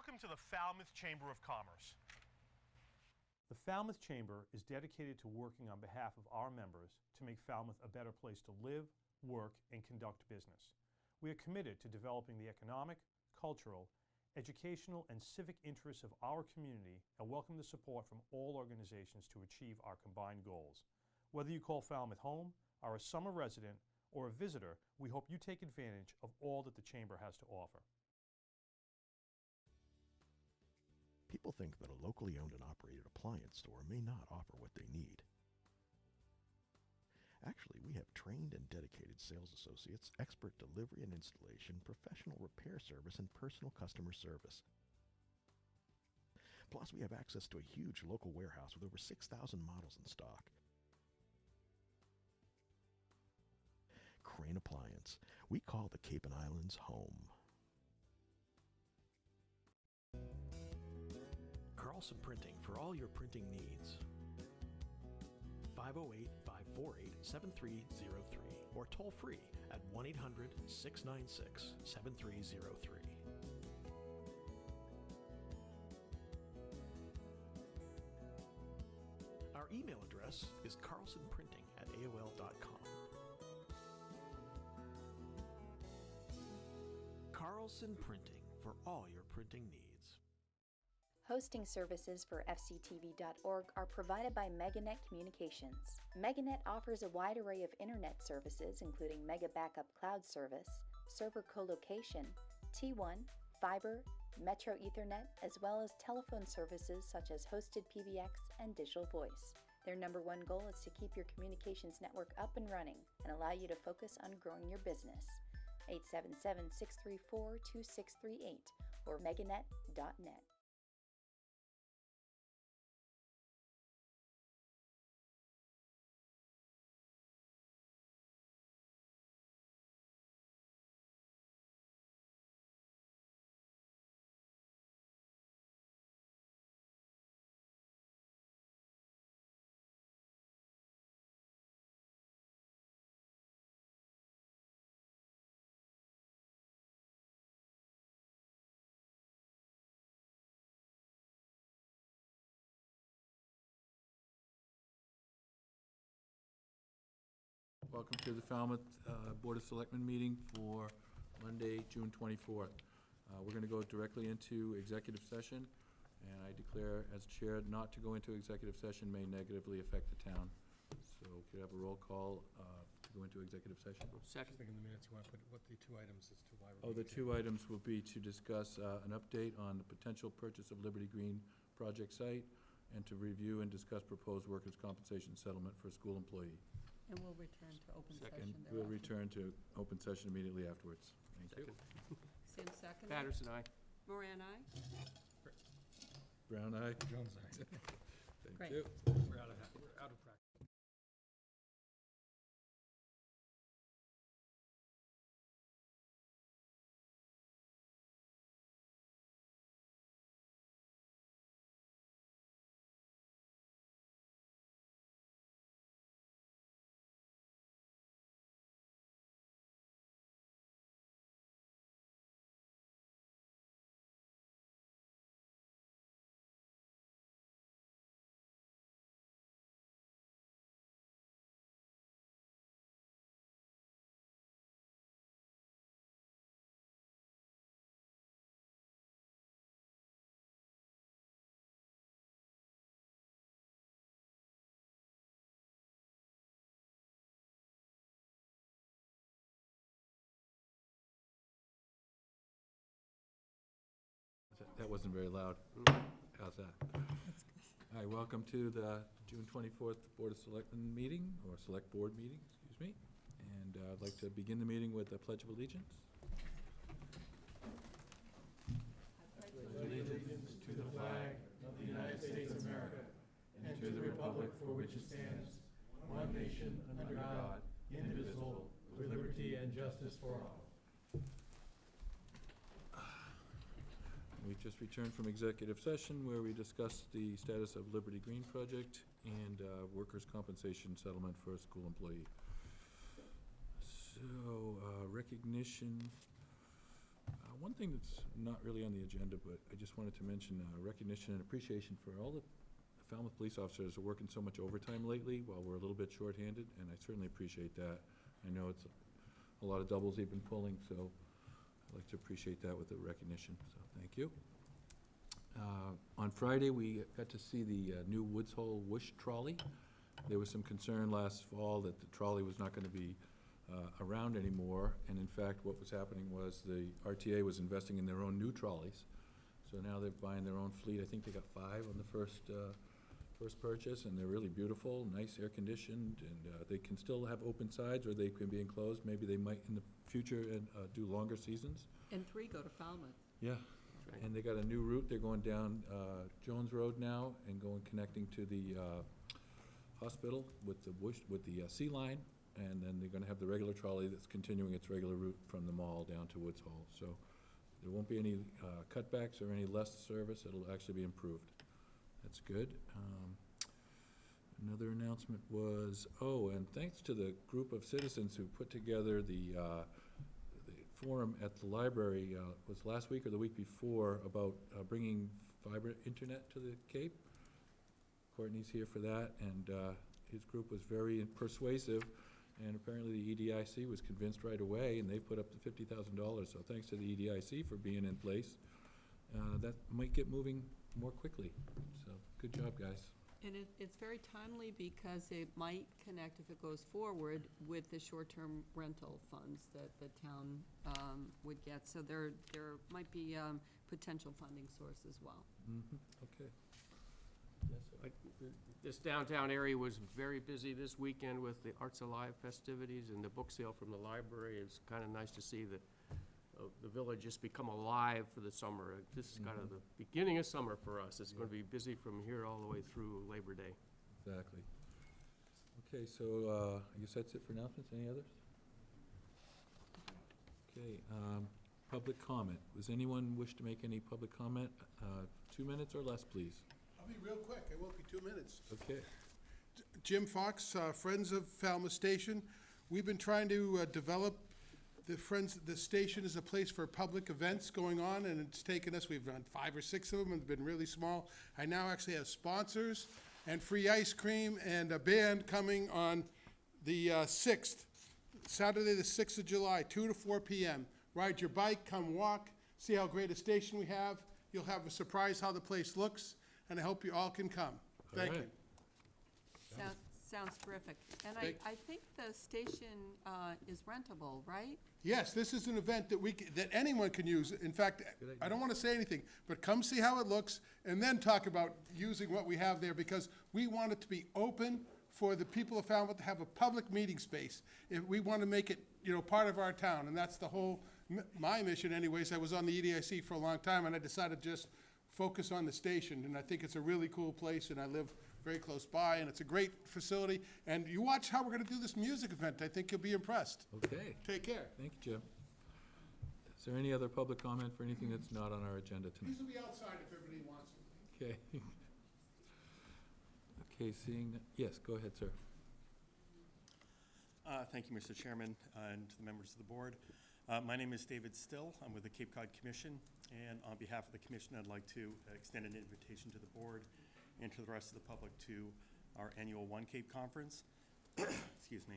Welcome to the Falmouth Chamber of Commerce. The Falmouth Chamber is dedicated to working on behalf of our members to make Falmouth a better place to live, work, and conduct business. We are committed to developing the economic, cultural, educational, and civic interests of our community and welcome the support from all organizations to achieve our combined goals. Whether you call Falmouth home, are a summer resident, or a visitor, we hope you take advantage of all that the Chamber has to offer. People think that a locally owned and operated appliance store may not offer what they need. Actually, we have trained and dedicated sales associates, expert delivery and installation, professional repair service, and personal customer service. Plus, we have access to a huge local warehouse with over 6,000 models in stock. Crane Appliance. We call the Cape and Islands home. Carlson Printing for all your printing needs. 508-548-7303 or toll free at 1-800-696-7303. Our email address is carlsonprinting@aol.com. Carlson Printing for all your printing needs. Hosting services for fctv.org are provided by Meganet Communications. Meganet offers a wide array of internet services including Mega Backup Cloud Service, server colocation, T1, fiber, Metro Ethernet, as well as telephone services such as hosted PBX and digital voice. Their number one goal is to keep your communications network up and running and allow you to focus on growing your business. 877-634-2638 or meganet.net. Welcome to the Falmouth Board of Selectmen meeting for Monday, June 24th. We're going to go directly into executive session, and I declare as chair not to go into executive session may negatively affect the town. So could I have a roll call to go into executive session? Second. I think in the minutes you want to put what the two items is to why we're... Oh, the two items will be to discuss an update on the potential purchase of Liberty Green project site and to review and discuss proposed workers' compensation settlement for a school employee. And we'll return to open And session we'll thereafter. return to open session immediately afterwards. Thank you. Sim second. Patterson, aye. Moran, aye. Brown eye. Jones, aye. Thank Great. you. We're out of practice. That wasn't very loud. How's that? All right, welcome to the June 24th Board of Selectmen meeting, or Select Board meeting, excuse me. And I'd like to begin the meeting with the Pledge of Allegiance. Allegiance to the flag of the United States of America and to the republic for which it stands, one nation under God, indivisible, with liberty and justice for all. We just returned from executive session where we discussed the status of Liberty Green project and workers' compensation settlement for a school employee. So, recognition. One thing that's not really on the agenda, but I just wanted to mention recognition and appreciation for all the Falmouth police officers who are working so much overtime lately while we're a little bit shorthanded, and I certainly appreciate that. I know it's a lot of doubles they've been pulling, so I'd like to appreciate that with the recognition, so thank you. On Friday, we got to see the new Woods Hole Wish trolley. There was some concern last fall that the trolley was not going to be around anymore, and in fact, what was happening was the RTA was investing in their own new trolleys. So now they're buying their own fleet. I think they got 5 on the first purchase, and they're really beautiful, nice, air-conditioned, and they can still have open sides, or they can be enclosed. Maybe they might in the future do longer seasons. And 3 go to Falmouth. Yeah, and they got a new route. They're going down Jones Road now and connecting to the hospital with the Sea Line, and then they're gonna have the regular trolley that's continuing its regular route from the mall down to Woods Hole. So there won't be any cutbacks or any less service. It'll actually be improved. That's good. Another announcement was, and thanks to the group of citizens who put together the forum at the library, was last week or the week before, about bringing fiber internet to the Cape. Courtney's here for that, and his group was very persuasive, and apparently the EDIC was convinced right away, and they put up the $50,000, so thanks to the EDIC for being in place. That might get moving more quickly, so good job, guys. And it's very timely because it might connect, if it goes forward, with the short-term rental funds that the town would get. So there might be potential funding source as well. Okay. Yes, sir. This downtown area was very busy this weekend with the Arts Alive festivities and the book sale from the library. It's kind of nice to see that the village just become alive for the summer. This is kind of the beginning of summer for us. It's going to be busy from here all the way through Labor Day. Exactly. Okay, so I guess that's it for announcements. Any others? Okay, public comment. Does anyone wish to make any public comment? 2 minutes or less, please. I'll be real quick. It won't be 2 minutes. Okay. Jim Fox, Friends of Falmouth Station. We've been trying to develop the station is a place for public events going on, and it's taken us, we've done 5 or 6 of them, and they've been really small. I now actually have sponsors and free ice cream and a band coming on the 6th, Saturday the 6th of July, 2 to 4 p.m. Ride your bike, come walk, see how great a station we have. You'll have a surprise how the place looks, and I hope you all can come. Thank you. Sounds terrific. And I think the station is rentable, right? Yes, this is an event that anyone can use. In fact, I don't want to say anything, but come see how it looks and then talk about using what we have there, because we want it to be open for the people of Falmouth to have a public meeting space. If we want to make it, part of our town, and that's the whole, my mission anyways. I was on the EDIC for a long time, and I decided to just focus on the station, and I think it's a really cool place, and I live very close by, and it's a great facility. And you watch how we're going to do this music event. I think you'll be impressed. Okay. Take care. Thank you, Jim. Is there any other public comment for anything that's not on our agenda tonight? These will be outside if everybody wants them. Okay. Okay, seeing, yes, go ahead, sir. Thank you, Mr. Chairman, and to the members of the board. My name is David Still. I'm with the Cape Cod Commission, and on behalf of the commission, I'd like to extend an invitation to the board and to the rest of the public to our annual One Cape Conference. Excuse me.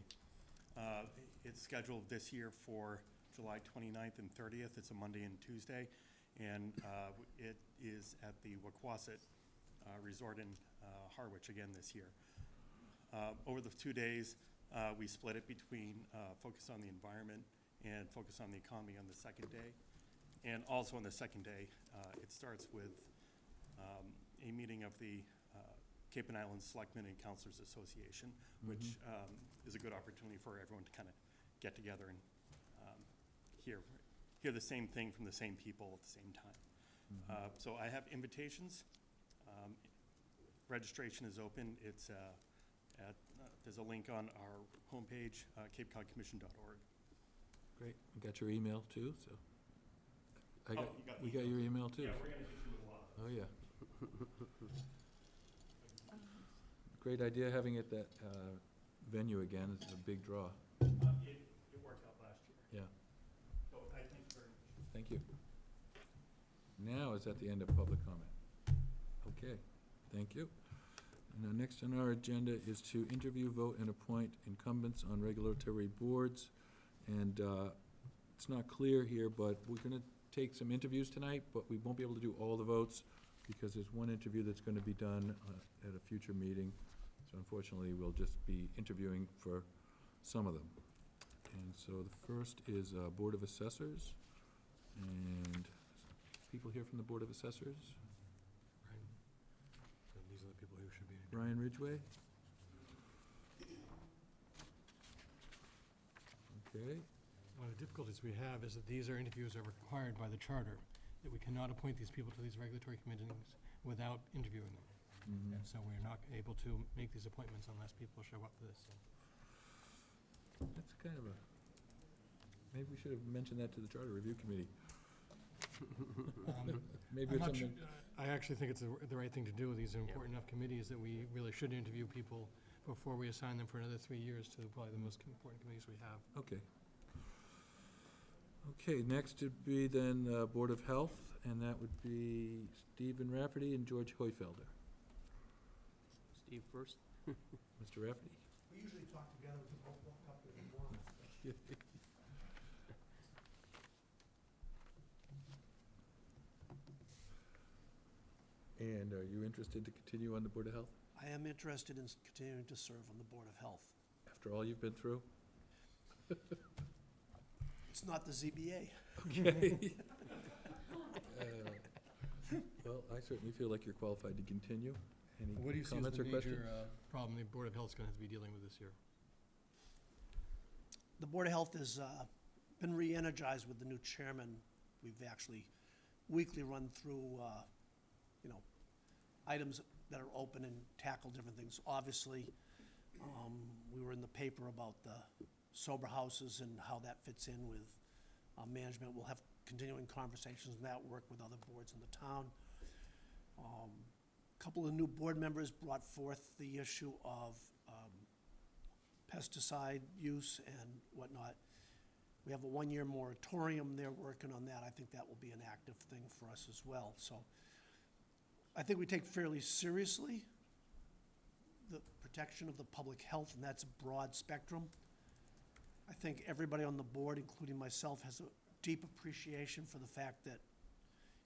It's scheduled this year for July 29th and 30th. It's a Monday and Tuesday, and it is at the Wachusett Resort in Harwich again this year. Over the 2 days, we split it between focus on the environment and focus on the economy on the second day. And also on the second day, it starts with a meeting of the Cape and Islands Selectmen and Councilors Association, which is a good opportunity for everyone to kind of get together and hear the same thing from the same people at the same time. So I have invitations. Registration is open. It's there's a link on our homepage, capecodcommission.org. Great. We got your email too, so. We got your email too. Yeah, we're going to hit you with a lot. Oh, yeah. Great idea having it that venue again. It's a big draw. It worked out last year. Yeah. So I thank you very much. Thank you. Now is at the end of public comment. Okay, thank you. And now next on our agenda is to interview, vote, and appoint incumbents on regulatory boards. And it's not clear here, but we're gonna take some interviews tonight, but we won't be able to do all the votes because there's one interview that's gonna be done at a future meeting. So unfortunately, we'll just be interviewing for some of them. And so the first is Board of Assessors. And people here from the Board of Assessors? Right. So these are the people who should be. Brian Ridgway? Okay, One of the difficulties we have is that these are interviews are required by the charter, that we cannot appoint these people to these regulatory committees without interviewing them. mhm. And so we're not able to make these appointments unless people show up for this. So That's kind of a, maybe we should have mentioned that to the Charter Review Committee. Maybe I'm it's not something, I actually think it's the right thing to do. These are important enough committees that we really should interview people before we assign them for another 3 years to probably the most important committees we have. okay. Okay, next would be then Board of Health, and that would be Stephen Rafferty and George Hoyfelder. Steve first? Mr. Rafferty? We usually talk together to both walk up to the board. And are you interested to continue on the Board of Health I am interested in continuing to serve on the Board of Health. after all you've been through? It's not the ZBA. Okay. Well, I certainly feel like you're qualified to continue. Any What do you see as comments the or questions? major problem the Board of Health's going to have to be dealing with this year? The Board of Health has been re-energized with the new chairman. We've actually weekly run through, items that are open and tackle different things. Obviously, we were in the paper about the sober houses and how that fits in with management. We'll have continuing conversations on that, work with other boards in the town. A couple of new board members brought forth the issue of pesticide use and whatnot. We have a one-year moratorium. They're working on that. I think that will be an active thing for us as well. So I think we take fairly seriously the protection of the public health, and that's a broad spectrum. I think everybody on the board, including myself, has a deep appreciation for the fact that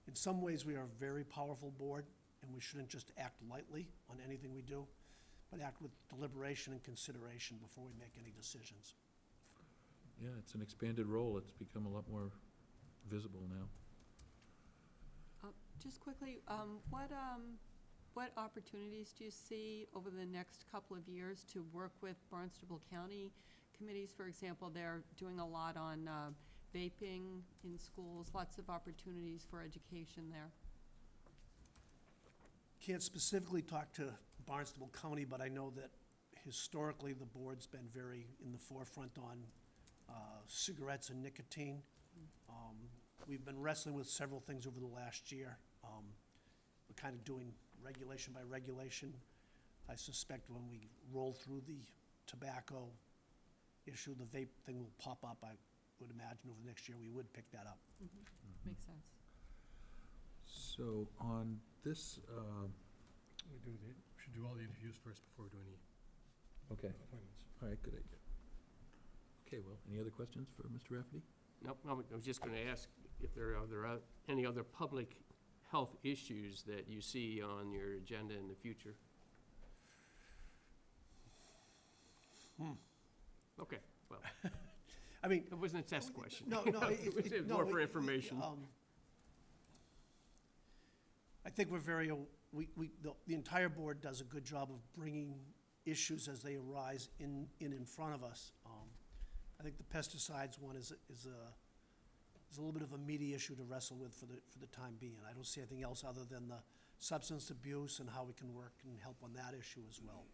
in some ways we are a very powerful board, and we shouldn't just act lightly on anything we do, but act with deliberation and consideration before we make any decisions. Yeah, it's an expanded role. It's become a lot more visible now. Just quickly, what opportunities do you see over the next couple of years to work with Barnstable County committees? For example, they're doing a lot on vaping in schools, lots of opportunities for education there. Can't specifically talk to Barnstable County, but I know that historically the board's been very in the forefront on cigarettes and nicotine. We've been wrestling with several things over the last year. We're kind of doing regulation by regulation. I suspect when we roll through the tobacco issue, the vape thing will pop up. I would imagine over the next year we would pick that up. Makes sense. So on this, We should do all the interviews first before we do any okay, appointments. all right, good idea. Okay, well, any other questions for Mr. Rafferty? Nope, I was just gonna ask if there are any other public health issues that you see on your agenda in the future? Okay, well, I mean, it wasn't a test question. no, It was more for information. I think we're very, the entire board does a good job of bringing issues as they arise in front of us. I think the pesticides one is a little bit of a meaty issue to wrestle with for the time being. I don't see anything else other than the substance abuse and how we can work and help on that issue as well.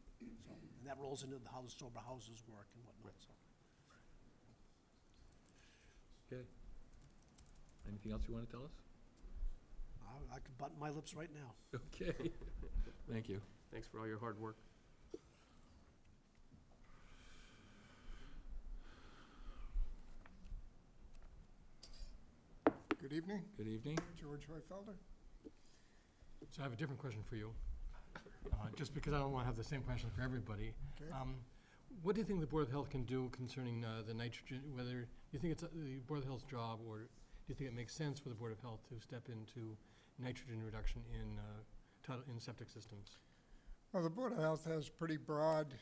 So, and that rolls into how the sober houses work and whatnot, so. Okay. Anything else you want to tell us? I could button my lips right now. Okay, thank you. Thanks for all your hard work. Good evening, Good evening. George Hoyfelder. So I have a different question for you, just because I don't want to have the same question for everybody. Okay. What do you think the Board of Health can do concerning the nitrogen, whether you think it's the Board of Health's job, or do you think it makes sense for the Board of Health to step into nitrogen reduction in septic systems? Well, the Board of Health has pretty broad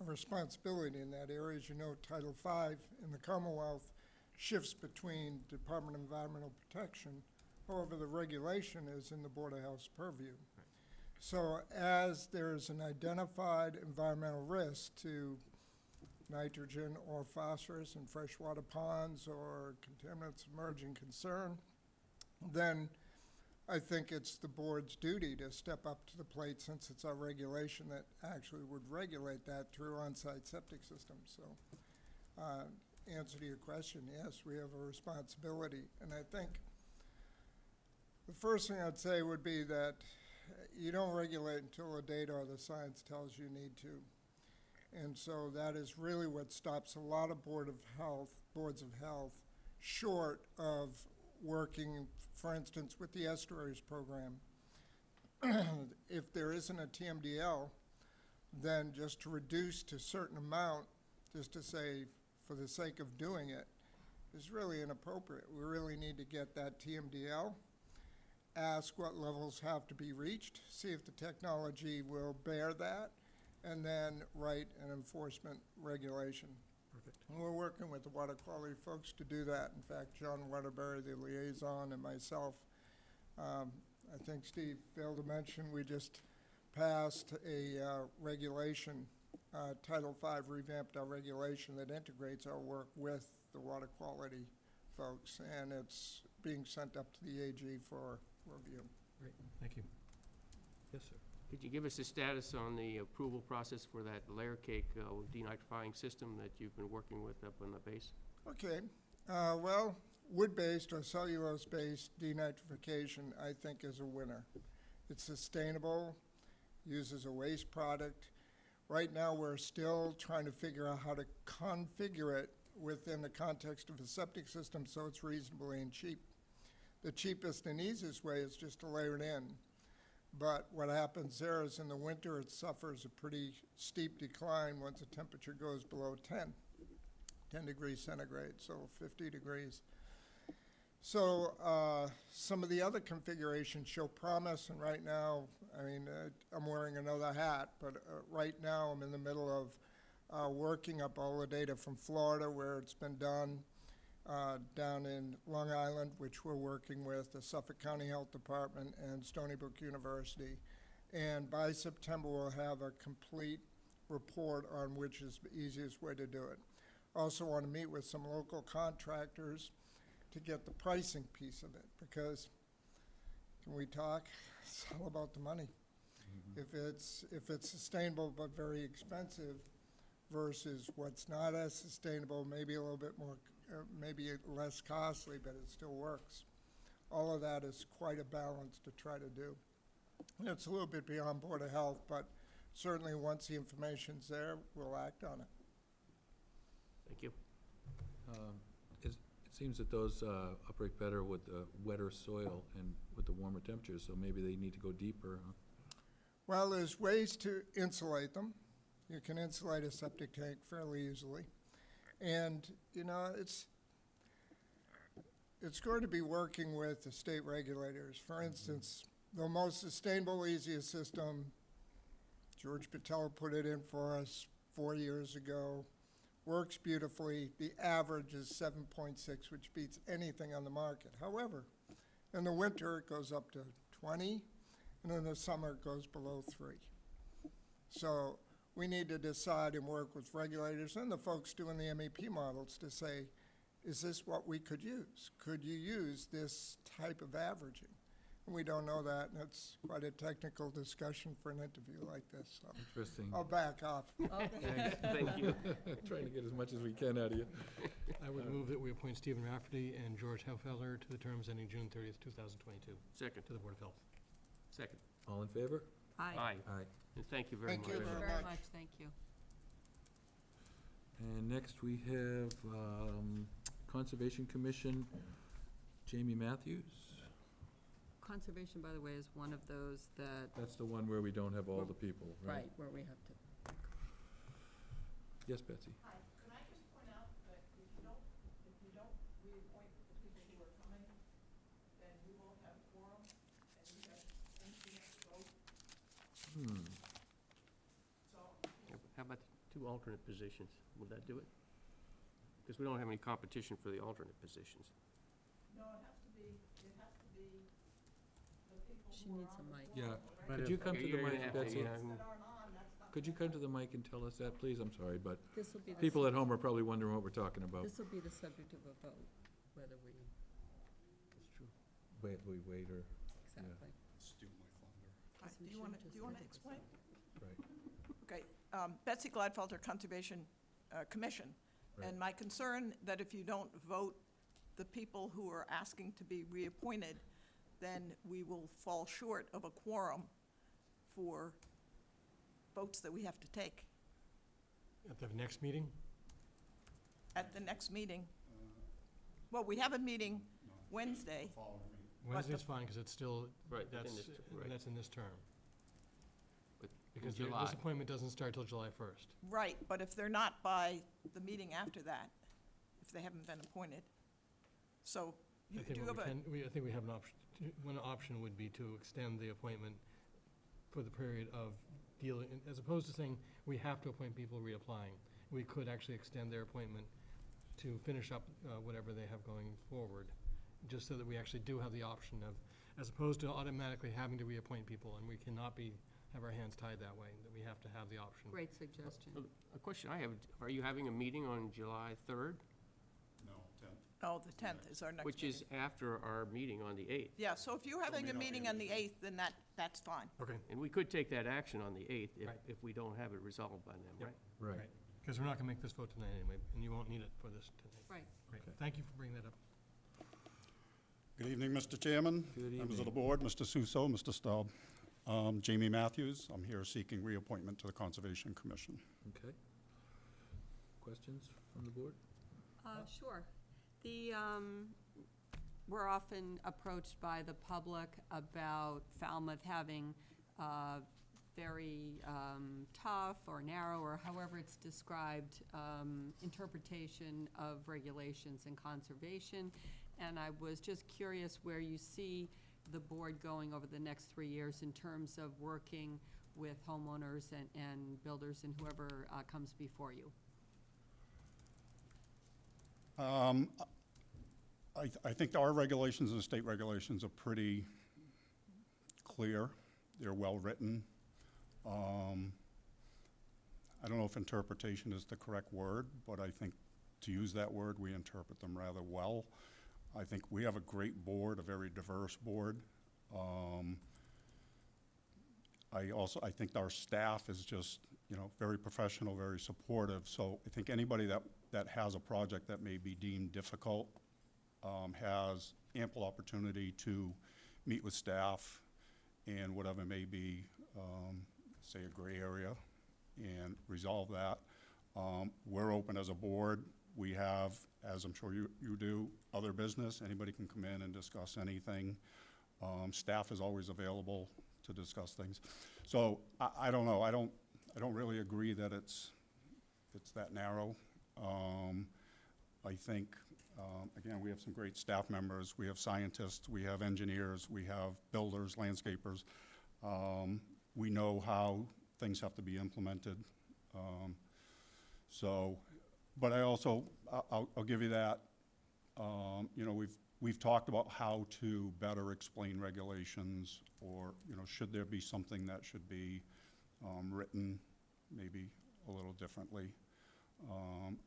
responsibility in that area. As you know, Title V in the Commonwealth shifts between Department of Environmental Protection. However, the regulation is in the Board of Health's purview. So as there's an identified environmental risk to nitrogen or phosphorus in freshwater ponds or contaminants of emerging concern, then I think it's the board's duty to step up to the plate, since it's our regulation that actually would regulate that through on-site septic systems. So, answer to your question, yes, we have a responsibility. And I think the first thing I'd say would be that you don't regulate until the data or the science tells you need to. And so that is really what stops a lot of boards of health, short of working, for instance, with the estuaries program. If there isn't a TMDL, then just to reduce to a certain amount, just to say for the sake of doing it, is really inappropriate. We really need to get that TMDL, ask what levels have to be reached, see if the technology will bear that, and then write an enforcement regulation. Perfect. And we're working with the water quality folks to do that. In fact, John Weatherbury, the liaison, and myself, I think Steve failed to mention, we just passed a regulation, Title V revamped our regulation that integrates our work with the water quality folks, and it's being sent up to the AG for review. Great, thank you. Yes, sir. Could you give us a status on the approval process for that layer cake denitrifying system that you've been working with up on the base? Okay, well, wood-based or cellulose-based denitrification, I think, is a winner. It's sustainable, uses a waste product. Right now, we're still trying to figure out how to configure it within the context of a septic system so it's reasonably and cheap. The cheapest and easiest way is just to layer it in. But what happens there is in the winter, it suffers a pretty steep decline once the temperature goes below 10 degrees centigrade, so 50 degrees. So some of the other configurations show promise, and right now, I mean, I'm wearing another hat, but right now I'm in the middle of working up all the data from Florida where it's been done, down in Long Island, which we're working with the Suffolk County Health Department and Stony Brook University. And by September, we'll have a complete report on which is the easiest way to do it. Also want to meet with some local contractors to get the pricing piece of it, because can we talk? It's all about the money. Mm-hmm. If it's sustainable but very expensive versus what's not as sustainable, maybe a little bit more, maybe less costly, but it still works. All of that is quite a balance to try to do. And it's a little bit beyond Board of Health, but certainly once the information's there, we'll act on it. Thank you. It seems that those operate better with the wetter soil and with the warmer temperatures, so maybe they need to go deeper, huh? Well, there's ways to insulate them. You can insulate a septic tank fairly easily. And, you know, it's going to be working with the state regulators. For instance, the most sustainable, easiest system, George Patel put it in for us 4 years ago, works beautifully. The average is 7.6, which beats anything on the market. However, in the winter, it goes up to 20, and in the summer, it goes below 3. So we need to decide and work with regulators and the folks doing the MEP models to say, is this what we could use? Could you use this type of averaging? And we don't know that, and it's quite a technical discussion for an interview like this. So Interesting. I'll back off. Thanks. Thank you. Trying to get as much as we can out of you. I would move that we appoint Stephen Rafferty and George Hofeller to the terms ending June 30th, 2022, Second. to the Board of Health. Second. All in favor? Aye. Aye. Aye. And thank you very Thank much. you Thank you very very much. much, thank you. And next we have Conservation Commission, Jamie Matthews? Conservation, by the way, is one of those that, That's the one where we don't have all the people, right? right, where we have to, Yes, Betsy? Hi, could I just point out that if you don't reappoint the people who are coming, then we won't have quorum, and you have to vote, so, How about the 2 alternate positions? Would that do it? Because we don't have any competition for the alternate positions. no, it has to be the people she who are needs a on the mic. Yeah. But Could you come to the you're gonna mic, have to, Betsy? you know, that aren't on, that's not. Could you come to the mic and tell us that, please? I'm sorry, but This will be the. people at home are probably wondering what we're talking about. This will be the subject of a vote, whether we, That's true. Wait, we wait, or, exactly. Steal my thunder. Because we Do you should want just to say explain? right. Okay, Betsy Gladfelter, Conservation Commission. Right. And my concern that if you don't vote the people who are asking to be reappointed, then we will fall short of a quorum for votes that we have to take. At the next meeting? At the next meeting, well, we have a meeting Wednesday. Wednesday's fine, because it's still, Right, within that's, this right. that's in this term. But in Because July. this appointment doesn't start till July 1st. Right, but if they're not by the meeting after that, if they haven't been appointed. So you I think do what have a, I think we have an option, one option would be to extend the appointment for the period of dealing, as opposed to saying we have to appoint people reapplying. We could actually extend their appointment to finish up whatever they have going forward, just so that we actually do have the option of, as opposed to automatically having to reappoint people, and we cannot have our hands tied that way, that we have to have the option. Great suggestion. A question I have, are you having a meeting on July 3rd? oh, the 10th is our next Which meeting. is after our meeting on the 8th. Yeah, so if you're having a meeting on the 8th, then that's fine. Okay. And we could take that action on the 8th Right. if we don't have it resolved by then, Yep. right? Right. Because we're not going to make this vote tonight anyway, and you won't need it for this tonight. Right. Great. Okay. Thank you for bringing that up. Good evening, Mr. Chairman. Good Members of the evening. board, Mr. Suso, Mr. Staub. Jamie Matthews. I'm here seeking reappointment to the Conservation Commission. Okay. Questions from the board? Sure. We're often approached by the public about Falmouth having very tough or narrow, or however it's described, interpretation of regulations in conservation. And I was just curious where you see the board going over the next 3 years in terms of working with homeowners and builders and whoever comes before you. I think our regulations and state regulations are pretty clear. They're well-written. I don't know if interpretation is the correct word, but I think to use that word, we interpret them rather well. I think we have a great board, a very diverse board. I think our staff is just, very professional, very supportive. So I think anybody that has a project that may be deemed difficult has ample opportunity to meet with staff and whatever may be, say, a gray area, and resolve that. We're open as a board. We have, as I'm sure you do, other business. Anybody can come in and discuss anything. Staff is always available to discuss things. So I don't know. I don't really agree that it's that narrow. I think, again, we have some great staff members. We have scientists, we have engineers, we have builders, landscapers. We know how things have to be implemented. But I also, I'll give you that, we've talked about how to better explain regulations, or, should there be something that should be written maybe a little differently.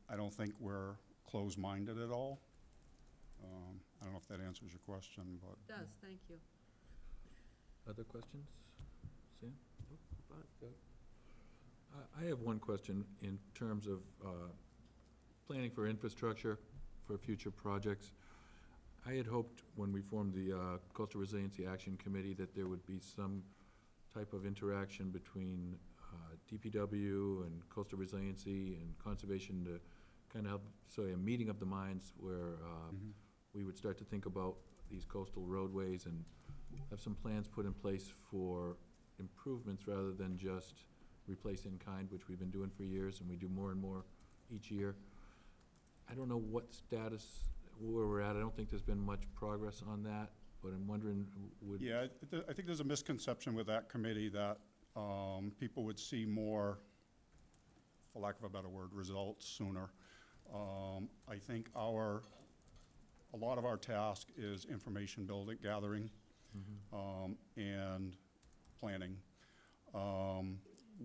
I don't think we're closed-minded at all. I don't know if that answers your question, but. It does, thank you. Other questions? Sam? Fine. Go. I have one question in terms of planning for infrastructure for future projects. I had hoped when we formed the Coastal Resiliency Action Committee that there would be some type of interaction between DPW and coastal resiliency and conservation to kind of have, a meeting of the minds where we would start to think about these coastal roadways and have some plans put in place for improvements rather than just replace in kind, which we've been doing for years, and we do more and more each year. I don't know what status, where we're at. I don't think there's been much progress on that, but I'm wondering, would... Yeah, I think there's a misconception with that committee that people would see more, for lack of a better word, results sooner. I think a lot of our task is information building, gathering, and planning.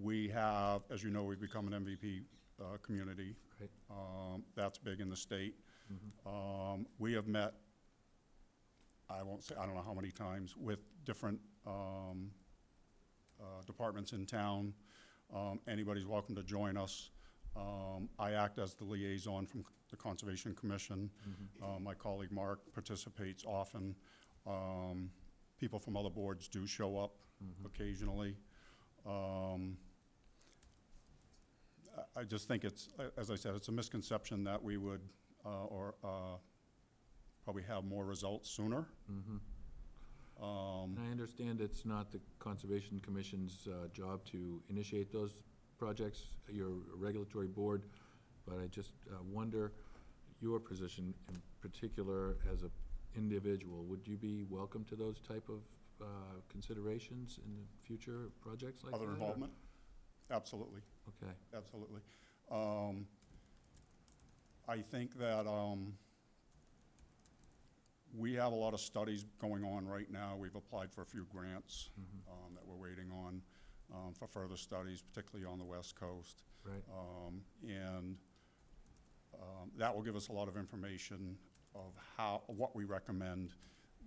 We have, as you know, we've become an MVP community. Right. That's big in the state. We have met, I don't know how many times, with different departments in town. Anybody's welcome to join us. I act as the liaison from the Conservation Commission. My colleague Mark participates often. People from other boards do show up occasionally. I just think it's, as I said, it's a misconception that we would, probably have more results sooner. And I understand it's not the Conservation Commission's job to initiate those projects, your regulatory board, but I just wonder your position in particular as an individual. Would you be welcome to those type of considerations in future projects like that? Other involvement? Absolutely. Okay. Absolutely. I think that we have a lot of studies going on right now. We've applied for a few grants that we're waiting on for further studies, particularly on the West Coast. Right. And that will give us a lot of information of what we recommend.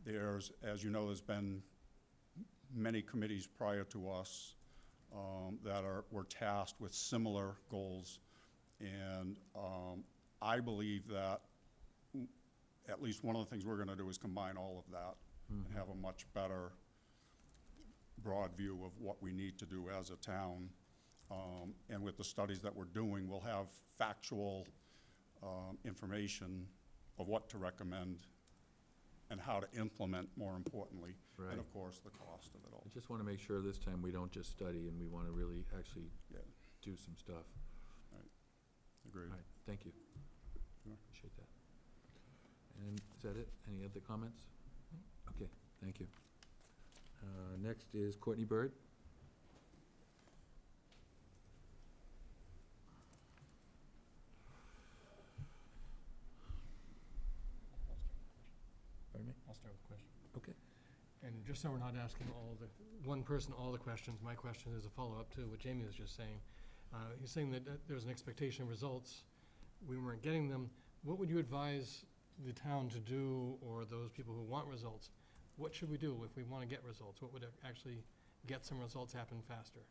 There's, as you know, there's been many committees prior to us that were tasked with similar goals. And I believe that at least one of the things we're going to do is combine all of that and have a much better broad view of what we need to do as a town. And with the studies that we're doing, we'll have factual information of what to recommend and how to implement, more importantly, Right. and of course, the cost of it all. I just want to make sure this time we don't just study and we want to really actually do some stuff. Agreed. All right, thank you. Sure. Appreciate that. And is that it? Any other comments? Okay, thank you. Next is Courtney Bird. Pardon me? I'll start with a question. Okay. And just so we're not asking one person all the questions, my question is a follow-up to what Jamie was just saying. He's saying that there was an expectation of results. We weren't getting them. What would you advise the town to do, or those people who want results? What should we do if we want to get results? What would actually get some results happen faster?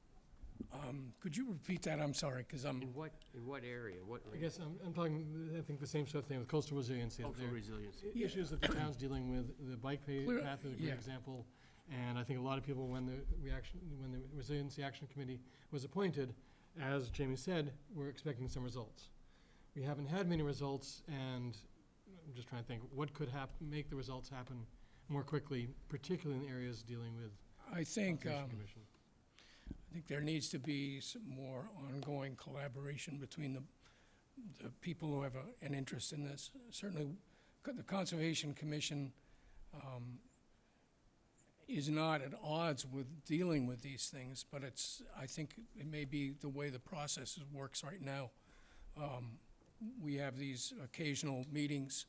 Could you repeat that? I'm sorry, because I'm... In what area? What? I guess I'm talking, I think the same sort of thing with coastal resiliency. Coastal There are resiliency. Issues that the town's dealing with, the bike path is a great example. And I think a lot of people, when the Resiliency Action Committee was appointed, as Jamie said, we're expecting some results. We haven't had many results, and I'm just trying to think, what could make the results happen more quickly, particularly in areas dealing with I think Conservation Commission? I think there needs to be some more ongoing collaboration between the people who have an interest in this. Certainly, the Conservation Commission is not at odds with dealing with these things, but I think it may be the way the process works right now. We have these occasional meetings,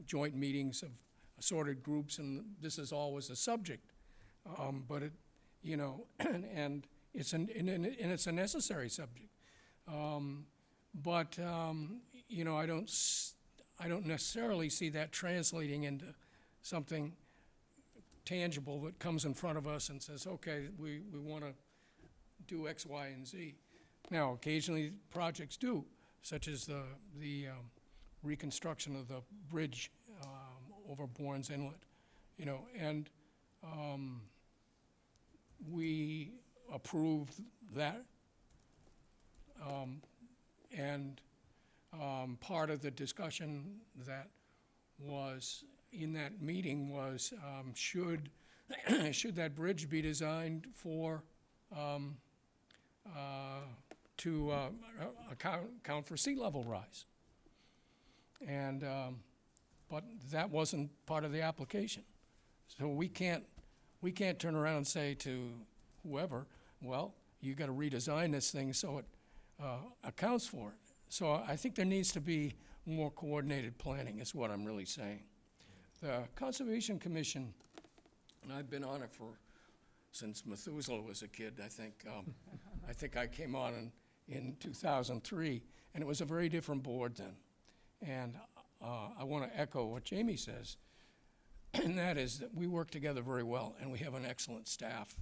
joint meetings of assorted groups, and this is always a subject. But it, and it's a necessary subject. But I don't necessarily see that translating into something tangible that comes in front of us and says, okay, we want to do X, Y, and Z. Now, occasionally projects do, such as the reconstruction of the bridge over Bourne's Inlet, and we approved that. And part of the discussion that was in that meeting was, should, should that bridge be designed for, to account for sea level rise? And, but that wasn't part of the application. So we can't turn around and say to whoever, well, you gotta redesign this thing so it accounts for it. So I think there needs to be more coordinated planning, is what I'm really saying. The Conservation Commission, and I've been on it since Methuselah was a kid, I think. I think I came on in 2003, and it was a very different board then. And I want to echo what Jamie says, and that is that we work together very well, and we have an excellent staff.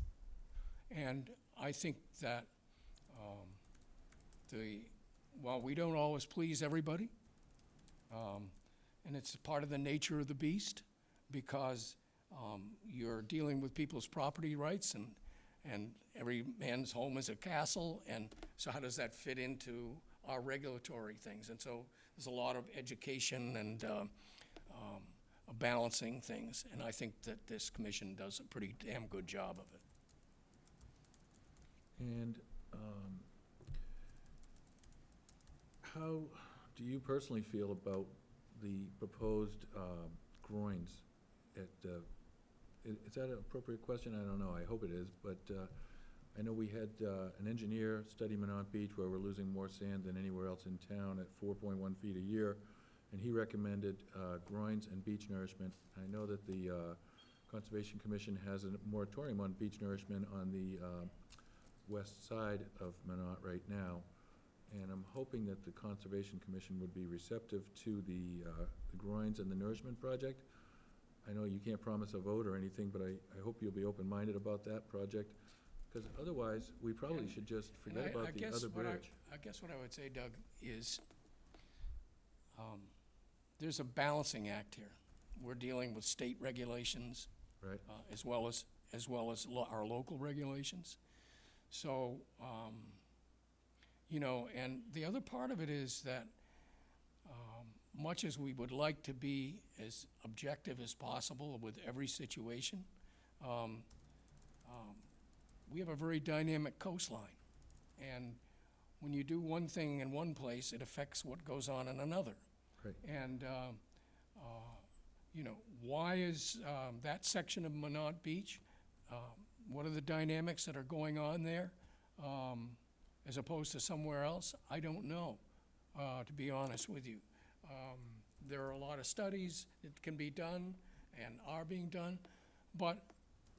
And I think that while we don't always please everybody, and it's part of the nature of the beast, because you're dealing with people's property rights, and every man's home is a castle, and so how does that fit into our regulatory things? And so there's a lot of education and balancing things, and I think that this commission does a pretty damn good job of it. And how do you personally feel about the proposed groins at, is that an appropriate question? I don't know, I hope it is, but I know we had an engineer study Minot Beach where we're losing more sand than anywhere else in town at 4.1 feet a year, and he recommended groins and beach nourishment. I know that the Conservation Commission has a moratorium on beach nourishment on the west side of Minot right now, and I'm hoping that the Conservation Commission would be receptive to the groins and the nourishment project. I know you can't promise a vote or anything, but I hope you'll be open-minded about that project, because otherwise, we probably should just forget about the other bridge. I guess what I would say, Doug, is there's a balancing act here. We're dealing with state regulations, Right. As well as our local regulations. So, you know, and the other part of it is that much as we would like to be as objective as possible with every situation, we have a very dynamic coastline. And when you do one thing in one place, it affects what goes on in another. Right. And, you know, why is that section of Minot Beach, what are the dynamics that are going on there as opposed to somewhere else? I don't know, to be honest with you. There are a lot of studies that can be done and are being done, but,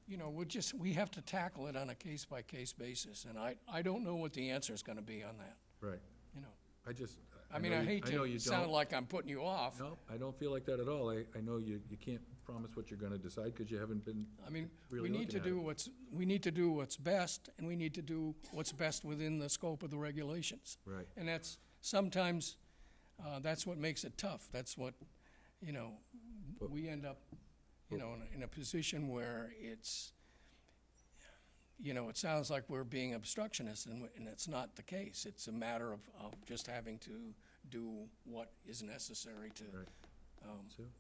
you know, we have to tackle it on a case-by-case basis, and I don't know what the answer is gonna be on that, Right. you know. I mean, know I you- hate know to you sound don't. like I'm putting you off. No, I don't feel like that at all. I know you can't promise what you're gonna decide, because you haven't been I mean, really we need to looking at do it. we need to do what's best, and we need to do what's best within the scope of the regulations. Right. And that's, sometimes, that's what makes it tough. That's what, you know, But- we end up, you know, in a position where it's, you know, it sounds like we're being obstructionist, and it's not the case. It's a matter of just having to do what is necessary to, Right. Sue?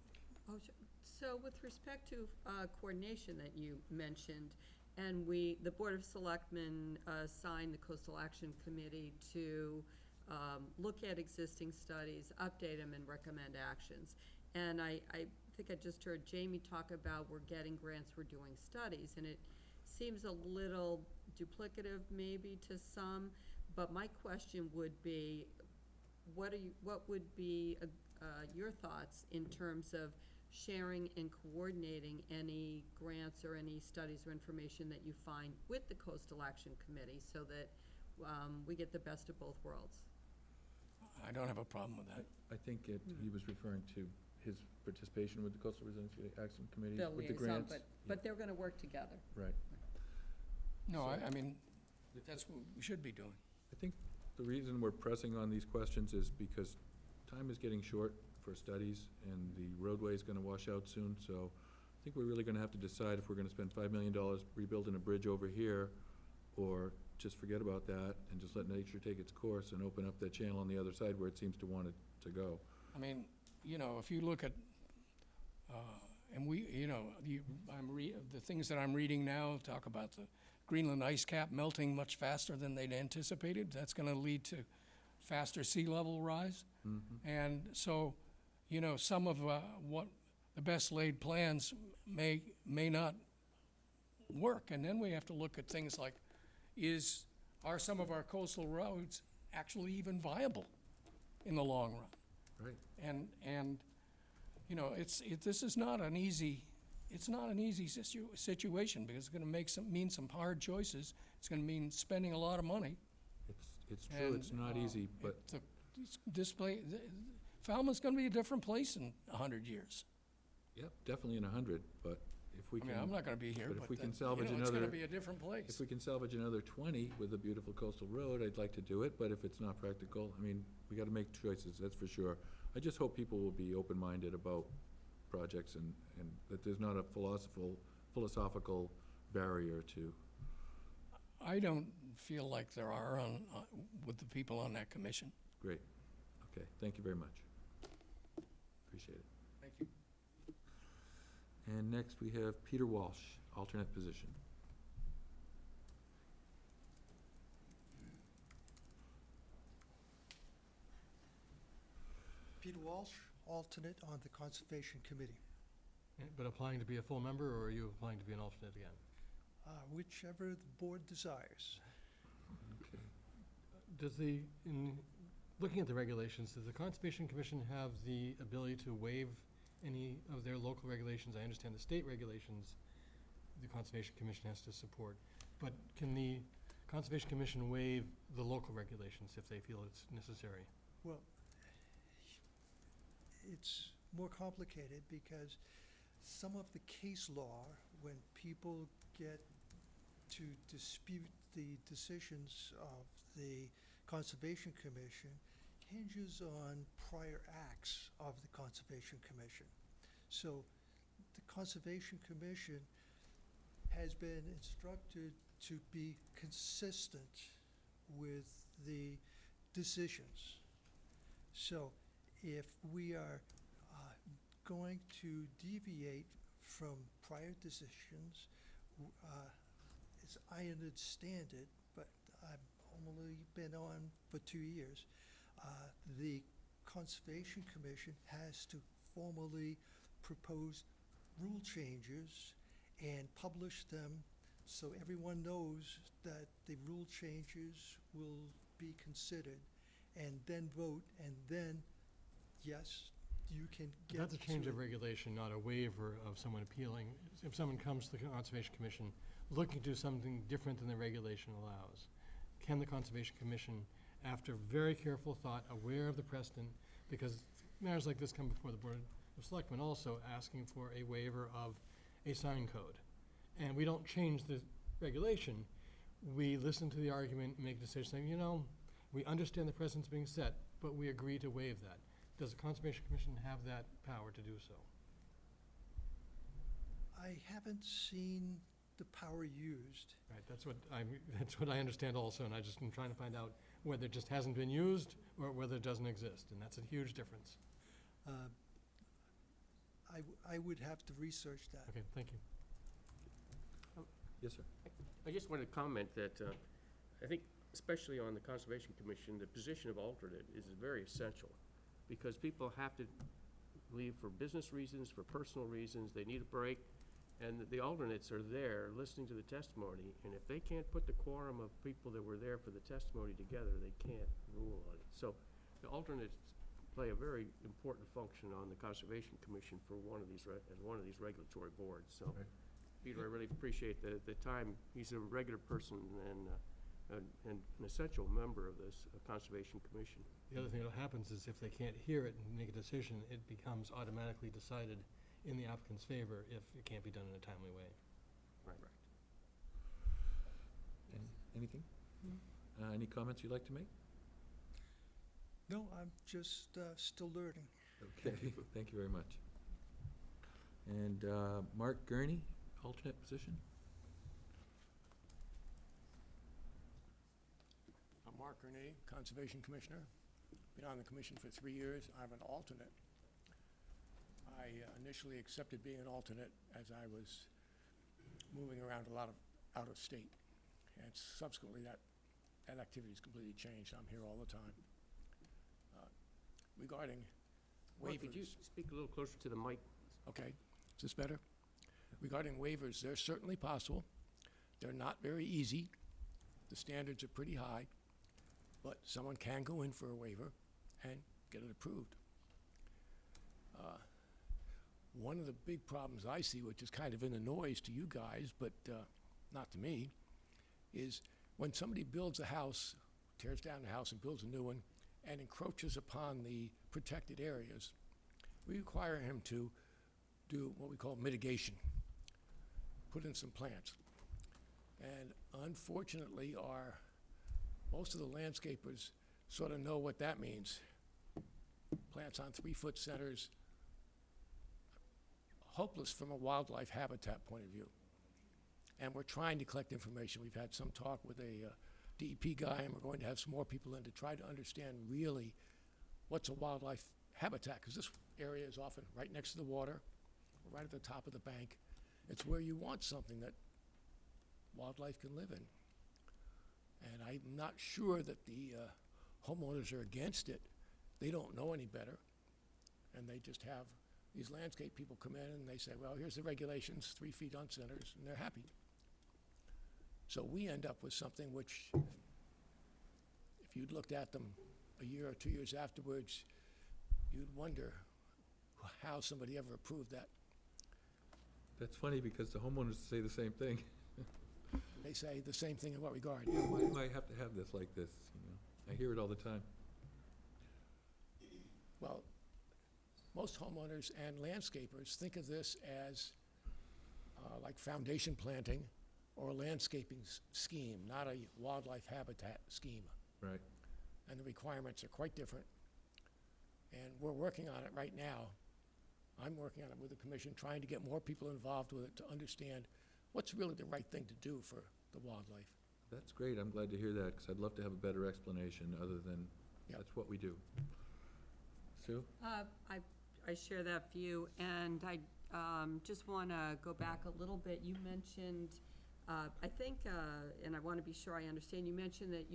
Oh, sure. So with respect to coordination that you mentioned, and the Board of Selectmen signed the Coastal Action Committee to look at existing studies, update them, and recommend actions. And I think I just heard Jamie talk about we're getting grants, we're doing studies, and it seems a little duplicative maybe to some, but my question would be, what would be your thoughts in terms of sharing and coordinating any grants or any studies or information that you find with the Coastal Action Committee so that we get the best of both worlds? I don't have a problem with that. I think he was referring to his participation with the Coastal Resiliency Action Committee, The with the liaison, grants. but they're gonna work together. Right. No, I mean, that's what we should be doing. I think the reason we're pressing on these questions is because time is getting short for studies, and the roadway is gonna wash out soon, so I think we're really gonna have to decide if we're gonna spend $5 million rebuilding a bridge over here, or just forget about that and just let nature take its course and open up that channel on the other side where it seems to want it to go. I mean, you know, if you look at And we, the things that I'm reading now talk about the Greenland ice cap melting much faster than they'd anticipated. That's going to lead to faster sea level rise. And so, some of what the best laid plans may not work. And then we have to look at things like, are some of our coastal roads actually even viable in the long run? Right. And this is not an easy, situation, because it's gonna mean some hard choices. It's gonna mean spending a lot of money. It's true, it's not easy, but Falmouth's gonna be a different place in 100 years. yep, definitely in 100, but if we I can. mean, I'm not gonna be here, But but if we can that- salvage it's another. gonna be a different place. If we can salvage another 20 with a beautiful coastal road, I'd like to do it, but if it's not practical, I mean, we gotta make choices, that's for sure. I just hope people will be open-minded about projects and that there's not a philosophical barrier to. I don't feel like there are with the people on that commission. Great, okay, thank you very much. Appreciate it. Thank you. And next, we have Peter Walsh, alternate position. Peter Walsh, alternate on the Conservation Committee. But applying to be a full member, or are you applying to be an alternate again? Whichever the board desires. Okay. In looking at the regulations, does the Conservation Commission have the ability to waive any of their local regulations? I understand the state regulations the Conservation Commission has to support, but can the Conservation Commission waive the local regulations if they feel it's necessary? Well, it's more complicated because some of the case law, when people get to dispute the decisions of the Conservation Commission, hinges on prior acts of the Conservation Commission. So the Conservation Commission has been instructed to be consistent with the decisions. So if we are going to deviate from prior decisions, as I understand it, but I've only been on for 2 years, the Conservation Commission has to formally propose rule changes and publish them so everyone knows that the rule changes will be considered, and then vote, and then, yes, you can get That's a change to of it. regulation, not a waiver of someone appealing. If someone comes to the Conservation Commission looking to do something different than the regulation allows, can the Conservation Commission, after very careful thought, aware of the precedent, because matters like this come before the Board of Selectmen also asking for a waiver of a sign code. And we don't change the regulation. We listen to the argument, make a decision saying, we understand the precedent's being set, but we agree to waive that. Does the Conservation Commission have that power to do so? I haven't seen the power used. Right, that's what I understand also, and I just am trying to find out whether it just hasn't been used or whether it doesn't exist, and that's a huge difference. I would have to research that. Okay, thank you. Yes, sir. I just wanted to comment that I think, especially on the Conservation Commission, the position of alternate is very essential, because people have to leave for business reasons, for personal reasons, they need a break, and the alternates are there listening to the testimony, and if they can't put the quorum of people that were there for the testimony together, they can't rule on it. So the alternates play a very important function on the Conservation Commission for one of these regulatory boards. So, Right. Peter, I really appreciate the time. He's a regular person and an essential member of this Conservation Commission. The other thing that happens is if they can't hear it and make a decision, it becomes automatically decided in the applicant's favor if it can't be done in a timely way. Right. Anything? Any comments you'd like to make? No, I'm just still learning. Okay, thank you very much. And Mark Gurney, alternate position? I'm Mark Gurney, Conservation Commissioner. Been on the commission for 3 years. I'm an alternate. I initially accepted being an alternate as I was moving around a lot of out of state. And subsequently, that activity's completely changed. I'm here all the time. Regarding Mark, could you waivers, speak a little closer to the mic? okay, is this better? Regarding waivers, they're certainly possible. They're not very easy. The standards are pretty high, but someone can go in for a waiver and get it approved. One of the big problems I see, which is kind of in the noise to you guys, but not to me, is when somebody builds a house, tears down the house and builds a new one, and encroaches upon the protected areas, we require him to do what we call mitigation, put in some plants. And unfortunately, most of the landscapers sort of know what that means. Plants on 3-foot centers, hopeless from a wildlife habitat point of view. And we're trying to collect information. We've had some talk with a DEP guy, and we're going to have some more people in to try to understand really what's a wildlife habitat, because this area is often right next to the water, right at the top of the bank. It's where you want something that wildlife can live in. And I'm not sure that the homeowners are against it. They don't know any better. And they just have these landscape people come in and they say, well, here's the regulations, 3 feet on centers, and they're happy. So we end up with something which, if you'd looked at them a year or 2 years afterwards, you'd wonder how somebody ever approved that. That's funny, because the homeowners say the same thing. They say the same thing in what regard? Why do I have to have this like this, you know? I hear it all the time. Well, most homeowners and landscapers think of this as like foundation planting or a landscaping scheme, not a wildlife habitat scheme. Right. And the requirements are quite different. And we're working on it right now. I'm working on it with the commission, trying to get more people involved with it to understand what's really the right thing to do for the wildlife. That's great, I'm glad to hear that, because I'd love to have a better explanation other than, Yep. that's what we do. Sue? I share that view, and I just want to go back a little bit. You mentioned, I think, and I want to be sure I understand, you mentioned that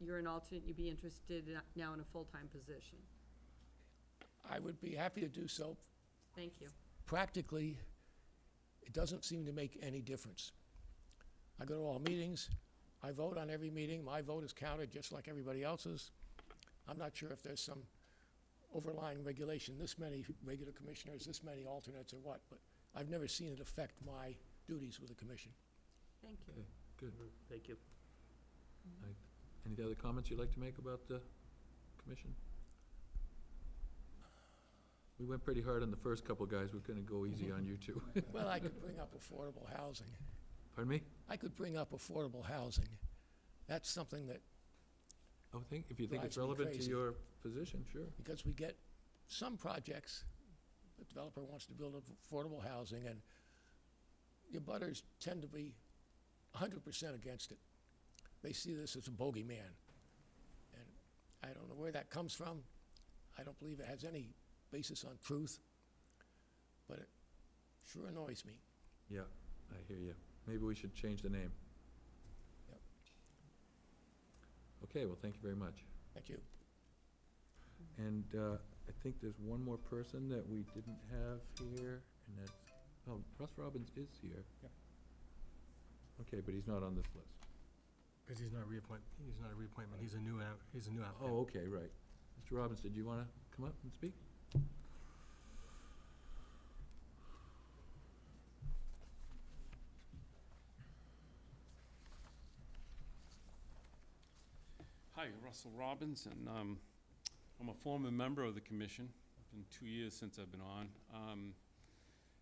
you're an alternate, you'd be interested now in a full-time position. I would be happy to do so. Thank you. Practically, it doesn't seem to make any difference. I go to all meetings, I vote on every meeting, my vote is counted just like everybody else's. I'm not sure if there's some overlying regulation, this many regular commissioners, this many alternates or what, but I've never seen it affect my duties with the commission. Thank you. Okay, good. Thank you. Any other comments you'd like to make about the commission? We went pretty hard on the first couple guys, we're gonna go easy on you two. Well, I could bring up affordable housing. Pardon me? I could bring up affordable housing. That's something that, If you think it's Drives me relevant to crazy. your position, sure. because we get some projects, the developer wants to build affordable housing, and the abutters tend to be 100% against it. They see this as a bogeyman. And I don't know where that comes from. I don't believe it has any basis on truth, but it sure annoys me. Yeah, I hear you. Maybe we should change the name. Yep. Okay, well, thank you very much. Thank you. And I think there's one more person that we didn't have here, and that's, oh, Russ Robbins is here. Yep. Okay, but he's not on this list. Because he's not a reappointment, he's a new applicant. Oh, okay, right. Mr. Robbins, did you want to come up and speak? Hi, Russell Robbins, and I'm a former member of the commission. It's been 2 years since I've been on.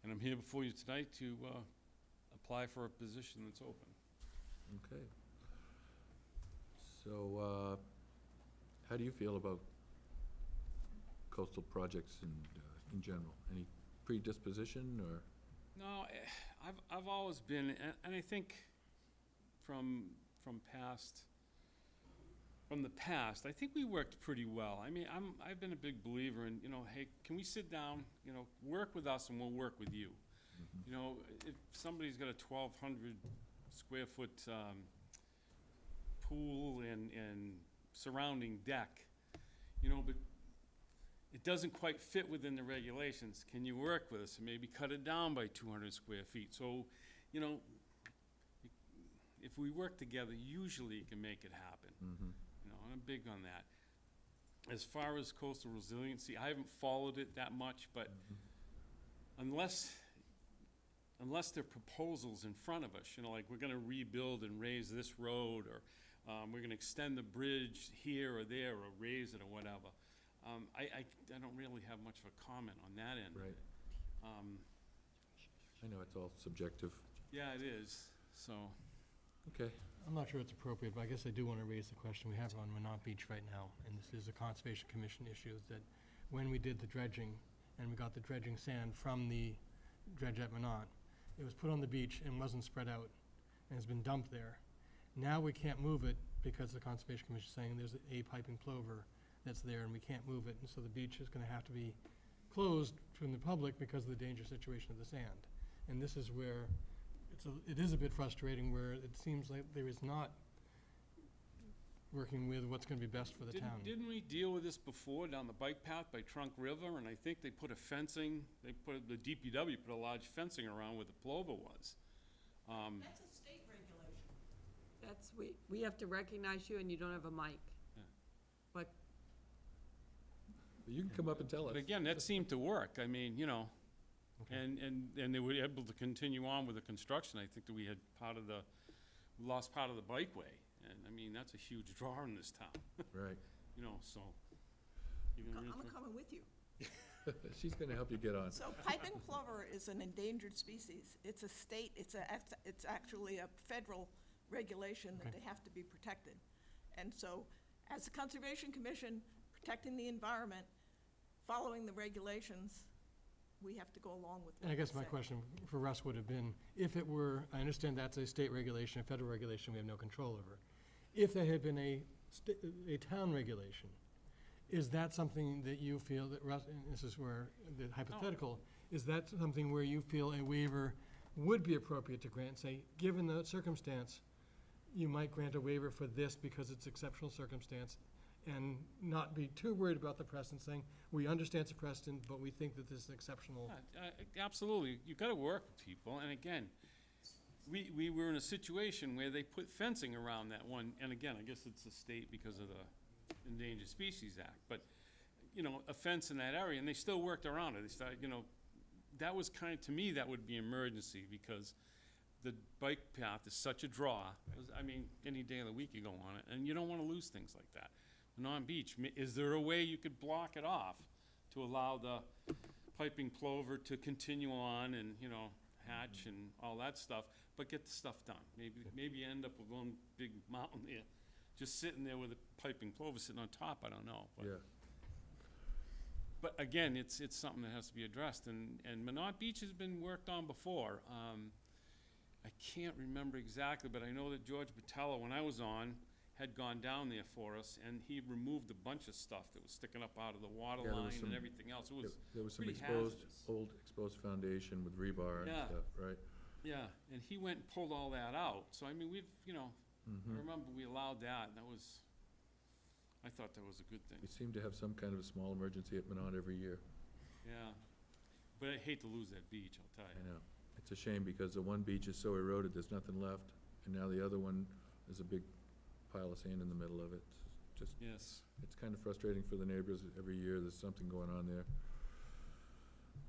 And I'm here before you tonight to apply for a position that's open. Okay. So, how do you feel about coastal projects in general? Any predisposition, or? No, I've always been, and I think from past from the past, I think we worked pretty well. I mean, I've been a big believer in, hey, can we sit down, work with us and we'll work with you. If somebody's got a 1,200 square foot pool and surrounding deck, but it doesn't quite fit within the regulations, can you work with us and maybe cut it down by 200 square feet? So, if we work together, usually you can make it happen. I'm big on that. As far as coastal resiliency, I haven't followed it that much, but unless there are proposals in front of us, like we're gonna rebuild and raise this road, or we're gonna extend the bridge here or there, or raise it or whatever, I don't really have much of a comment on that end. Right. I know it's all subjective. Yeah, it is, so. Okay. I'm not sure it's appropriate, but I guess I do want to raise the question we have on Minot Beach right now, and this is a Conservation Commission issue, that when we did the dredging, and we got the dredging sand from the dredge at Minot, it was put on the beach and wasn't spread out, and has been dumped there. Now we can't move it because the Conservation Commission is saying there's a piping plover that's there, and we can't move it, and so the beach is going to have to be closed from the public because of the dangerous situation of the sand. And this is where it is a bit frustrating, where it seems like there is not working with what's going to be best for the town. Didn't we deal with this before down the bike path by Trunk River? And I think they put the DPW put a large fencing around where the plover was. That's a state regulation. We have to recognize you and you don't have a mic. Yeah. But You can come up and tell us. But again, that seemed to work. I mean, Okay. and they were able to continue on with the construction. I think that we lost part of the bikeway. And I mean, that's a huge draw in this town. Right. So. I'm coming with you. She's gonna help you get on. So piping plover is an endangered species. It's a state, it's actually a federal regulation that Okay. they have to be protected. And so, as a Conservation Commission, protecting the environment, following the regulations, we have to go along with what And I guess they my say. question for Russ would have been, if it were, I understand that's a state regulation, a federal regulation we have no control over. If that had been a town regulation, is that something that you feel that Russ, and this is where the hypothetical, is that something where you feel a waiver would be appropriate to grant? Say, given the circumstance, you might grant a waiver for this because it's exceptional circumstance, and not be too worried about the precedent, saying, we understand it's a precedent, but we think that this is exceptional. Absolutely. You've got to work with people. And again, we were in a situation where they put fencing around that one. And again, I guess it's the state because of the Endangered Species Act. But, a fence in that area, and they still worked around it. They started, that was to me, that would be emergency, because the bike path is such a draw. I mean, any day of the week you go on it, and you don't want to lose things like that. Minot Beach, is there a way you could block it off to allow the piping plover to continue on and, hatch and all that stuff, but get the stuff done? Maybe you end up with one big mountain there, just sitting there with a piping plover sitting on top, I don't know. But, Yeah. but again, it's something that has to be addressed, and Minot Beach has been worked on before. I can't remember exactly, but I know that George Batella, when I was on, had gone down there for us, and he removed a bunch of stuff that was sticking up out of the water Yeah, there was line and some- everything else. It was There was some pretty old exposed foundation with rebar and Yeah. stuff, right? Yeah, and he went and pulled all that out. So, I mean, I Mhm. remember we allowed that, and I thought that was a good thing. We seem to have some kind of a small emergency at Minot every year. Yeah. But I hate to lose that beach, I'll tell I you. know. It's a shame because the one beach is so eroded, there's nothing left. And now the other one, there's a big pile of sand in the middle of it. Just, Yes. it's kind of frustrating for the neighbors every year. There's something going on there.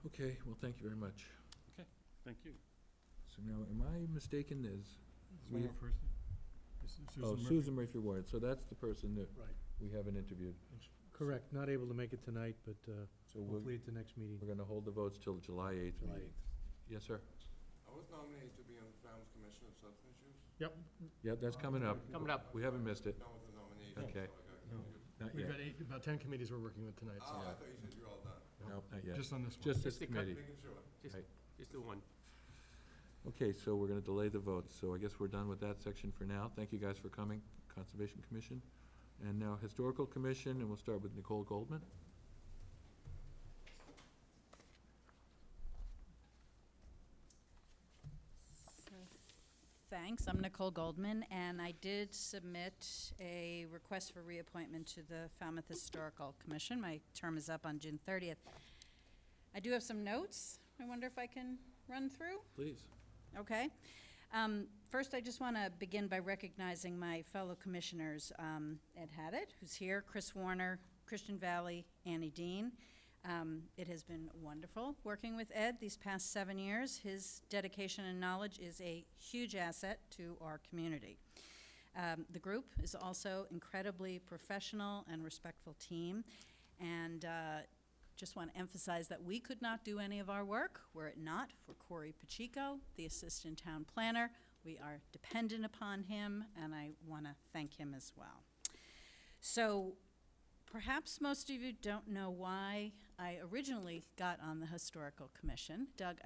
Okay, well, thank you very much. Okay, thank you. So now, am I mistaken? Is we one more person? Oh, Susan Murphy Ward. So that's the person that Right. we haven't interviewed. Correct, not able to make it tonight, but So hopefully at the next meeting. we're gonna hold the votes till July 8th July meeting. Yes, sir? I was nominated to be on the Farmers Commission of Substance Issues. Yep. Yeah, that's coming up. Coming up. We haven't missed it. Done with the nomination, Okay. so I got No. confused. Not We've yet. got about 10 committees we're working with tonight, Oh, so, I thought you said you're all done. No, not yet. just on this one. Just this Just a committee. Making sure. Right. Just the one. Okay, so we're gonna delay the votes, so I guess we're done with that section for now. Thank you guys for coming, Conservation Commission. And now Historical Commission, and we'll start with Nicole Goldman. Thanks. I'm Nicole Goldman, and I did submit a request for reappointment to the Falmouth Historical Commission. My term is up on June 30th. I do have some notes I wonder if I can run through. Please. Okay. First, I just want to begin by recognizing my fellow commissioners, Ed Haddett, who's here, Chris Warner, Christian Valley, Annie Dean. It has been wonderful working with Ed these past 7 years. His dedication and knowledge is a huge asset to our community. The group is also incredibly professional and respectful team, and just want to emphasize that we could not do any of our work were it not for Corey Pacheco, the assistant town planner. We are dependent upon him, and I want to thank him as well. So perhaps most of you don't know why I originally got on the Historical Commission. Doug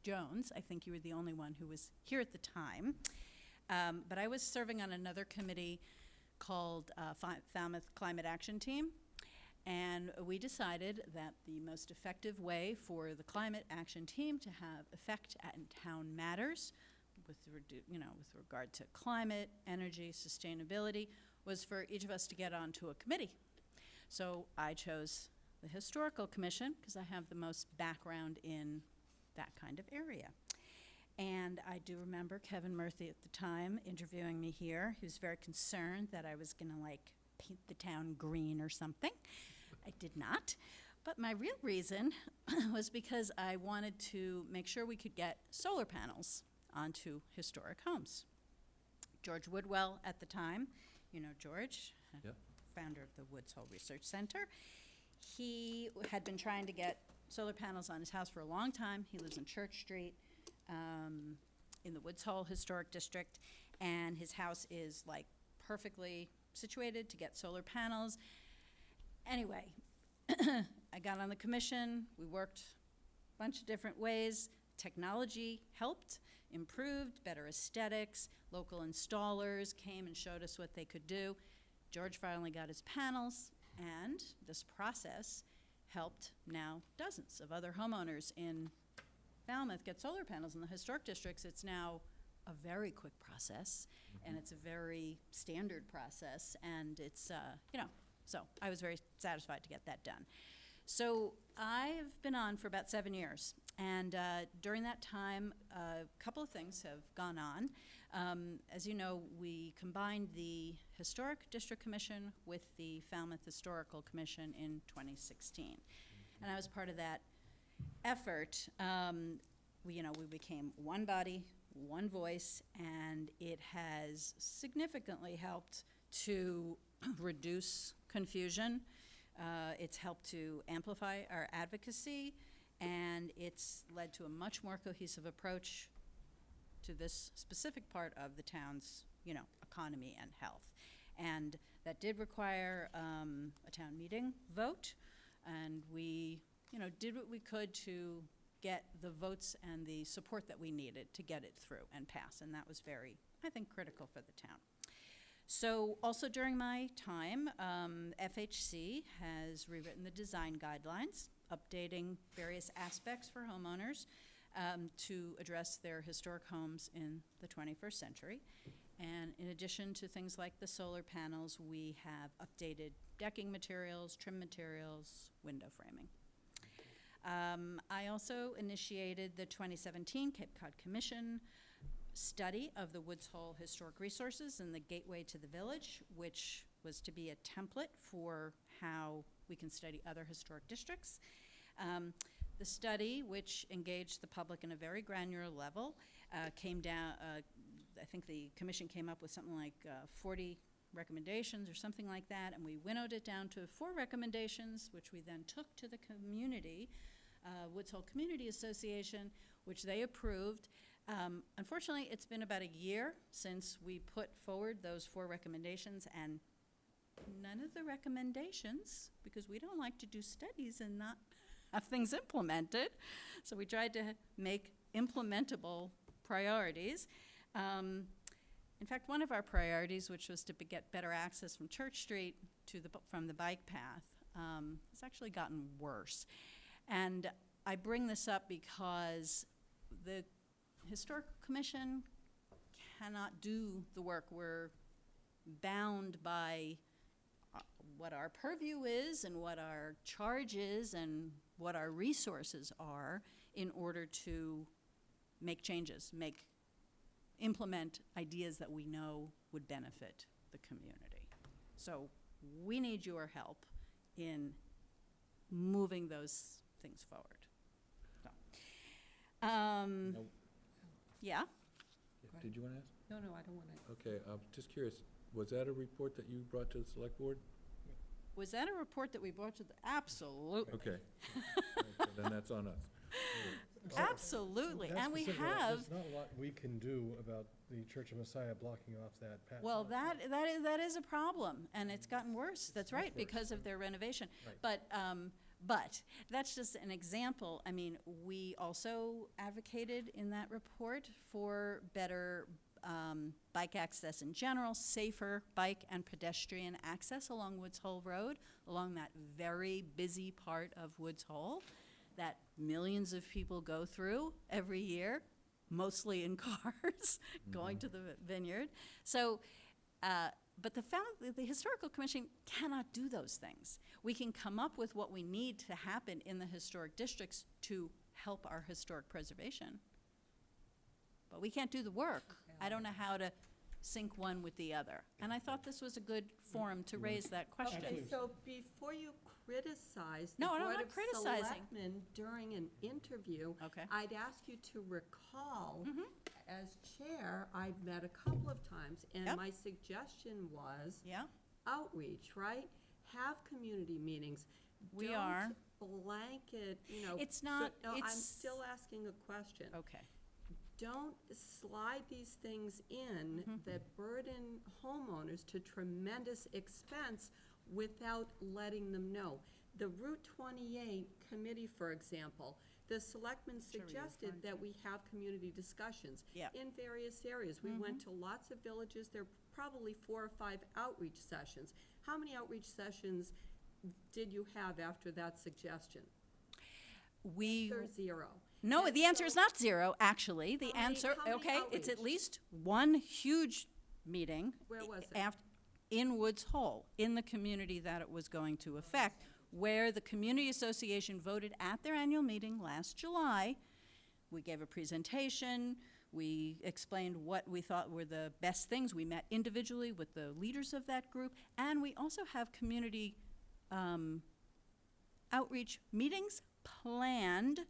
Jones, I think you were the only one who was here at the time. But I was serving on another committee called Falmouth Climate Action Team. And we decided that the most effective way for the Climate Action Team to have effect in town matters with regard to climate, energy, sustainability, was for each of us to get onto a committee. So I chose the Historical Commission because I have the most background in that kind of area. And I do remember Kevin Murphy at the time interviewing me here. He was very concerned that I was going to paint the town green or something. I did not. But my real reason was because I wanted to make sure we could get solar panels onto historic homes. George Woodwell at the time, you know George, Yep. founder of the Woods Hole Research Center. He had been trying to get solar panels on his house for a long time. He lives in Church Street in the Woods Hole Historic District, and his house is perfectly situated to get solar panels. Anyway, I got on the commission. We worked a bunch of different ways. Technology helped, improved, better aesthetics. Local installers came and showed us what they could do. George finally got his panels, and this process helped now dozens of other homeowners in Falmouth get solar panels. In the historic districts, it's now a very quick process, and it's a very standard process, and it's, so I was very satisfied to get that done. So I've been on for about 7 years, and during that time, a couple of things have gone on. As you know, we combined the Historic District Commission with the Falmouth Historical Commission in 2016, and I was part of that effort. We became one body, one voice, and it has significantly helped to reduce confusion. It's helped to amplify our advocacy, and it's led to a much more cohesive approach to this specific part of the town's, economy and health. And that did require a town meeting vote, and we, did what we could to get the votes and the support that we needed to get it through and pass, and that was very, I think, critical for the town. So also during my time, FHC has rewritten the design guidelines, updating various aspects for homeowners to address their historic homes in the 21st century. And in addition to things like the solar panels, we have updated decking materials, trim materials, window framing. I also initiated the 2017 Cape Cod Commission study of the Woods Hole Historic Resources and the Gateway to the Village, which was to be a template for how we can study other historic districts. The study, which engaged the public in a very granular level, came down, I think the commission came up with something like 40 recommendations or something like that, and we winnowed it down to 4 recommendations, which we then took to the community, Woods Hole Community Association, which they approved. Unfortunately, it's been about a year since we put forward those 4 recommendations, and none of the recommendations, because we don't like to do studies and not have things implemented, so we tried to make implementable priorities. In fact, one of our priorities, which was to get better access from Church Street to from the bike path, has actually gotten worse. And I bring this up because the Historic Commission cannot do the work. We're bound by what our purview is and what our charge is and what our resources are in order to make changes, implement ideas that we know would benefit the community. So we need your help in moving those things forward. So, yeah? Did you want to ask? No, I don't want to. Okay, I'm just curious, was that a report that you brought to the select board? Was that a report that we brought to the, absolutely. Okay. Okay, then that's on us. Absolutely, That's and we specific. have, There's not a lot we can do about the Church of Messiah blocking off that path. well, that is a problem, and it's gotten worse, that's right, because of their renovation. Right. But that's just an example. I mean, we also advocated in that report for better bike access in general, safer bike and pedestrian access along Woods Hole Road, along that very busy part of Woods Hole that millions of people go through every year, mostly in cars, going to the vineyard. So, but the Historical Commission cannot do those things. We can come up with what we need to happen in the historic districts to help our historic preservation, but we can't do the work. I don't know how to sync one with the other. And I thought this was a good forum to raise that question. Okay, so before you criticize the No, I'm Board not of criticizing. Selectmen during an interview, Okay. I'd ask you to recall, as chair, I've met a couple of times, and Yep. my suggestion was Yeah, outreach, right? Have community meetings. We are. Don't blanket, It's not- no, I'm it's- still asking a question. okay. Don't slide these things in that burden homeowners to tremendous expense without letting them know. The Route 28 committee, for example, the selectmen suggested that we have community discussions Yep. in various areas. We went to lots of villages. There are probably 4 or 5 outreach sessions. How many outreach sessions did you have after that suggestion? Answer 0. No, And the answer is so- not 0, actually. The How many- answer, how many okay, it's at outreach? least one huge meeting. Where was it? In Woods Hole, in the community that it was going to affect, where the Community Association voted at their annual meeting last July. We gave a presentation, we explained what we thought were the best things. We met individually with the leaders of that group, and we also have community outreach meetings planned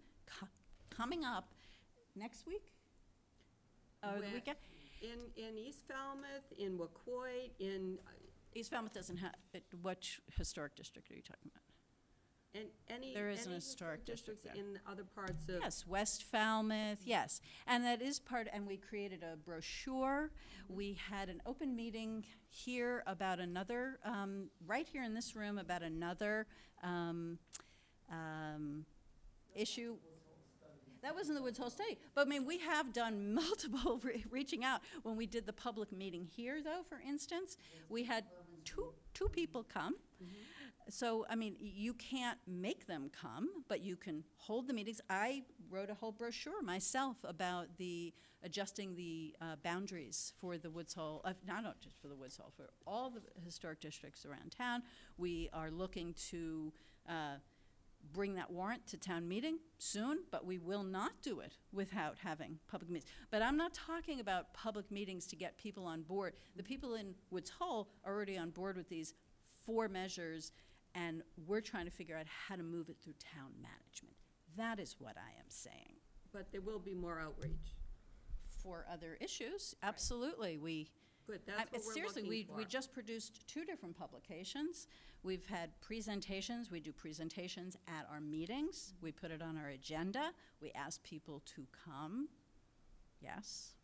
coming up next week? Or the When- weekend? In East Falmouth, in Wacoit, in, East Falmouth doesn't have, which historic district are you talking about? in any. There is an any historic district there. In other parts of. Yes, West Falmouth, yes. And that is part, and we created a brochure. We had an open meeting here about another, right here in this room, about another issue. That was in the Woods Hole study. But I mean, we have done multiple reaching out. When we did the public meeting here, though, for instance, we had two people come. So, I mean, you can't make them come, but you can hold the meetings. I wrote a whole brochure myself about adjusting the boundaries for the Woods Hole, not just for the Woods Hole, for all the historic districts around town. We are looking to bring that warrant to town meeting soon, but we will not do it without having public meetings. But I'm not talking about public meetings to get people on board. The people in Woods Hole are already on board with these 4 measures, and we're trying to figure out how to move it through town management. That is what I am saying. But there will be more outreach. For other issues, absolutely. Good, that's what we're Seriously, looking for. we just produced 2 different publications. We've had presentations. We do presentations at our meetings. We put it on our agenda. We ask people to come. Yes?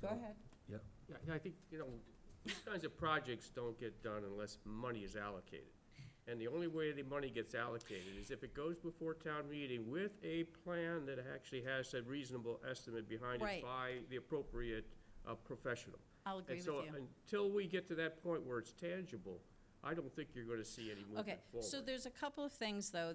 Go ahead. Yep. Yeah, I think, these kinds of projects don't get done unless money is allocated. And the only way the money gets allocated is if it goes before town meeting with a plan that actually has a reasonable estimate behind Right. it by the appropriate professional. I'll agree And with so you. until we get to that point where it's tangible, I don't think you're gonna see any movement Okay, forward. so there's a couple of things, though,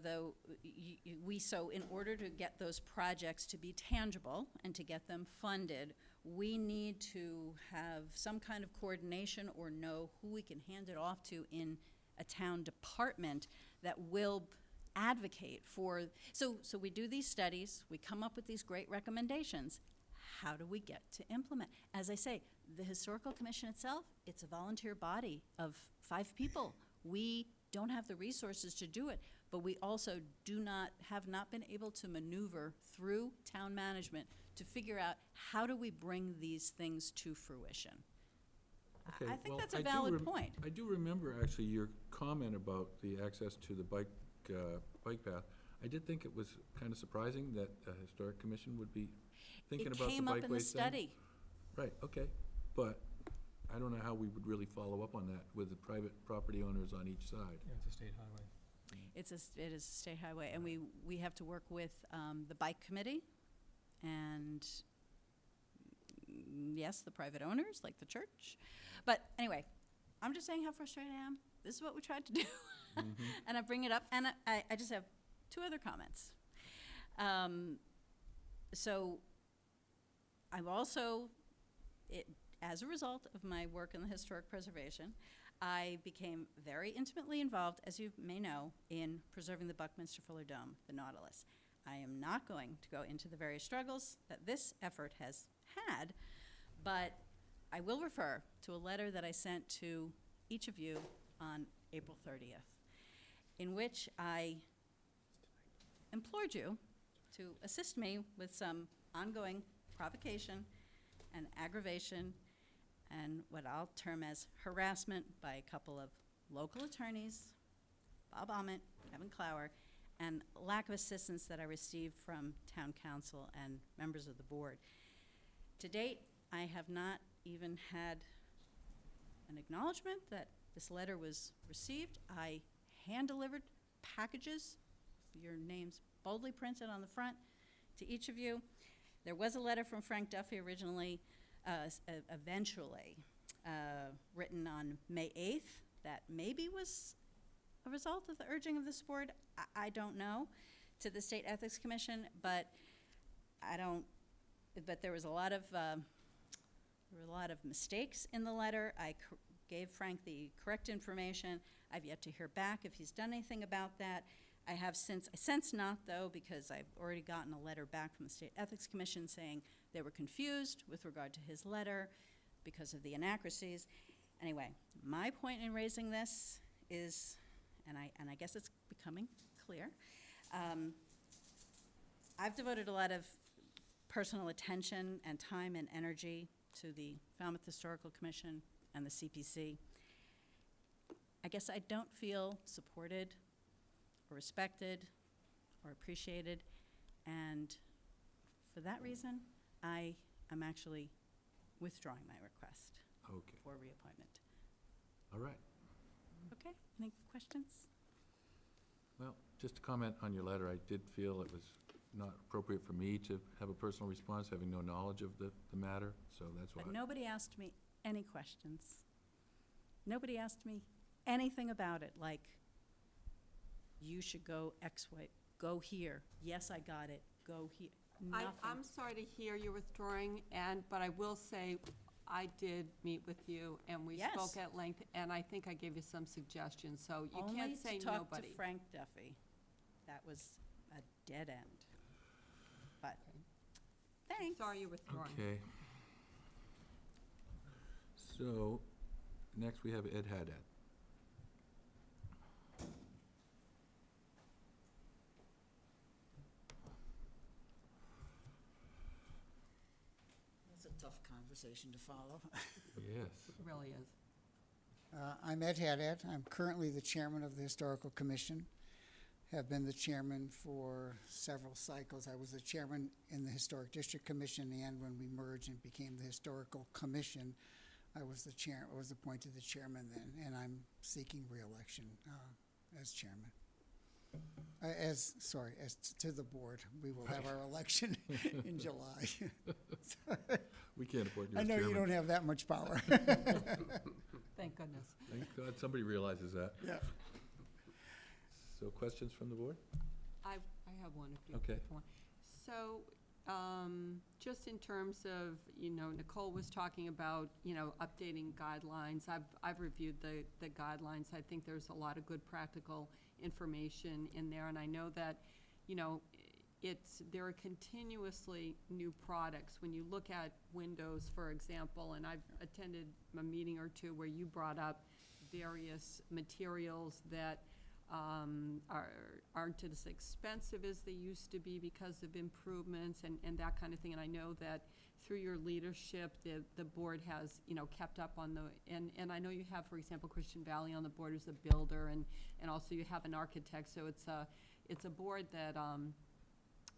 so in order to get those projects to be tangible and to get them funded, we need to have some kind of coordination or know who we can hand it off to in a town department that will advocate for, so we do these studies, we come up with these great recommendations. How do we get to implement? As I say, the Historical Commission itself, it's a volunteer body of 5 people. We don't have the resources to do it, but we also have not been able to maneuver through town management to figure out how do we bring these things to fruition. Okay, I think well, that's a do valid point. I do remember actually your comment about the access to the bike path. I did think it was kind of surprising that the Historic Commission would be thinking about the bikeways thing. It came up in the study. Right, okay, but I don't know how we would really follow up on that with the private property owners on each side. Yeah, it's a state highway. It is a state highway, and we have to work with the bike committee, and yes, the private owners, like the church. But anyway, I'm just saying how frustrated I am. This is what we tried to do. And I bring it up, and I just have 2 other comments. So I've also, as a result of my work in the historic preservation, I became very intimately involved, as you may know, in preserving the Buckminster Fuller Dome, the Nautilus. I am not going to go into the various struggles that this effort has had, but I will refer to a letter that I sent to each of you on April 30th, in which I implored you to assist me with some ongoing provocation and aggravation and what I'll term as harassment by a couple of local attorneys, Bob Ament, Kevin Clower, and lack of assistance that I received from town council and members of the board. To date, I have not even had an acknowledgement that this letter was received. I hand-delivered packages, your names boldly printed on the front, to each of you. There was a letter from Frank Duffy originally, eventually, written on May 8th, that maybe was a result of the urging of this board. I don't know, to the State Ethics Commission, but there was a lot of mistakes in the letter. I gave Frank the correct information. I've yet to hear back if he's done anything about that. I sense not, though, because I've already gotten a letter back from the State Ethics Commission saying they were confused with regard to his letter because of the inaccuracies. Anyway, my point in raising this is, and I guess it's becoming clear, I've devoted a lot of personal attention and time and energy to the Falmouth Historical Commission and the CPC. I guess I don't feel supported or respected or appreciated, and for that reason, I am actually withdrawing my request Okay, for reappointment. all right. Okay, any questions? Well, just to comment on your letter, I did feel it was not appropriate for me to have a personal response, having no knowledge of the matter, so that's why. But nobody asked me any questions. Nobody asked me anything about it, like, you should go X way, go here, yes, I got it, go here, nothing. I'm sorry to hear you're withdrawing, but I will say, I did meet with you, and we Yes. spoke at length, and I think I gave you some suggestions, so you can't say Only to talk nobody. to Frank Duffy. That was a dead end. But, thanks. Sorry you're withdrawing. Okay. So, next we have Ed Haddad. That's a tough conversation to follow. Yes. It really is. I'm Ed Haddad. I'm currently the chairman of the Historical Commission. Have been the chairman for several cycles. I was the chairman in the Historic District Commission, and when we merged and became the Historical Commission, I was appointed the chairman then, and I'm seeking re-election as chairman. As to the board, we will have our election in July. We can't afford you I as know you chairman. don't have that much power. Thank goodness. Thank God somebody realizes that. Yeah. So questions from the board? I have one if you. Okay. want. So, just in terms of, Nicole was talking about, updating guidelines. I've reviewed the guidelines. I think there's a lot of good practical information in there, and I know that, there are continuously new products. When you look at Windows, for example, and I've attended a meeting or two where you brought up various materials that aren't as expensive as they used to be because of improvements and that kind of thing. And I know that through your leadership, the board has, kept up on and I know you have, for example, Christian Valley on the board as a builder, and also you have an architect. So it's a board that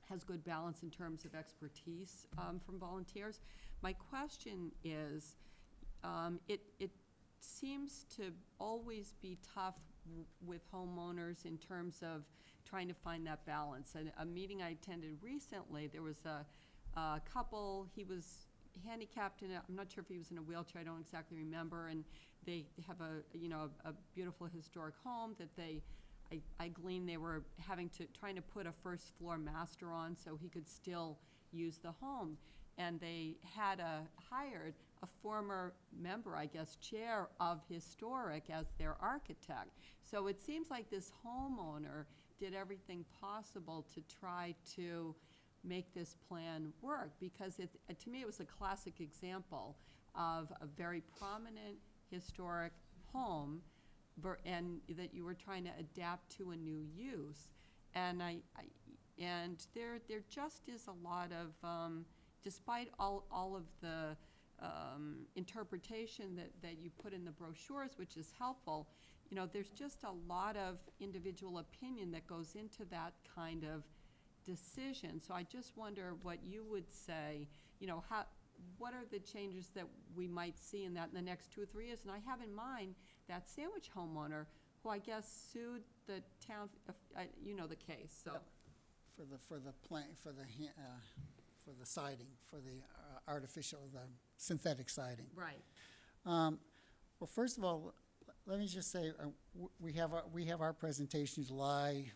has good balance in terms of expertise from volunteers. My question is, it seems to always be tough with homeowners in terms of trying to find that balance. And a meeting I attended recently, there was a couple, he was handicapped, and I'm not sure if he was in a wheelchair, I don't exactly remember, and they have a beautiful historic home that I gleaned they were trying to put a first floor master on so he could still use the home. And they had hired a former member, I guess, chair of Historic as their architect. So it seems like this homeowner did everything possible to try to make this plan work, because to me it was a classic example of a very prominent historic home and that you were trying to adapt to a new use. And there just is a lot of, despite all of the interpretation that you put in the brochures, which is helpful, there's just a lot of individual opinion that goes into that kind of decision. So I just wonder what you would say, what are the changes that we might see in the next 2 or 3 years? And I have in mind that Sandwich homeowner who I guess sued the town, the case, so. For the siding, for the the synthetic siding. Right. Well, first of all, let me just say, we have our presentation July,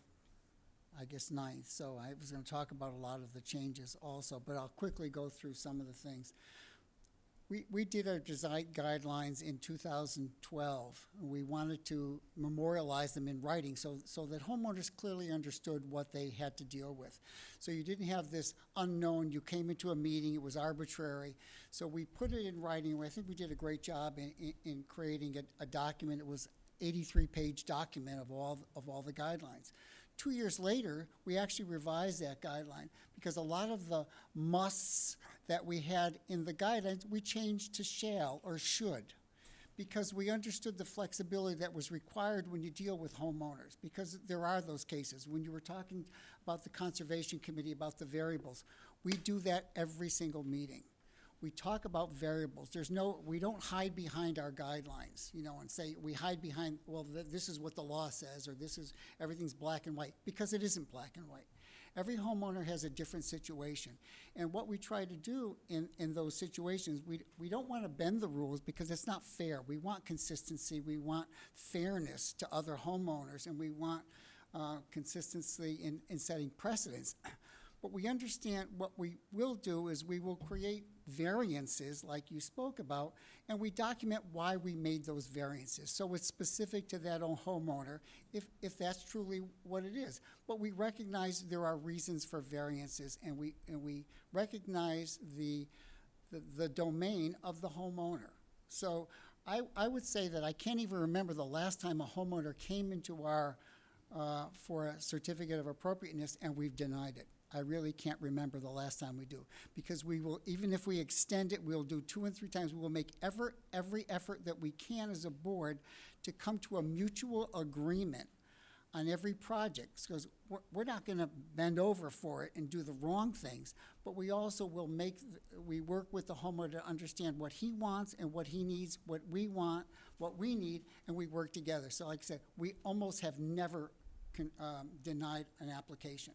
I guess, 9th, so I was going to talk about a lot of the changes also, but I'll quickly go through some of the things. We did our design guidelines in 2012. We wanted to memorialize them in writing so that homeowners clearly understood what they had to deal with. So you didn't have this unknown, you came into a meeting, it was arbitrary. So we put it in writing. I think we did a great job in creating a document. It was 83-page document of all the guidelines. 2 years later, we actually revised that guideline because a lot of the musts that we had in the guidelines, we changed to shall or should, because we understood the flexibility that was required when you deal with homeowners, because there are those cases. When you were talking about the Conservation Committee, about the variables, we do that every single meeting. We talk about variables. We don't hide behind our guidelines, and say we hide behind, well, this is what the law says, or everything's black and white, because it isn't black and white. Every homeowner has a different situation. And what we try to do in those situations, we don't want to bend the rules because it's not fair. We want consistency. We want fairness to other homeowners, and we want consistency in setting precedents. But we understand what we will do is we will create variances like you spoke about, and we document why we made those variances. So it's specific to that own homeowner if that's truly what it is. But we recognize there are reasons for variances, and we recognize the domain of the homeowner. So I would say that I can't even remember the last time a homeowner came into our for a certificate of appropriateness and we've denied it. I really can't remember the last time we do, because we will, even if we extend it, we'll do 2 and 3 times. We will make every effort that we can as a board to come to a mutual agreement on every project, because we're not going to bend over for it and do the wrong things, but we also will we work with the homeowner to understand what he wants and what he needs, what we want, what we need, and we work together. So like I said, we almost have never denied an application.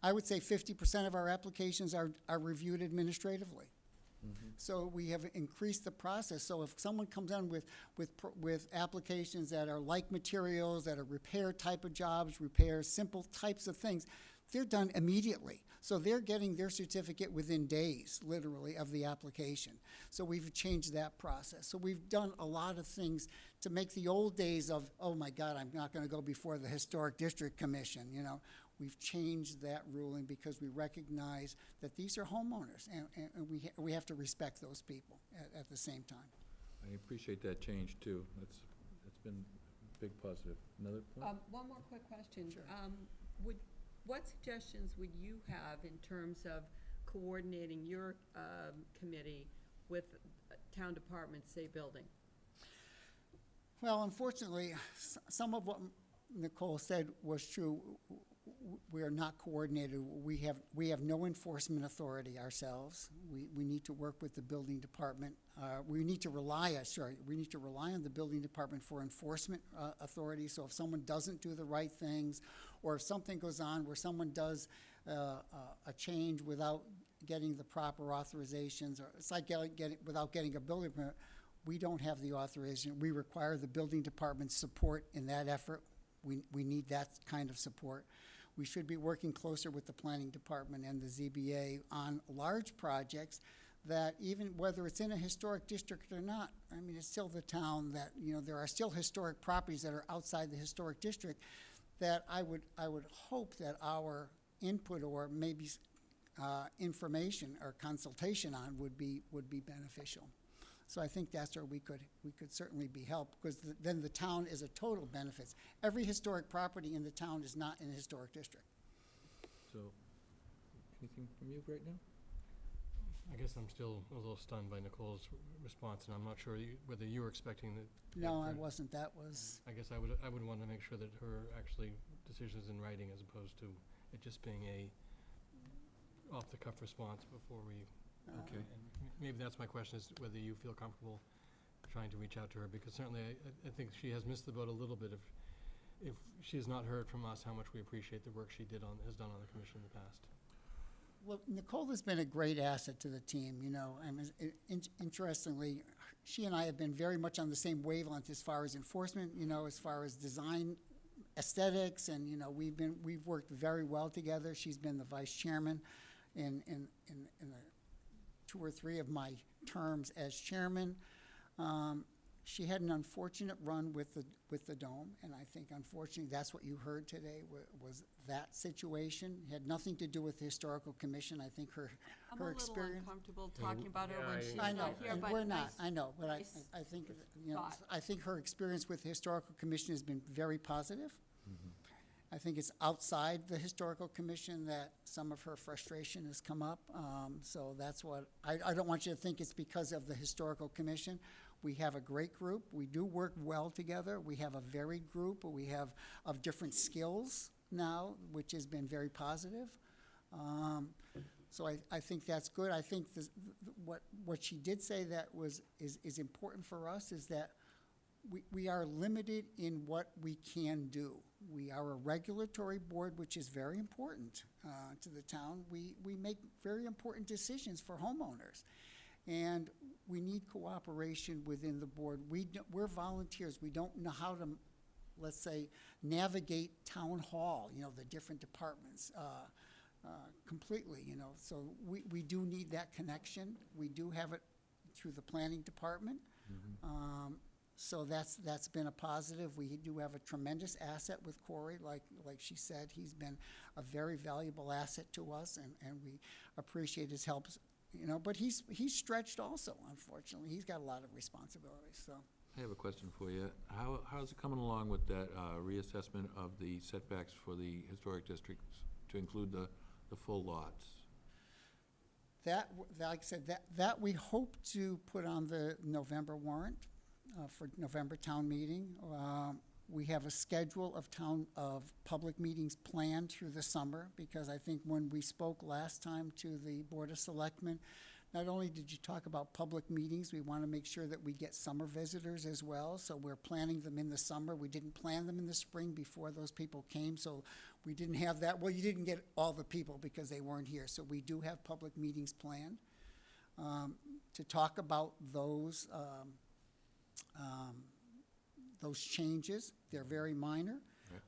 I would say 50% of our applications are reviewed administratively. So we have increased the process. So if someone comes in with applications that are like materials, that are repair type of jobs, repair simple types of things, they're done immediately. So they're getting their certificate within days, literally, of the application. So we've changed that process. So we've done a lot of things to make the old days of, oh my God, I'm not going to go before the Historic District Commission, you know. We've changed that ruling because we recognize that these are homeowners, and we have to respect those people at the same time. I appreciate that change, too. That's been a big positive. Another point? One more quick question. What suggestions would you have in terms of coordinating your committee with town departments, say, building? Well, unfortunately, some of what Nicole said was true. We are not coordinated. We have no enforcement authority ourselves. We need to work with the building department. We need to rely on the building department for enforcement authority. So if someone doesn't do the right things, or if something goes on where someone does a change without getting the proper authorizations, or it's like without getting a building permit, we don't have the authorization. We require the building department's support in that effort. We need that kind of support. We should be working closer with the planning department and the ZBA on large projects that, even whether it's in a historic district or not, I mean, it's still the town that, you know, there are still historic properties that are outside the historic district that I would hope that our input or maybe information or consultation on would be beneficial. So I think that's where we could certainly be helped, because then the town is a total benefits. Every historic property in the town is not in a historic district. So, anything from you right now? I guess I'm still a little stunned by Nicole's response, and I'm not sure whether you were expecting that. No, I wasn't. That was. I guess I would want to make sure that her actually decisions in writing, as opposed to it just being a off-the-cuff response before we. Okay. And maybe that's my question, is whether you feel comfortable trying to reach out to her, because certainly I think she has missed the boat a little bit if she has not heard from us how much we appreciate the work she has done on the commission in the past. Well, Nicole has been a great asset to the team, you know. Interestingly, she and I have been very much on the same wavelength as far as enforcement, you know, as far as design, aesthetics, and, you know, we've worked very well together. She's been the vice chairman in the 2 or 3 of my terms as chairman. She had an unfortunate run with the dome, and I think unfortunately that's what you heard today was that situation. It had nothing to do with the historical commission. I think her I'm a experience. little uncomfortable talking about her when she's I know, not here, and but we're not. nice- I know, but nice I think you know thought. I think her experience with the historical commission has been very positive. I think it's outside the historical commission that some of her frustration has come up. So that's what, I don't want you to think it's because of the historical commission. We have a great group. We do work well together. We have a varied group. We have of different skills now, which has been very positive. So I think that's good. I think what she did say that is important for us is that we are limited in what we can do. We are a regulatory board, which is very important to the town. We make very important decisions for homeowners, and we need cooperation within the board. We're volunteers. We don't know how to, let's say, navigate town hall, you know, the different departments completely, you know. So we do need that connection. We do have it through the planning department. So that's been a positive. We do have a tremendous asset with Corey. Like she said, he's been a very valuable asset to us, and we appreciate his help. You know, but he's stretched also, unfortunately. He's got a lot of responsibilities, so. I have a question for you. How's it coming along with that reassessment of the setbacks for the historic districts to include the full lots? That, like I said, that we hope to put on the November warrant for November town meeting. We have a schedule of public meetings planned through the summer, because I think when we spoke last time to the Board of Selectmen, not only did you talk about public meetings, we want to make sure that we get summer visitors as well. So we're planning them in the summer. We didn't plan them in the spring before those people came, so we didn't have that. Well, you didn't get all the people because they weren't here. So we do have public meetings planned to talk about those changes. They're very minor.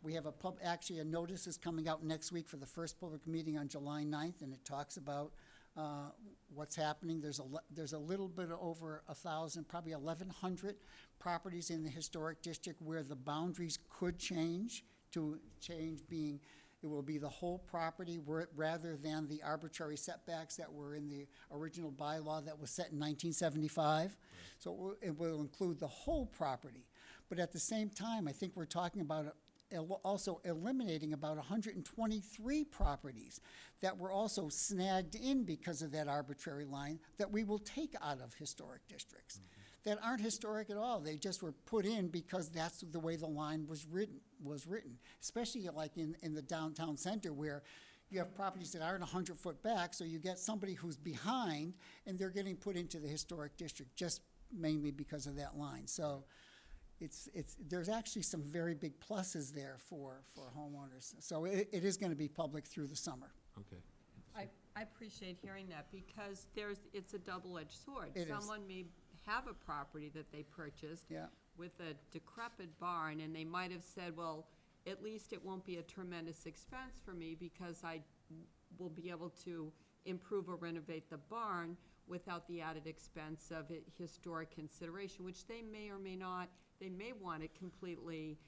We have actually a notice is coming out next week for the first public meeting on July 9th, and it talks about what's happening. There's a little bit over 1,000, probably 1,100 properties in the historic district where the boundaries could change, being it will be the whole property rather than the arbitrary setbacks that were in the original bylaw that was set in 1975. So it will include the whole property. But at the same time, I think we're talking about also eliminating about 123 properties that were also snagged in because of that arbitrary line that we will take out of historic districts that aren't historic at all. They just were put in because that's the way the line was written, especially like in the downtown center where you have properties that aren't 100-foot back, so you get somebody who's behind and they're getting put into the historic district just mainly because of that line. So there's actually some very big pluses there for homeowners. So it is going to be public through the summer. Okay. I appreciate hearing that because it's a double-edged sword. It is. Someone may have a property that they purchased with a decrepit barn, and they might have said, well, at least it won't be a tremendous expense for me because I will be able to improve or renovate the barn without the added expense of historic consideration, which they may or may not. They may want it completely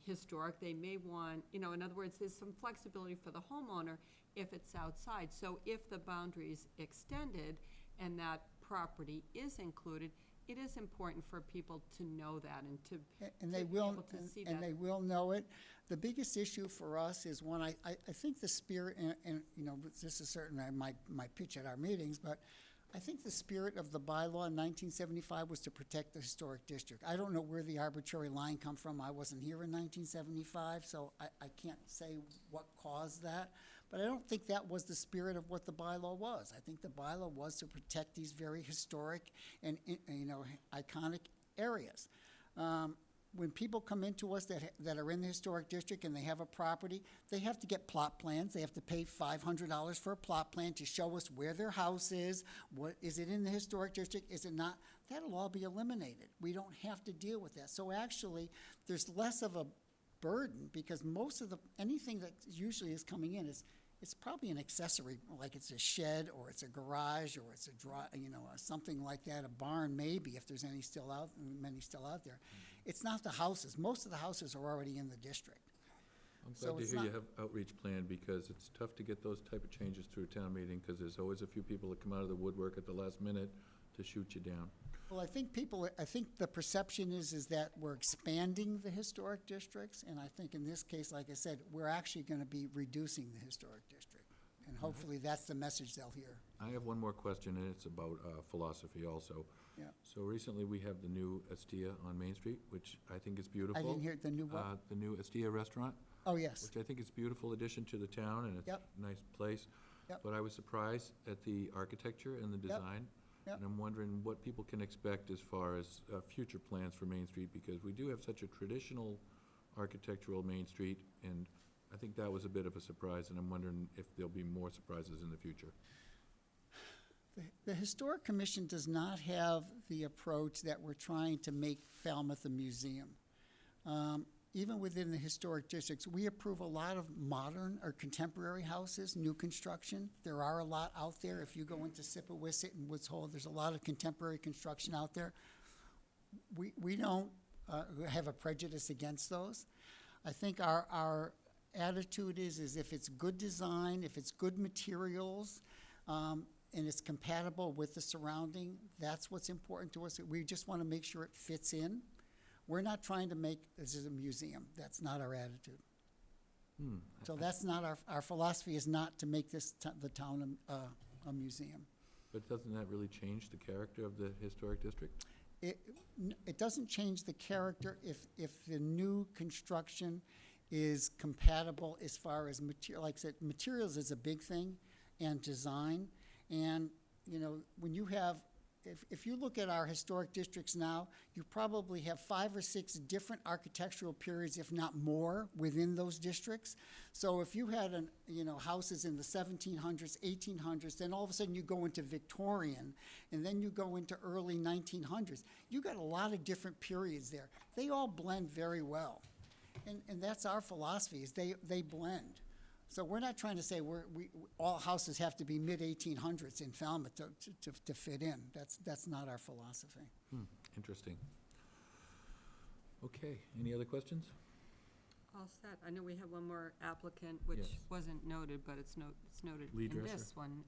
historic. They may want, in other words, there's some flexibility for the homeowner if it's outside. So if the boundary is extended and that property is included, it is important for people to know that and to they be will able to see that. and they will know it. The biggest issue for us is one, I think the spirit, and this is certainly my pitch at our meetings, but I think the spirit of the bylaw in 1975 was to protect the historic district. I don't know where the arbitrary line come from. I wasn't here in 1975, so I can't say what caused that. But I don't think that was the spirit of what the bylaw was. I think the bylaw was to protect these very historic and iconic areas. When people come into us that are in the historic district and they have a property, they have to get plot plans. They have to pay $500 for a plot plan to show us where their house is. What is it in the historic district? Is it not? That'll all be eliminated. We don't have to deal with that. So actually, there's less of a burden because most of anything that usually is coming in it's probably an accessory, like it's a shed or it's a garage or it's a something like that, a barn maybe if there's many still out there. It's not the houses. Most of the houses are already in the district. I'm glad to hear you have outreach planned because it's tough to get those type of changes through a town meeting because there's always a few people that come out of the woodwork at the last minute to shoot you down. Well, I think the perception is that we're expanding the historic districts, and I think in this case, like I said, we're actually going to be reducing the historic district, and hopefully that's the message they'll hear. I have one more question, and it's about philosophy also. Yeah. So recently, we have the new Estia on Main Street, which I think is beautiful. I didn't hear the new what? The new Estia restaurant. Oh, yes. Which I think is a beautiful addition to the town, and it's a nice place. Yep. But I was surprised at the architecture and the design. Yep. And I'm wondering what people can expect as far as future plans for Main Street, because we do have such a traditional architectural Main Street, and I think that was a bit of a surprise, and I'm wondering if there'll be more surprises in the future. The Historic Commission does not have the approach that we're trying to make Falmouth a museum. Even within the historic districts, we approve a lot of modern or contemporary houses, new construction. There are a lot out there. If you go into Sippawisset and Woods Hole, there's a lot of contemporary construction out there. We don't have a prejudice against those. I think our attitude is if it's good design, if it's good materials, and it's compatible with the surrounding, that's what's important to us. We just want to make sure it fits in. We're not trying to make this is a museum. That's not our attitude. So that's not our philosophy is not to make the town a museum. But doesn't that really change the character of the historic district? It doesn't change the character if the new construction is compatible as far as material. Like I said, materials is a big thing, and design. And when you have, if you look at our historic districts now, you probably have 5 or 6 different architectural periods, if not more, within those districts. So if you had houses in the 1700s, 1800s, then all of a sudden you go into Victorian, and then you go into early 1900s. You got a lot of different periods there. They all blend very well. And that's our philosophy, is they blend. So we're not trying to say all houses have to be mid-1800s in Falmouth to fit in. That's not our philosophy. Interesting. Okay, any other questions? All set. I know we have one more applicant, which Yes. wasn't noted, but it's noted Lee in Drescher. this one.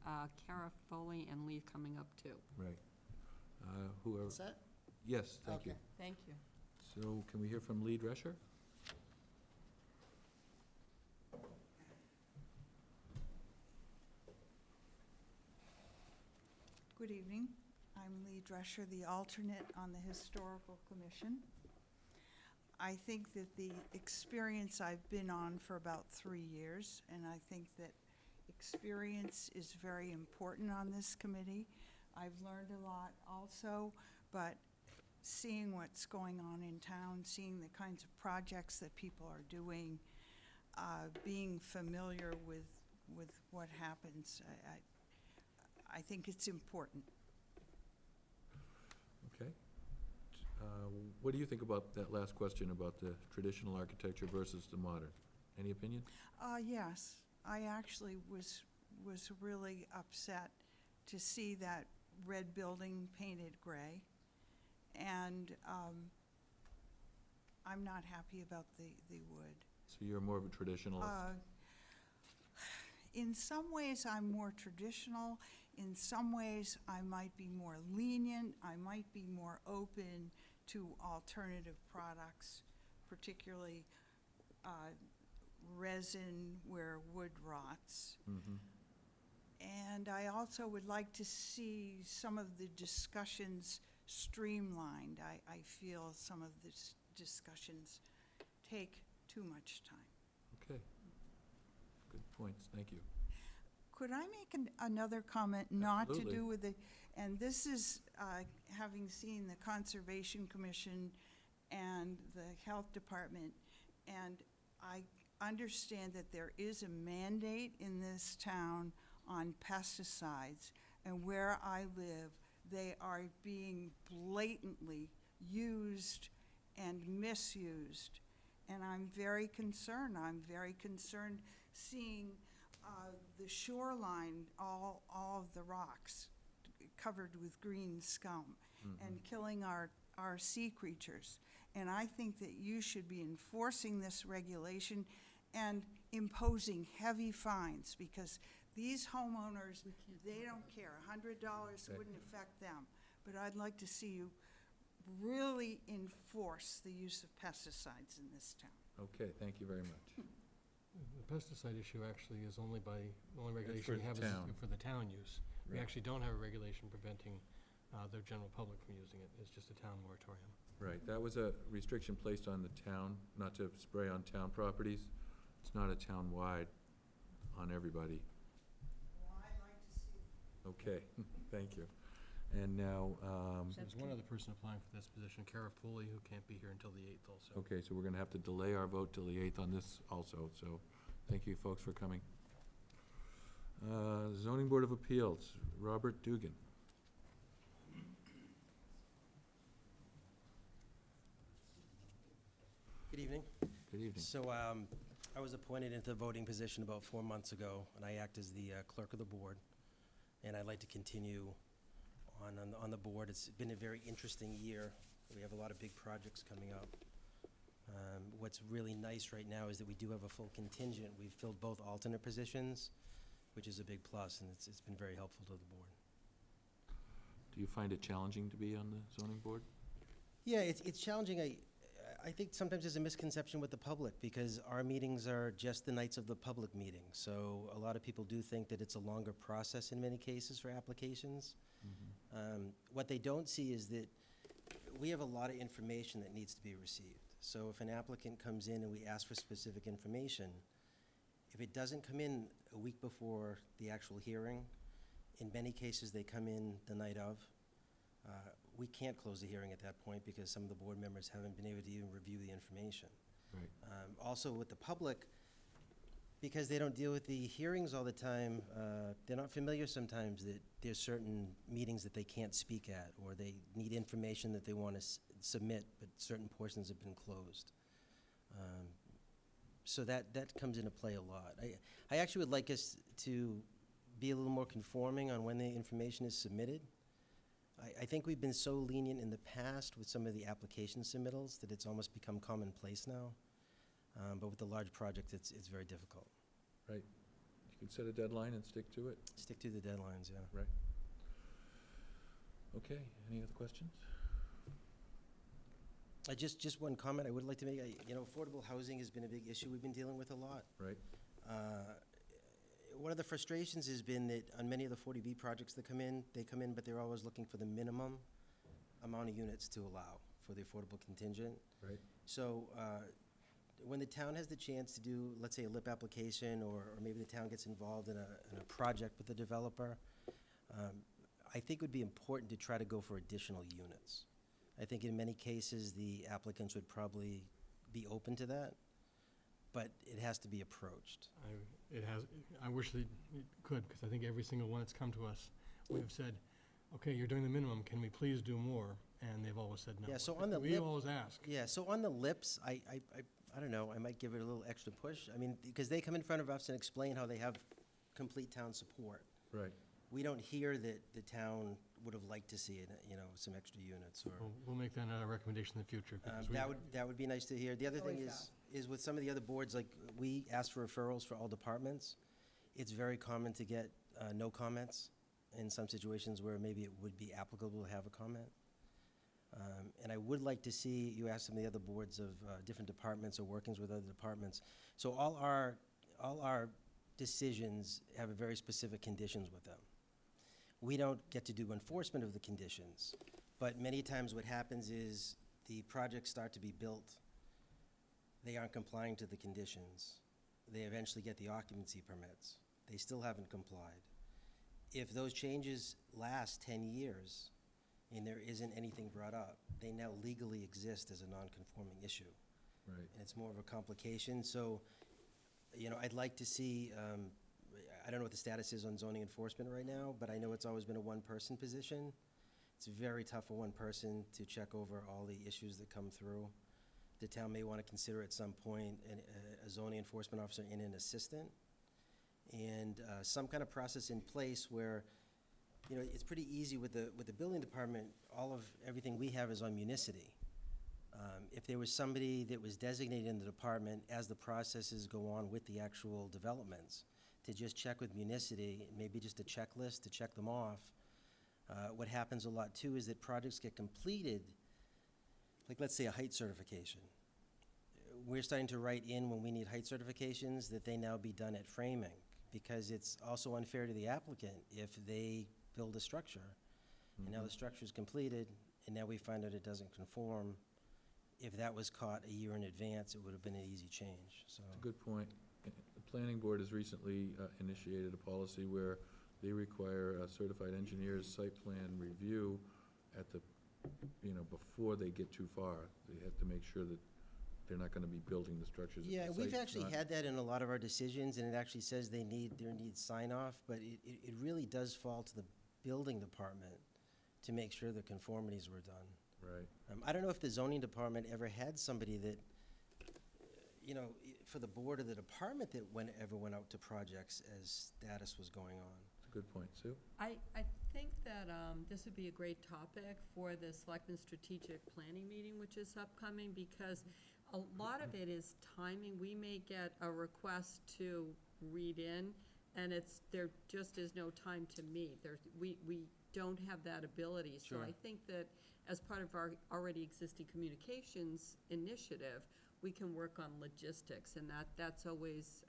Kara Foley and Lee coming up too. Right. Whoever. Is that? Yes, thank you. Okay. Thank you. So can we hear from Lee Drescher? Good evening. I'm Lee Drescher, the alternate on the Historical Commission. I think that the experience I've been on for about 3 years, and I think that experience is very important on this committee. I've learned a lot also, but seeing what's going on in town, seeing the kinds of projects that people are doing, being familiar with what happens, I think it's important. Okay. What do you think about that last question about the traditional architecture versus the modern? Any opinion? Yes, I actually was really upset to see that red building painted gray. And I'm not happy about the wood. So you're more of a traditionalist? In some ways, I'm more traditional. In some ways, I might be more lenient. I might be more open to alternative products, particularly resin where wood rots. Mm-hmm. And I also would like to see some of the discussions streamlined. I feel some of the discussions take too much time. Okay. Good points, thank you. Could I make another comment not to Absolutely. do with the, and this is having seen the Conservation Commission and the Health Department, and I understand that there is a mandate in this town on pesticides, and where I live, they are being blatantly used and misused. And I'm very concerned. I'm very concerned seeing the shoreline, all of the rocks covered with green scum and killing our sea creatures. And I think that you should be enforcing this regulation and imposing heavy fines, because these homeowners, they don't care. $100 wouldn't affect them. But I'd like to see you really enforce the use of pesticides in this town. Okay, thank you very much. The pesticide issue actually is only regulation for we have the is town. for the town use. We Right. actually don't have a regulation preventing the general public from using it. It's just a town moratorium. Right, that was a restriction placed on the town, not to spray on town properties. It's not a town-wide on everybody. Well, I'd like to see. Okay, thank you. And now, So there's one other person applying for this position, Kara Foley, who can't be here until the 8th also. okay, so we're gonna have to delay our vote till the 8th on this also, so thank you folks for coming. Zoning Board of Appeals, Robert Dugan. Good evening. Good evening. So I was appointed into the voting position about 4 months ago, and I act as the clerk of the board. And I'd like to continue on the board. It's been a very interesting year. We have a lot of big projects coming up. What's really nice right now is that we do have a full contingent. We've filled both alternate positions, which is a big plus, and it's been very helpful to the board. Do you find it challenging to be on the zoning board? Yeah, it's challenging. I think sometimes there's a misconception with the public, because our meetings are just the nights of the public meeting. So a lot of people do think that it's a longer process in many cases for applications. What they don't see is that we have a lot of information that needs to be received. So if an applicant comes in and we ask for specific information, if it doesn't come in a week before the actual hearing, In many cases, they come in the night of. We can't close the hearing at that point because some of the board members haven't been able to even review the information. Right. Also, with the public, because they don't deal with the hearings all the time, they're not familiar sometimes that there's certain meetings that they can't speak at, or they need information that they want to submit, but certain portions have been closed. So that comes into play a lot. I actually would like us to be a little more conforming on when the information is submitted. I think we've been so lenient in the past with some of the application submittals that it's almost become commonplace now. But with the large projects, it's very difficult. Right. You can set a deadline and stick to it. Stick to the deadlines, yeah. Right. Okay, any other questions? Just one comment I would like to make. You know, affordable housing has been a big issue we've been dealing with a lot. Right. One of the frustrations has been that on many of the 40B projects that they come in, but they're always looking for the minimum amount of units to allow for the affordable contingent. Right. So when the town has the chance to do, let's say, a LIP application, or maybe the town gets involved in a project with the developer, I think it would be important to try to go for additional units. I think in many cases, the applicants would probably be open to that, but it has to be approached. I wish it could, because I think every single one that's come to us, we have said, okay, you're doing the minimum, can we please do more? And they've always said no. Yeah, so on the We always ask. Yeah, so on the LIPs, I don't know, I might give it a little extra push. I mean, because they come in front of us and explain how they have complete town support. Right. We don't hear that the town would have liked to see it, you know, some extra units or. We'll make that a recommendation in the future. because That would be nice to hear. The other thing Always is with some of the other boards, like, we ask for referrals for all departments. It's very common to get no comments in some situations where maybe it would be applicable to have a comment. And I would like to see, you ask some of the other boards of different departments or workings with other departments. So all our decisions have a very specific conditions with them. We don't get to do enforcement of the conditions, but many times what happens is the projects start to be built, they aren't complying to the conditions. They eventually get the occupancy permits. They still haven't complied. If those changes last 10 years and there isn't anything brought up, they now legally exist as a non-conforming issue. Right. And it's more of a complication. So, you know, I'd like to see, I don't know what the status is on zoning enforcement right now, but I know it's always been a one-person position. It's very tough for one person to check over all the issues that come through. The town may want to consider at some point a zoning enforcement officer and an assistant, and some kind of process in place where, you know, it's pretty easy with the building department. Everything we have is on Municity. If there was somebody that was designated in the department as the processes go on with the actual developments, to just check with Municity, maybe just a checklist to check them off. What happens a lot too is that projects get completed, like let's say a height certification. We're starting to write in when we need height certifications that they now be done at framing, because it's also unfair to the applicant if they build a structure, and now the structure's completed, and now we find out it doesn't conform. If that was caught a year in advance, it would have been an easy change, so. It's a good point. The planning board has recently initiated a policy where they require certified engineers' site plan review at the, before they get too far. They have to make sure that they're not gonna be building the structures. Yeah, we've actually had that in a lot of our decisions, and it actually says there needs sign-off, but it really does fall to the building department to make sure the conformities were done. Right. I don't know if the zoning department ever had somebody that, for the board or the department that ever went out to projects as status was going on. That's a good point. Sue? I think that this would be a great topic for the Selectmen Strategic Planning meeting, which is upcoming, because a lot of it is timing. We may get a request to read in, and there just is no time to meet. We don't have that ability. So Sure. I think that as part of our already existing communications initiative, we can work on logistics, and that's always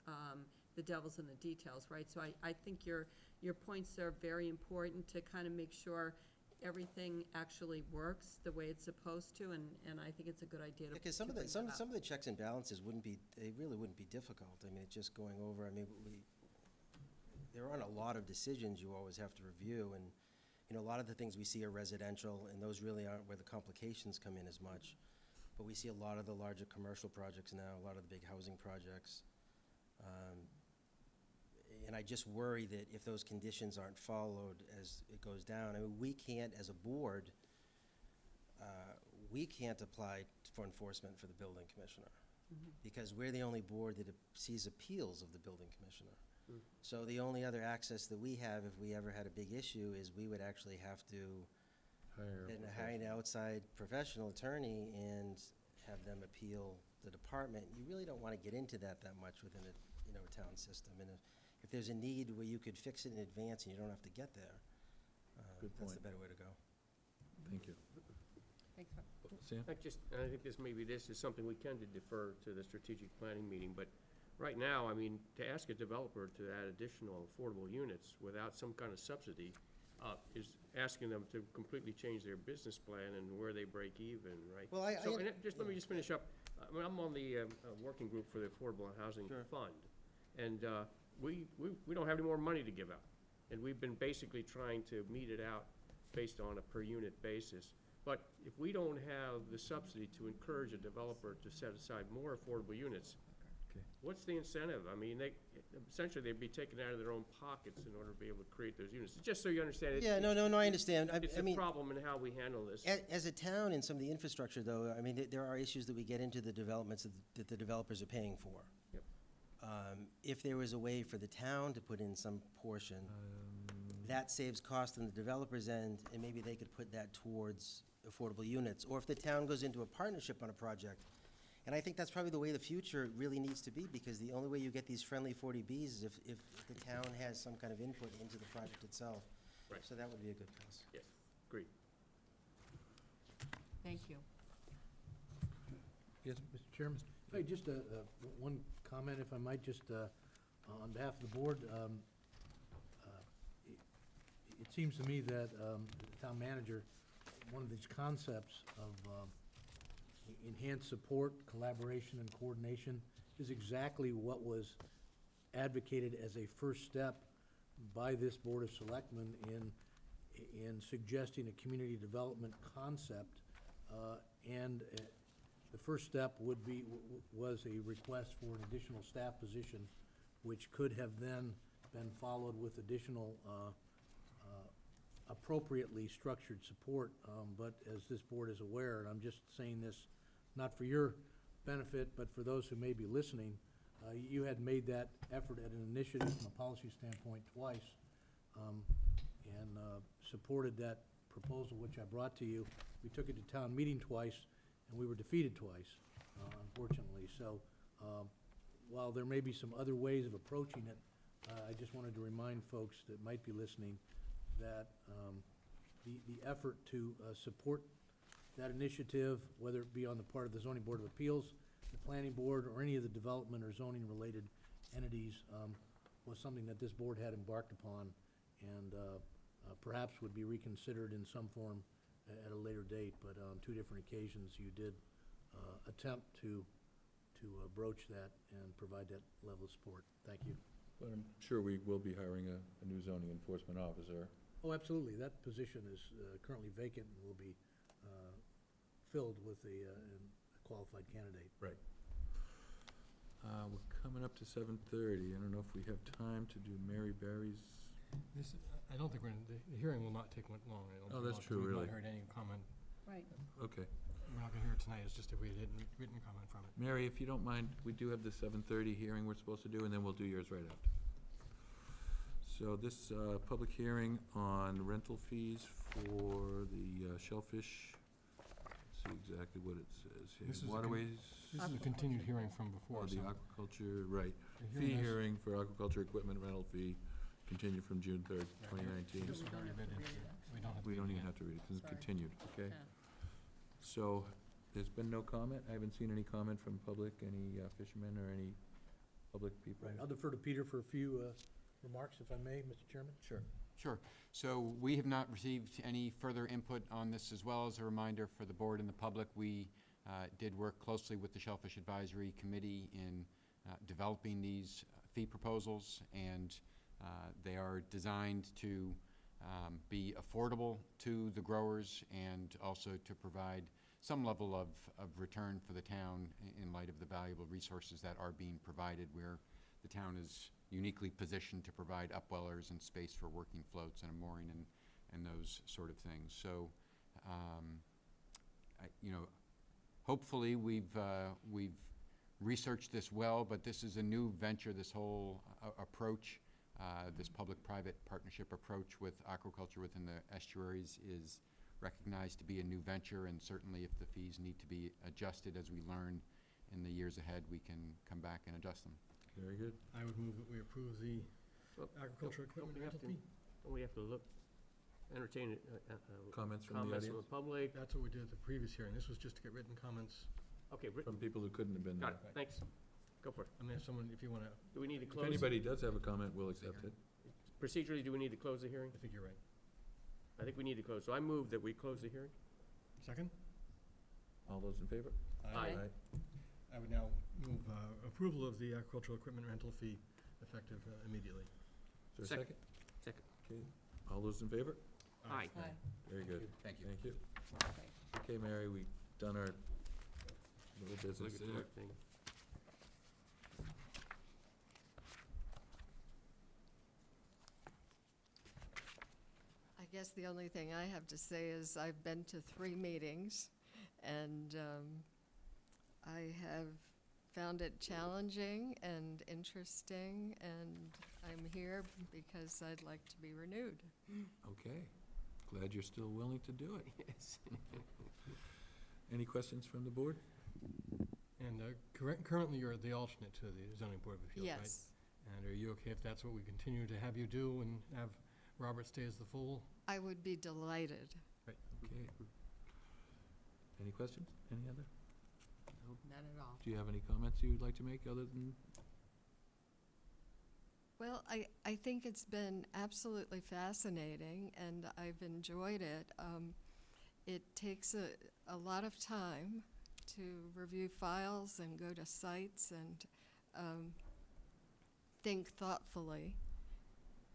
the devil's in the details, right? So I think your points are very important to kind of make sure everything actually works the way it's supposed to, and I think it's a good idea to. Because some of bring that up. the checks and balances really wouldn't be difficult. I mean, it's just going over, there aren't a lot of decisions you always have to review, and, you know, a lot of the things we see are residential, and those really aren't where the complications come in as much. But we see a lot of the larger commercial projects now, a lot of the big housing projects. And I just worry that if those conditions aren't followed as it goes down, I mean, we can't, as a board, we can't apply for enforcement for the building commissioner, because we're the only board that sees appeals of the building commissioner. So the only other access that we have, if we ever had a big issue, is we would actually have to hire an outside professional attorney and have them appeal the department. You really don't want to get into that much within a, you know, a town system. And if there's a need where you could fix it in advance and you don't have to get there, that's the better way to go. Thank you. Thanks. Sam? I think this is something we can defer to the strategic planning meeting, but right now, I mean, to ask a developer to add additional affordable units without some kind of subsidy is asking them to completely change their business plan and where they break even, right? Well, let me just finish up. I mean, I'm on the working group for the Affordable Housing Fund, and we don't have any more money to give out. And we've been basically trying to meet it out based on a per-unit basis. But if we don't have the subsidy to encourage a developer to set aside more affordable units, what's the incentive? I mean, essentially, they'd be taken out of their own pockets in order to be able to create those units. Just so you understand. Yeah, no, I understand. It's a problem in how we handle this. As a town and some of the infrastructure, though, I mean, there are issues that we get into the developments that the developers are paying for. Yep. If there was a way for the town to put in some portion, that saves cost on the developer's end, and maybe they could put that towards affordable units. Or if the town goes into a partnership on a project, and I think that's probably the way the future really needs to be, because the only way you get these friendly 40Bs is if the town has some kind of input into the project itself. Right. So that would be a good plus. Yes, agreed. Thank you. Yes, Mr. Chairman, hey, just one comment, if I might, just on behalf of the board. It seems to me that the town manager, one of these concepts of enhanced support, collaboration, and coordination is exactly what was advocated as a first step by this Board of Selectmen in suggesting a community development concept. And the first step was a request for an additional staff position, which could have then been followed with additional appropriately structured support. But as this board is aware, and I'm just saying this not for your benefit, but for those who may be listening, you had made that effort at an initiative from a policy standpoint twice, and supported that proposal which I brought to you. We took it to town meeting twice, and we were defeated twice, unfortunately. So while there may be some other ways of approaching it, I just wanted to remind folks that might be listening that the effort to support that initiative, whether it be on the part of the Zoning Board of Appeals, the Planning Board, or any of the development or zoning-related entities, was something that this board had embarked upon, and perhaps would be reconsidered in some form at a later date. But on two different occasions, you did attempt to broach that and provide that level of support. Thank you. But I'm sure we will be hiring a new zoning enforcement officer. Oh, absolutely. That position is currently vacant and will be filled with a qualified candidate. Right. We're coming up to 7:30. I don't know if we have time to do Mary Barry's. I don't think the hearing will not take long. I don't Oh, think that's long, 'cause true, we've really. not heard any comment. Right. Okay. We're not gonna hear it tonight, it's just if we had written comment from it. Mary, if you don't mind, we do have the 7:30 hearing we're supposed to do, and then we'll do yours right after. So this public hearing on rental fees for the shellfish, let's see exactly what it says here. This is a Waterways. This is a continued hearing from before. Oh, the so aquaculture, right. the Fee has- hearing for aquaculture equipment rental fee, continue from June 3rd, 2019. This we've already been into. We don't have to. We read don't it even again. have to read it, because it's Sorry. continued, okay? Yeah. So, there's been no comment? I haven't seen any comment from public, any fishermen or any public people? Right, I'll defer to Peter for a few remarks, if I may, Mr. Chairman. Sure. So we have not received any further input on this. As well as a reminder for the board and the public, we did work closely with the Shellfish Advisory Committee in developing these fee proposals, and They are designed to be affordable to the growers and also to provide some level of return for the town in light of the valuable resources that are being provided, where the town is uniquely positioned to provide upwellers and space for working floats and a mooring and those sort of things. So, hopefully we've researched this well, but this is a new venture, this whole approach. This public-private partnership approach with aquaculture within the estuaries is recognized to be a new venture, and certainly if the fees need to be adjusted as we learn in the years ahead, we can come back and adjust them. Very good. I would move that we approve the agricultural equipment rental fee. Don't we have to entertain Comments from the audience? public? That's what we did at the previous hearing. This was just to get written comments. Okay, From people who couldn't have been there. got it, thanks. Go for it. I mean, if someone, if you want to, Do we need to If close? anybody does have a comment, we'll accept it. Procedurally, do we need to close the hearing? I think you're right. I think we need to close, so I move that we close the hearing. Second? All those in favor? Aye. I would now move approval of the agricultural equipment rental fee effective immediately. Is there a Second. second? Second. Okay, all those in favor? Aye. Very good. Thank you. Thank you. Okay, Mary, we've done our little business there. Obligatory thing. I guess the only thing I have to say is I've been to 3 meetings, and I have found it challenging and interesting, and I'm here because I'd like to be renewed. Okay, glad you're still willing to do it. Yes. Any questions from the board? And currently, you're the alternate to the zoning board of appeals, right? Yes, And are you okay if that's what we continue to have you do and have Robert stay as the full? I would be delighted. Okay. Any questions? Any other? None at all. Do you have any comments you would like to make other than? Well, I think it's been absolutely fascinating, and I've enjoyed it. It takes a lot of time to review files and go to sites and think thoughtfully.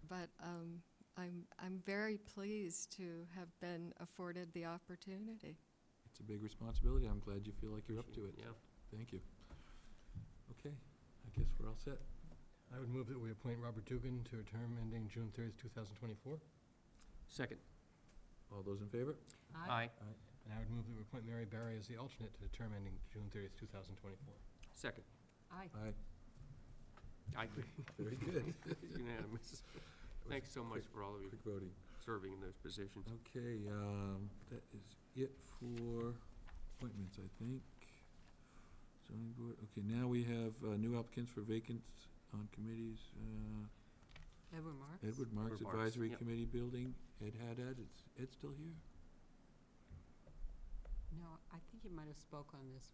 But I'm very pleased to have been afforded the opportunity. It's a big responsibility. I'm glad you feel like you're up to it. Yeah. Thank you. Okay, I guess we're all set. I would move that we appoint Robert Dugan to a term ending June 30th, 2024. Second. All those in favor? Aye. And I would move that we appoint Mary Barry as the alternate to a term ending June 30th, 2024. Second. Aye. Aye. Aye. Very good. Unanimous. Thanks so much for all of you Quick voting. serving in those positions. Okay, that is it for appointments, I think. Zoning board, okay, now we have new applicants for vacants on committees. Edward Marks? Edward Marks Edward Marks, Advisory yep. Committee Building. Ed Haddad, is Ed still here? No, I think he might have spoke on this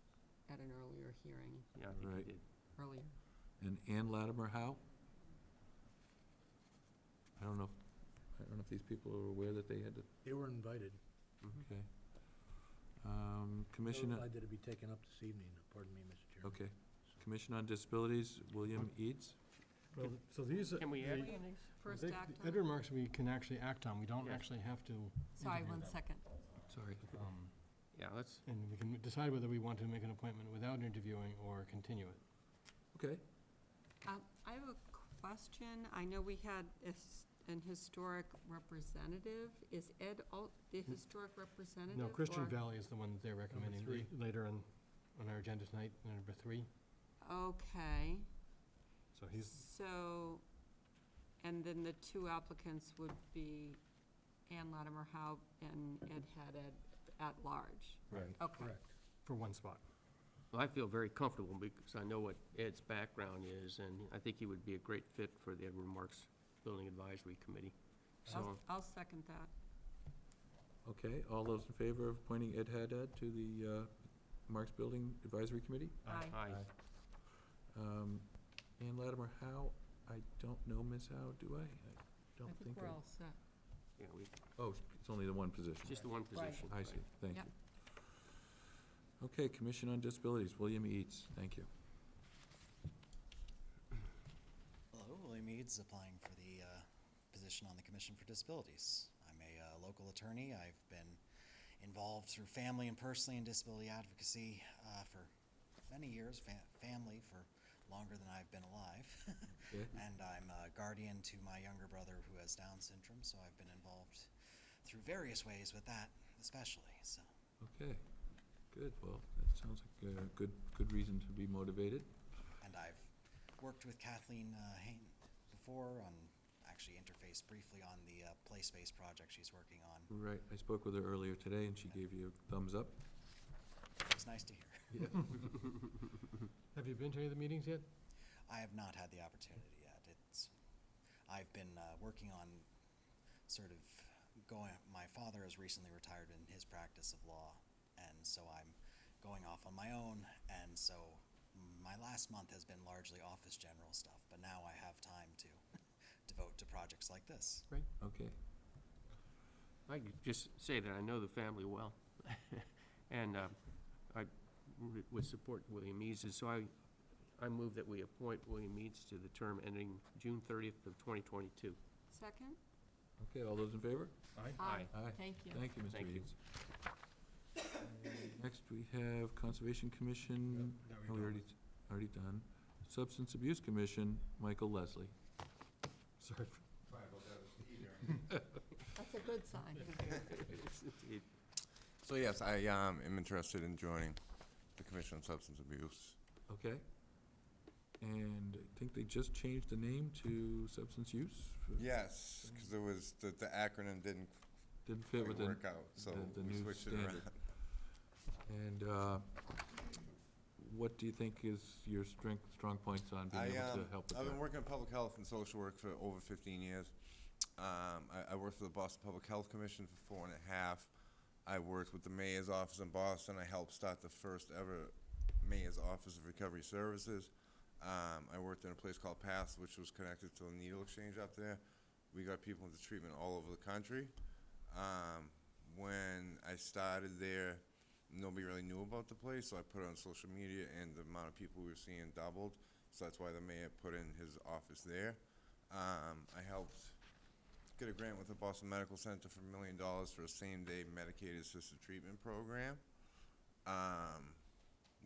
at an earlier hearing, Yeah, I think Right. you did. earlier. And Ann Latimer Howe? I don't know if these people are aware that they had to, They were invited. okay. Commission, Notified that it'd be taken up this evening, pardon me, Mr. Chairman. okay. Commission on Disabilities, William Eads. Well, so these are. Can we add the- on these? First they- act on? Edward Marks we can actually act on. We don't Yes. actually have to. Sorry, interview 1 them. second. Sorry. Yeah, let's, And we can decide whether we want to make an appointment without interviewing or continue it. Okay. I have a question. I know we had an historic representative. Is Ed the historic representative? No, Christian or- Valley is the one that they're recommending three. later on our agenda tonight, number 3. Okay, So he's, so, and then the 2 applicants would be Ann Latimer Howe and Ed Haddad at large. Right. Okay. for 1 spot. well, I feel very comfortable because I know what Ed's background is, and I think he would be a great fit for the Edward Marks Building Advisory Committee. So, I'll second that. Okay, all those in favor of appointing Ed Haddad to the Marks Building Advisory Committee? Aye. aye. Ann Latimer Howe, I don't know Ms. Howe, do I? I don't I think think we're all set. Yeah, Oh, it's only the one position. just the one position. I see, thank Yep. you. Okay, Commission on Disabilities, William Eads, thank you. Hello, William Eads, applying for the position on the Commission for Disabilities. I'm a local attorney. I've been involved through family and personally in disability advocacy for many years, family for longer than I've been alive. Okay. And I'm a guardian to my younger brother who has Down syndrome, so I've been involved through various ways with that, especially, so. Okay, good. Well, that sounds like a good reason to be motivated. And I've worked with Kathleen Hain before on, actually interfaced briefly on the play space project she's working on. Right, I spoke with her earlier today, and she gave you a thumbs up. It was nice to hear. Yeah. Have you been to any of the meetings yet? I have not had the opportunity yet. I've been working on sort of my father has recently retired in his practice of law, and so I'm going off on my own, and so my last month has been largely office general stuff, but now I have time to devote to projects like this. Great. Okay. I could just say that I know the family well, and I would support William Eads, so I move that we appoint William Eads to the term ending June 30th of 2022. Second? Okay, all those in favor? Aye. Thank you. Thank you, Mr. Thank you. Eads. Next, we have Conservation Commission. Yep, Oh, we already done. Substance Abuse Commission, Michael Leslie. Sorry. That's a good sign. So yes, I am interested in joining the Commission on Substance Abuse. Okay. And I think they just changed the name to Substance Use? Yes, because it was, the acronym didn't Didn't fit with quite the, work out, so the we new switched it standard. around. And what do you think is your strong points on being able to help with I've been that? working in public health and social work for over 15 years. I worked for the Boston Public Health Commission for 4.5. I worked with the mayor's office in Boston. I helped start the first ever mayor's office of recovery services. I worked in a place called Paths, which was connected to the needle exchange up there. We got people into treatment all over the country. When I started there, nobody really knew about the place, so I put it on social media, and the amount of people we were seeing doubled. So that's why the mayor put in his office there. I helped get a grant with the Boston Medical Center for $1 million for a same-day Medicaid assisted treatment program.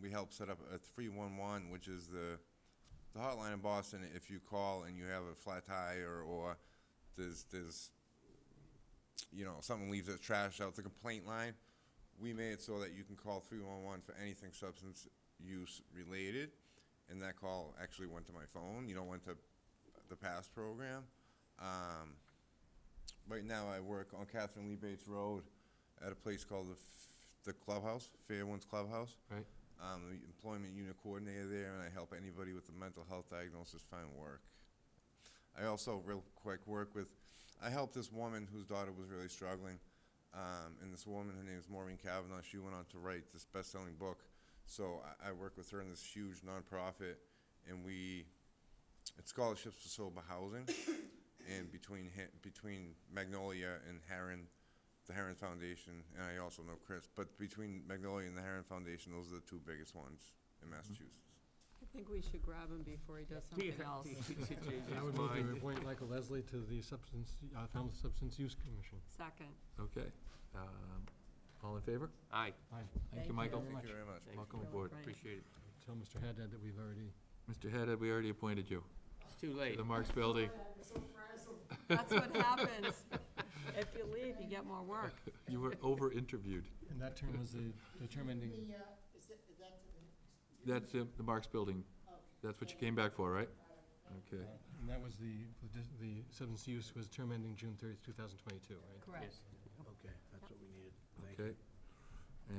We helped set up a 311, which is the hotline in Boston. If you call and you have a flat tire or there's someone leaves their trash out, the complaint line, we made it so that you can call 311 for anything substance use related, and that call actually went to my phone. Went to the PASS program. Right now I work on Catherine Lee Bates Road at a place called the Clubhouse, Fairwinds Clubhouse. Right. I'm the employment unit coordinator there, and I help anybody with a mental health diagnosis find work. I also, real quick, I helped this woman whose daughter was really struggling, and this woman, her name is Maureen Kavanaugh, she went on to write this best-selling book. So I work with her in this huge nonprofit, and it's scholarships for sober housing, and between Magnolia and the Heron Foundation, and I also know Chris, but between Magnolia and the Heron Foundation, those are the two biggest ones in Massachusetts. I think we should grab him before he does something else. I would move to appoint Michael Leslie to the Family Substance Use Commission. Second. Okay. All in favor? Aye. Aye. Thank you, Michael. Thank you very much. Welcome aboard. Right. Appreciate it. Tell Mr. Haddad that we've already. Mr. Haddad, we already appointed you It's too to late. the Marks Building. That's what happens. If you leave, you get more work. You were over-interviewed. And that term was the term ending. That's the Marks Building. That's what you came back for, right? Okay. And that was the substance use was term ending June 30th, 2022, right? Correct. Okay, that's what we needed. Thank you. Okay.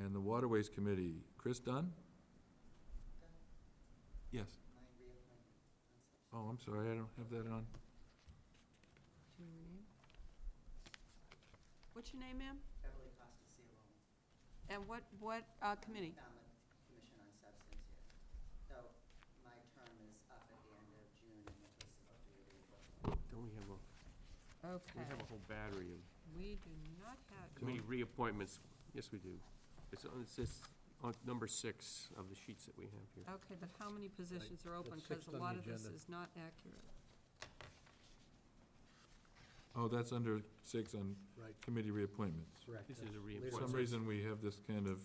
And the Waterways Committee, Chris Dunn? Yes. Oh, I'm sorry, I don't have that on. Do you know your name? What's your name, ma'am? Beverly Costa-Cialone. And what committee? Family Commission on Substance Use. So my term is up at the end of June, and it was supposed to be reappointed. Don't we have Okay. we have a whole battery of We do not have. committee reappointments? Yes, we do. It's on number 6 of the sheets that we have here. Okay, but how many positions are open? That's Because sixth a on lot the of this agenda. is not accurate. Oh, that's under 6 on Right. committee reappointments. Correct. This is a For reappointment. some reason, we have this kind of,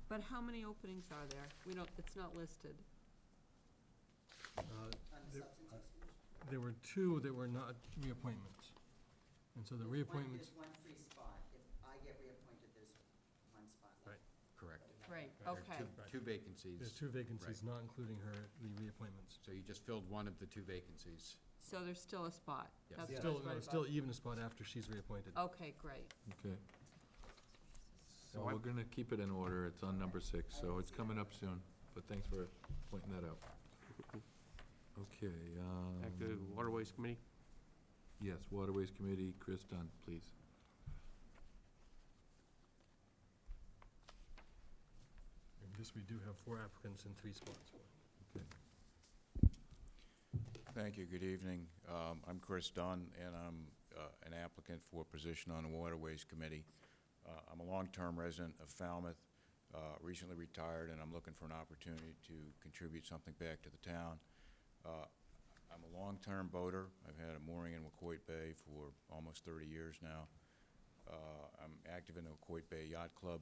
But how many openings are there? We don't, it's not listed. On the There- Substantive Commission? There were 2 that were not reappointments. And so the reappointments, There's one free spot. If I get reappointed, there's one spot left. Right. Correct. Right, There are okay. two vacancies. there's 2 vacancies, not including the reappointments. So you just filled one of the 2 vacancies. So there's still a spot? Yes. That's what I Still, was no, worried it's still about. even a spot after she's reappointed. Okay, great. okay. So Well, we're gonna keep it in order. It's on number 6, so it's coming up soon. But thanks for pointing that out. Okay, Back to Waterways Committee. yes, Waterways Committee, Chris Dunn, please. And this, we do have 4 applicants and 3 spots for. Okay. Thank you, good evening. I'm Chris Dunn, and I'm an applicant for a position on the Waterways Committee. I'm a long-term resident of Falmouth, recently retired, and I'm looking for an opportunity to contribute something back to the town. I'm a long-term boater. I've had a mooring in Wacoit Bay for almost 30 years now. I'm active in the Wacoit Bay Yacht Club.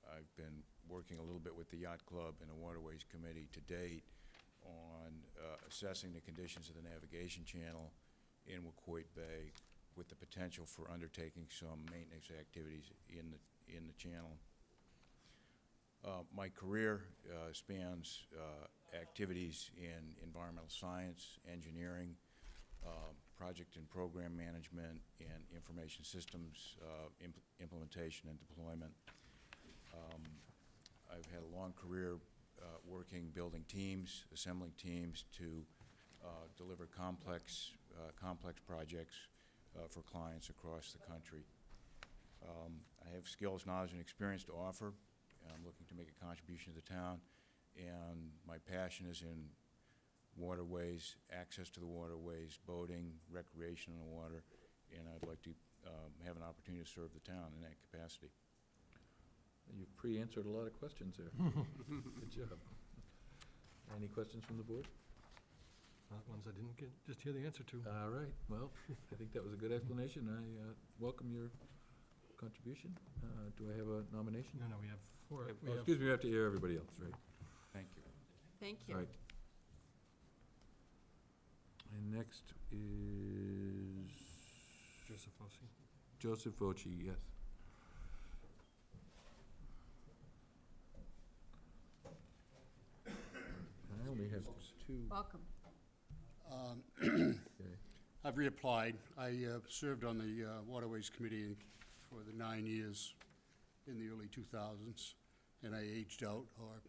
I've been working a little bit with the Yacht Club and the Waterways Committee to date on assessing the conditions of the navigation channel in Wacoit Bay with the potential for undertaking some maintenance activities in the channel. My career spans activities in environmental science, engineering, project and program management, and information systems implementation and deployment. I've had a long career working, building teams, assembling teams to deliver complex projects for clients across the country. I have skills, knowledge, and experience to offer. I'm looking to make a contribution to the town, and my passion is in waterways, access to the waterways, boating, recreation on the water, and I'd like to have an opportunity to serve the town in that capacity. You've pre-answered a lot of questions there. Good job. Any questions from the board? Not ones I didn't just hear the answer to. All right, well, I think that was a good explanation. I welcome your contribution. Do I have a nomination? No, we have 4. Oh, excuse me, we have to hear everybody else, right? Thank you. Thank you. All right. And next is Joseph Fossey. Joseph Voce, yes. I only have 2. Welcome. Okay. I've reapplied. I served on the Waterways Committee for the 9 years in the early 2000s, and I aged out, or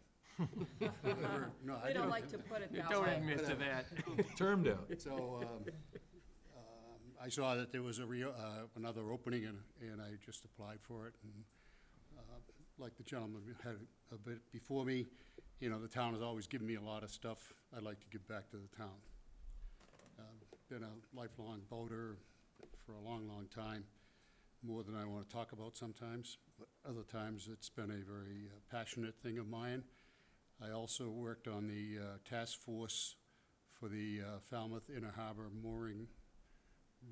whatever. No, I We don't didn't. like to put it that way. Don't admit to that. Termed out. So I saw that there was another opening, and I just applied for it. And like the gentleman had a bit before me, you know, the town has always given me a lot of stuff I'd like to give back to the town. Been a lifelong boater for a long, long time, more than I want to talk about sometimes, but other times it's been a very passionate thing of mine. I also worked on the task force for the Falmouth Inner Harbor mooring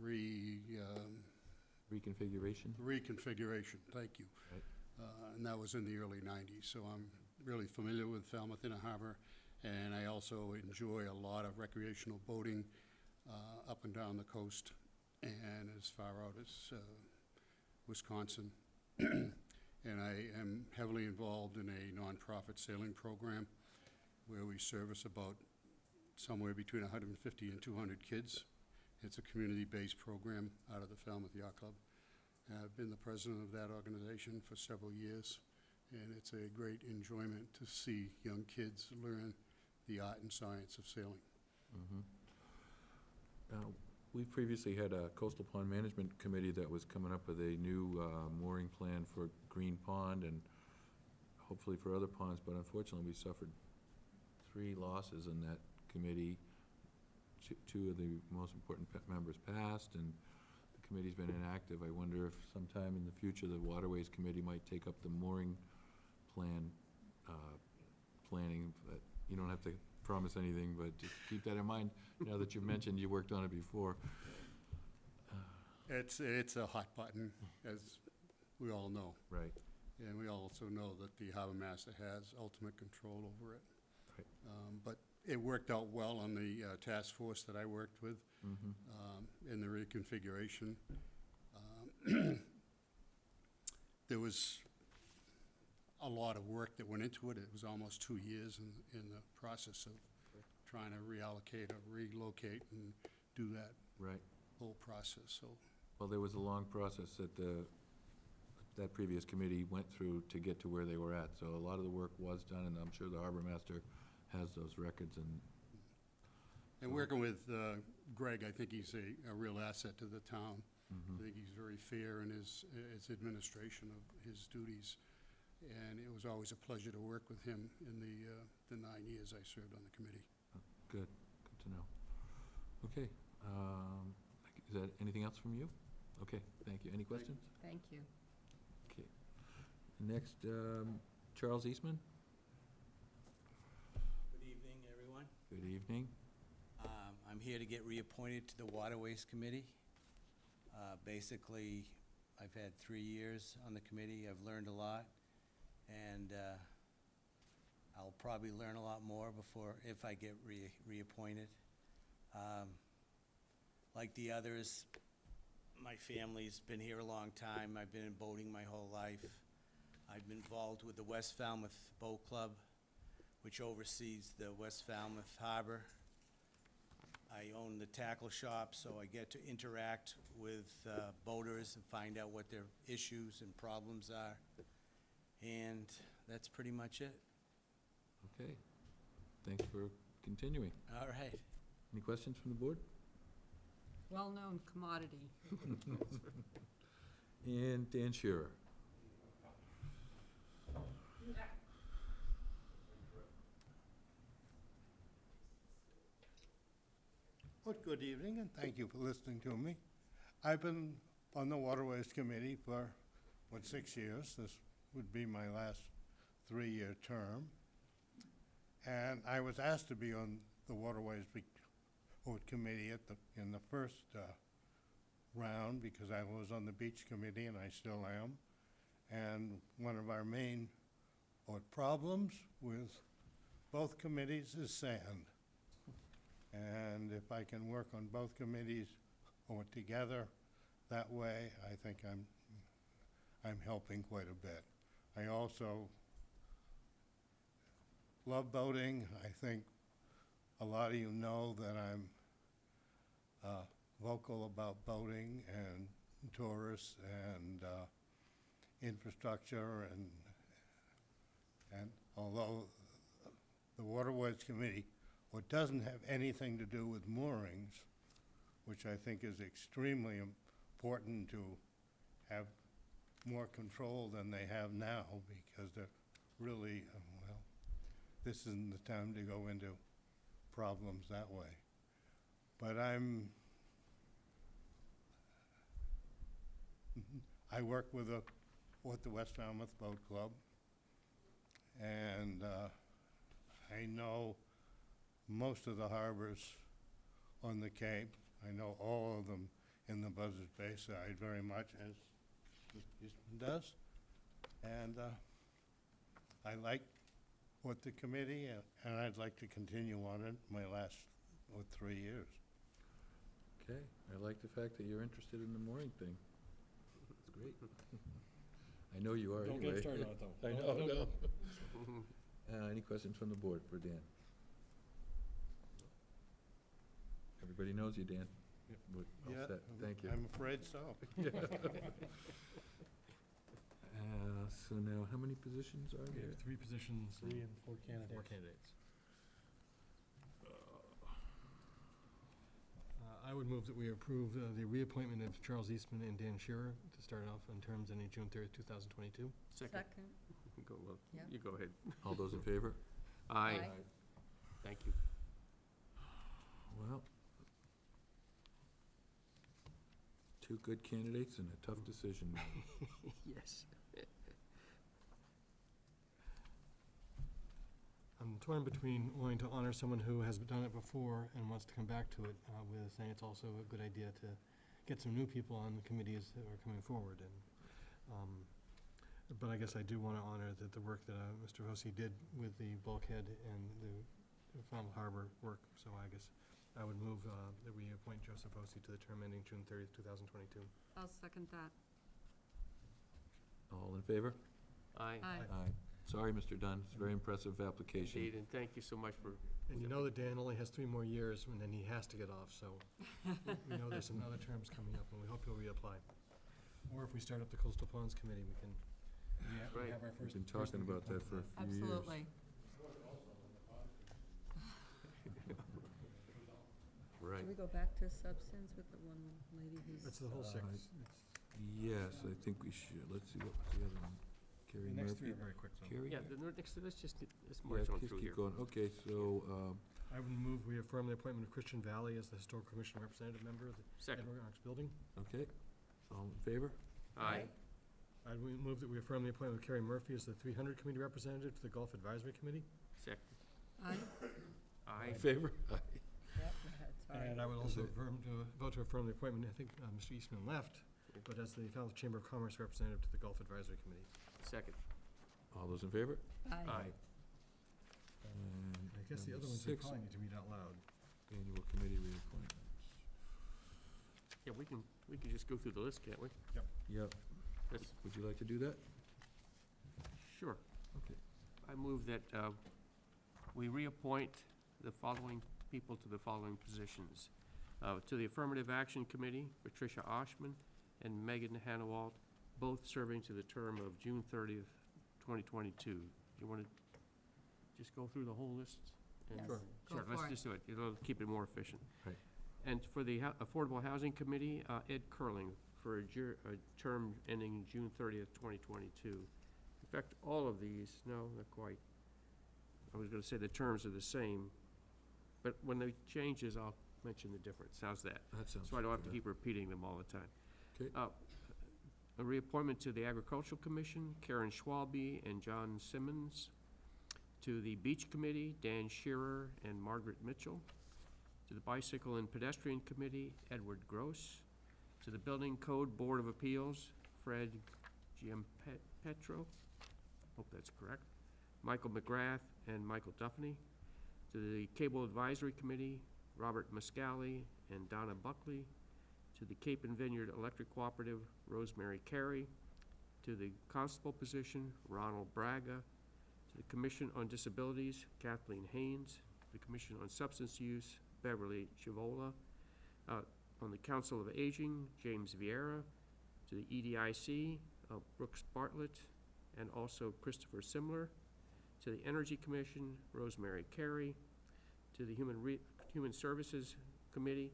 Reconfiguration? reconfiguration, thank you. Right. And that was in the early 90s, so I'm really familiar with Falmouth Inner Harbor, and I also enjoy a lot of recreational boating up and down the coast and as far out as Wisconsin. And I am heavily involved in a nonprofit sailing program where we service about somewhere between 150 and 200 kids. It's a community-based program out of the Falmouth Yacht Club. I've been the president of that organization for several years, and it's a great enjoyment to see young kids learn the art and science of sailing. Mhm. We previously had a coastal pond management committee that was coming up with a new mooring plan for Green Pond and hopefully for other ponds, but unfortunately, we suffered 3 losses in that committee. 2 of the most important members passed, and the committee's been inactive. I wonder if sometime in the future, the Waterways Committee might take up the mooring planning, but you don't have to promise anything, but just keep that in mind, now that you've mentioned you worked on it before. It's a hot button, as we all know. Right. And we also know that the harbor master has ultimate control over it. Right. But it worked out well on the task force that I worked with in the reconfiguration. There was a lot of work that went into it. It was almost 2 years in the process of trying to reallocate or relocate and do that Right. whole process, so. Well, there was a long process that that previous committee went through to get to where they were at. So a lot of the work was done, and I'm sure the harbor master has those records and. And working with Greg, I think he's a real asset to the town. I think he's very fair in his administration of his duties. And it was always a pleasure to work with him in the 9 years I served on the committee. Good to know. Okay, is that anything else from you? Okay, thank you. Any questions? Thank you. Okay. Next, Charles Eastman? Good evening, everyone. Good evening. I'm here to get reappointed to the Waterways Committee. Basically, I've had 3 years on the committee. I've learned a lot, and I'll probably learn a lot more if I get reappointed. Like the others, my family's been here a long time. I've been in boating my whole life. I've been involved with the West Falmouth Boat Club, which oversees the West Falmouth Harbor. I own the tackle shop, so I get to interact with boaters and find out what their issues and problems are. And that's pretty much it. Okay. Thanks for continuing. All right. Any questions from the board? Well-known commodity. And Dan Shearer. Well, good evening, and thank you for listening to me. I've been on the Waterways Committee for, 6 years? This would be my last 3-year term. And I was asked to be on the Waterways Committee in the first round because I was on the Beach Committee, and I still am. And one of our main problems with both committees is sand. And if I can work on both committees together that way, I think I'm helping quite a bit. I also love boating. I think a lot of you know that I'm vocal about boating and tourists and infrastructure, and although the Waterways Committee doesn't have anything to do with moorings, which I think is extremely important to have more control than they have now, because they're really, this isn't the time to go into problems that way. But I work with the West Falmouth Boat Club, and I know most of the harbors on the Cape. I know all of them in the Buzzards Bay side very much, as Mr. Eastman does. And I like what the committee, and I'd like to continue on it my last 3 years. Okay, I like the fact that you're interested in the mooring thing. That's great. I know you are Don't anyway. get started on it, though. I know, no. Any questions from the board for Dan? Everybody knows you, Dan. We're all Yeah, set. Thank you. I'm afraid so. Yeah. So now, how many positions are We there? have 3 positions. 3 and 4 candidates. 4 candidates. I would move that we approve the reappointment of Charles Eastman and Dan Shearer to start off on terms ending June 30th, 2022. Second. Yeah. You go ahead. All those in favor? Aye. Aye. Thank you. Well, 2 good candidates and a tough decision. Yes. I'm torn between wanting to honor someone who has done it before and wants to come back to it, with saying it's also a good idea to get some new people on the committees that are coming forward. And, but I guess I do want to honor the work that Mr. Hosey did with the bulkhead and the Falmouth Harbor work. So I guess I would move that we appoint Joseph Hosey to the term ending June 30th, 2022. I'll second that. All in favor? Aye. Aye. Sorry, Mr. Dunn, it's a very impressive application. Indeed, and thank you so much for, And you know that Dan only has 3 more years and then he has to get off, so we know there's some other terms coming up and we hope he'll reapply. Or if we start up the Coastal Ponds Committee, we can Right. have our We've first. been talking about that for a few years. Absolutely. Right. Can we go back to substance with the one lady who's? That's the whole 6. Yes, I think we should. Let's see, what was the other one? Carrie The next 3 Murphy? are very quick, though. Carrie? yeah, let's just, let's Yeah, march on just through keep here. going. Okay, so, I would move we affirm the appointment of Christian Valley as the Historical Commission representative member of the Second. Edward Knox Building. okay, all in favor? Aye. I'd move that we affirm the appointment of Carrie Murphy as the 300 Committee representative to the Gulf Advisory Committee. Second. Aye. Aye. In favor? Aye. Yep, go ahead, sorry. And I would also vote to affirm the appointment, I think Mr. Eastman left, but as the Falmouth Chamber of Commerce representative to the Gulf Advisory Committee. Second. All those in favor? Aye. And I guess the number other ones we 6, probably need to read out loud. annual committee reappointments. Yeah, we can just go through the list, can't we? Yep. That's, Would you like to do that? sure. Okay. I move that we reappoint the following people to the following positions. To the Affirmative Action Committee, Patricia Oshman and Megan Hannawalt, both serving to the term of June 30th, 2022. You want to just go through the whole list? And- Yes. Go Sure, for let's it. just do it. It'll keep it more efficient. Right. And for the Affordable Housing Committee, Ed Curling, for a term ending June 30th, 2022. In fact, all of these, no, not quite. I was going to say the terms are the same, but when they changes, I'll mention the difference. How's that? That sounds So I don't have to good. keep repeating them all the time. Okay. A reappointment to the Agricultural Commission, Karen Schwalbe and John Simmons. To the Beach Committee, Dan Shearer and Margaret Mitchell. To the Bicycle and Pedestrian Committee, Edward Gross. To the Building Code Board of Appeals, Fred Giampetro, hope that's correct. Michael McGrath and Michael Duffney. To the Cable Advisory Committee, Robert Muscali and Donna Buckley. To the Cape and Vineyard Electric Cooperative, Rosemary Carey. To the Constable position, Ronald Braga. To the Commission on Disabilities, Kathleen Haynes. The Commission on Substance Use, Beverly Chivola. On the Council of Aging, James Vieira. To the EDIC, Brooks Bartlett, and also Christopher Simler. To the Energy Commission, Rosemary Carey. To the Human Services Committee,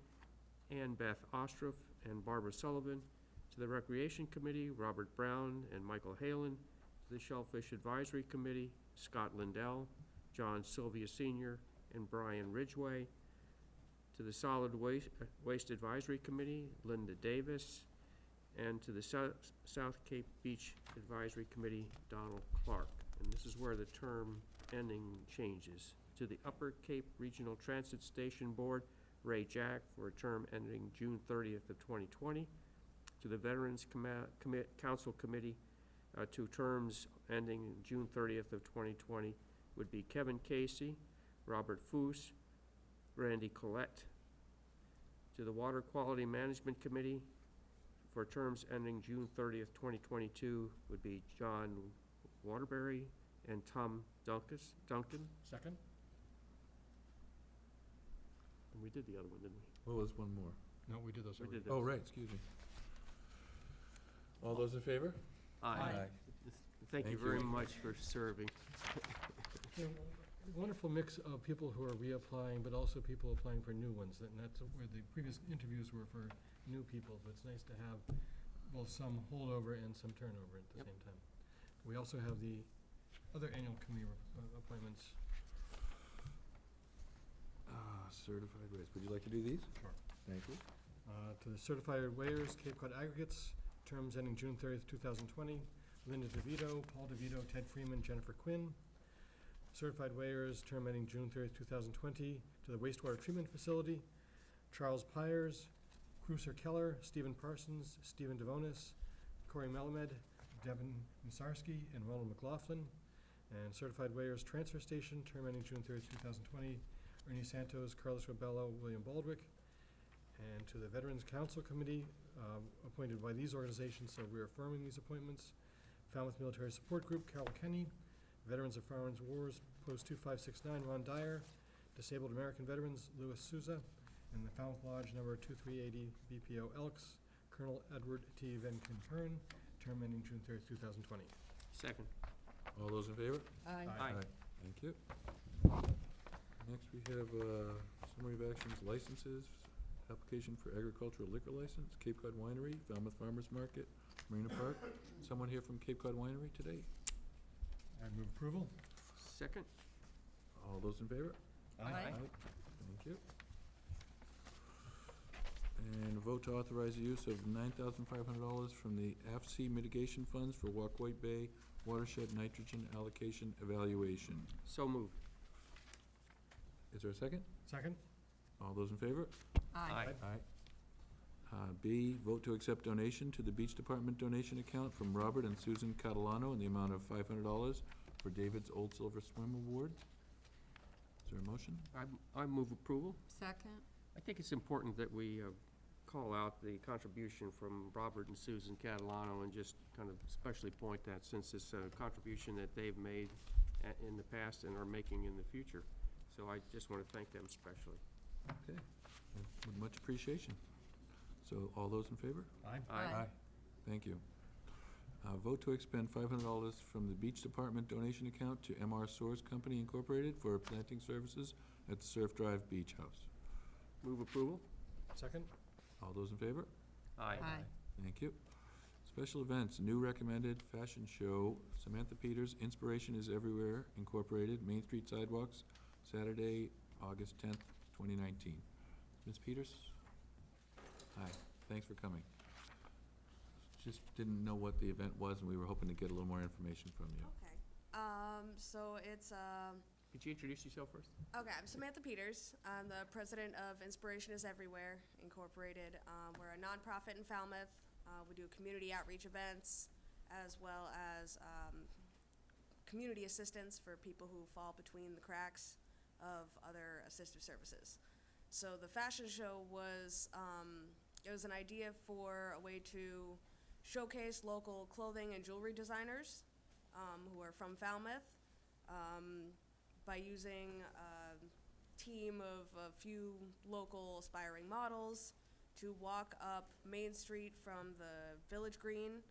Ann Beth Ostroff and Barbara Sullivan. To the Recreation Committee, Robert Brown and Michael Halen. To the Shellfish Advisory Committee, Scott Lindell, John Sylvia Sr., and Brian Ridgway. To the Solid Waste Advisory Committee, Linda Davis. And to the South Cape Beach Advisory Committee, Donald Clark. And this is where the term ending changes. To the Upper Cape Regional Transit Station Board, Ray Jack, for a term ending June 30th of 2020. To the Veterans Council Committee, 2 terms ending June 30th of 2020 would be Kevin Casey, Robert Foos, Randy Collette. To the Water Quality Management Committee, for terms ending June 30th, 2022, would be John Waterbury and Tom Duncan. Second? And we did the other one, didn't we? What was one more? No, we did those We already. did Oh, those. right, excuse me. All those in favor? Aye. Thank you Thank very you. much for serving. Wonderful mix of people who are reapplying, but also people applying for new ones. And that's where the previous interviews were for new people, but it's nice to have both some holdover and some turnover at the Yep. same time. We also have the other annual committee appointments. Certified waste. Would you like to do these? Sure. Thank you. To the certified weighers, Cape Cod Aggregates, terms ending June 30th, 2020. Linda DeVito, Paul DeVito, Ted Freeman, Jennifer Quinn. Certified weighers, term ending June 30th, 2020. To the wastewater treatment facility, Charles Pyers, Cruiser Keller, Stephen Parsons, Stephen Devonis, Corey Melamed, Devin Musarski, and Ronald McLaughlin. And certified weighers, Transfer Station, term ending June 3rd, 2020, Ernie Santos, Carlos Rebello, William Baldwick. And to the Veterans Council Committee, appointed by these organizations, so we're affirming these appointments. Falmouth Military Support Group, Carol Kenny. Veterans of Foreign Wars, Post 2569, Ron Dyer. Disabled American Veterans, Louis Souza. And the Falmouth Lodge number 2380, BPO Elks, Colonel Edward T. Van Kempern, term ending June 3rd, 2020. Second. All those in favor? Aye. Aye. Thank you. Next, we have summary of actions, licenses, application for agricultural liquor license, Cape Cod Winery, Falmouth Farmers Market, Marina Park. Someone here from Cape Cod Winery today? I'd move approval. Second. All those in favor? Aye. Thank you. And a vote to authorize the use of $9,500 from the AFC mitigation funds for Walkway Bay watershed nitrogen allocation evaluation. So moved. Is there a second? Second? All those in favor? Aye. B, vote to accept donation to the Beach Department donation account from Robert and Susan Catalano in the amount of $500 for David's Old Silver Swim Award. Is there a motion? I move approval. Second? I think it's important that we call out the contribution from Robert and Susan Catalano and just kind of especially point that since it's a contribution that they've made in the past and are making in the future. So I just want to thank them especially. Okay, with much appreciation. So all those in favor? Aye. Aye. Thank you. Vote to expend $500 from the Beach Department donation account to MR Source Company Incorporated for planting services at the Surf Drive Beach House. Move approval. Second? All those in favor? Aye. Thank you. Special events, new recommended fashion show, Samantha Peters, Inspiration is Everywhere Incorporated, Main Street Sidewalks, Saturday, August 10th, 2019. Ms. Peters? Hi, thanks for coming. Just didn't know what the event was, and we were hoping to get a little more information from you. Okay. So it's, Could you introduce yourself first? okay, I'm Samantha Peters. I'm the president of Inspiration is Everywhere Incorporated. We're a nonprofit in Falmouth. We do community outreach events as well as community assistance for people who fall between the cracks of other assistive services. So the fashion show was, it was an idea for a way to showcase local clothing and jewelry designers who are from Falmouth by using a team of a few local aspiring models to walk up Main Street from the Village Green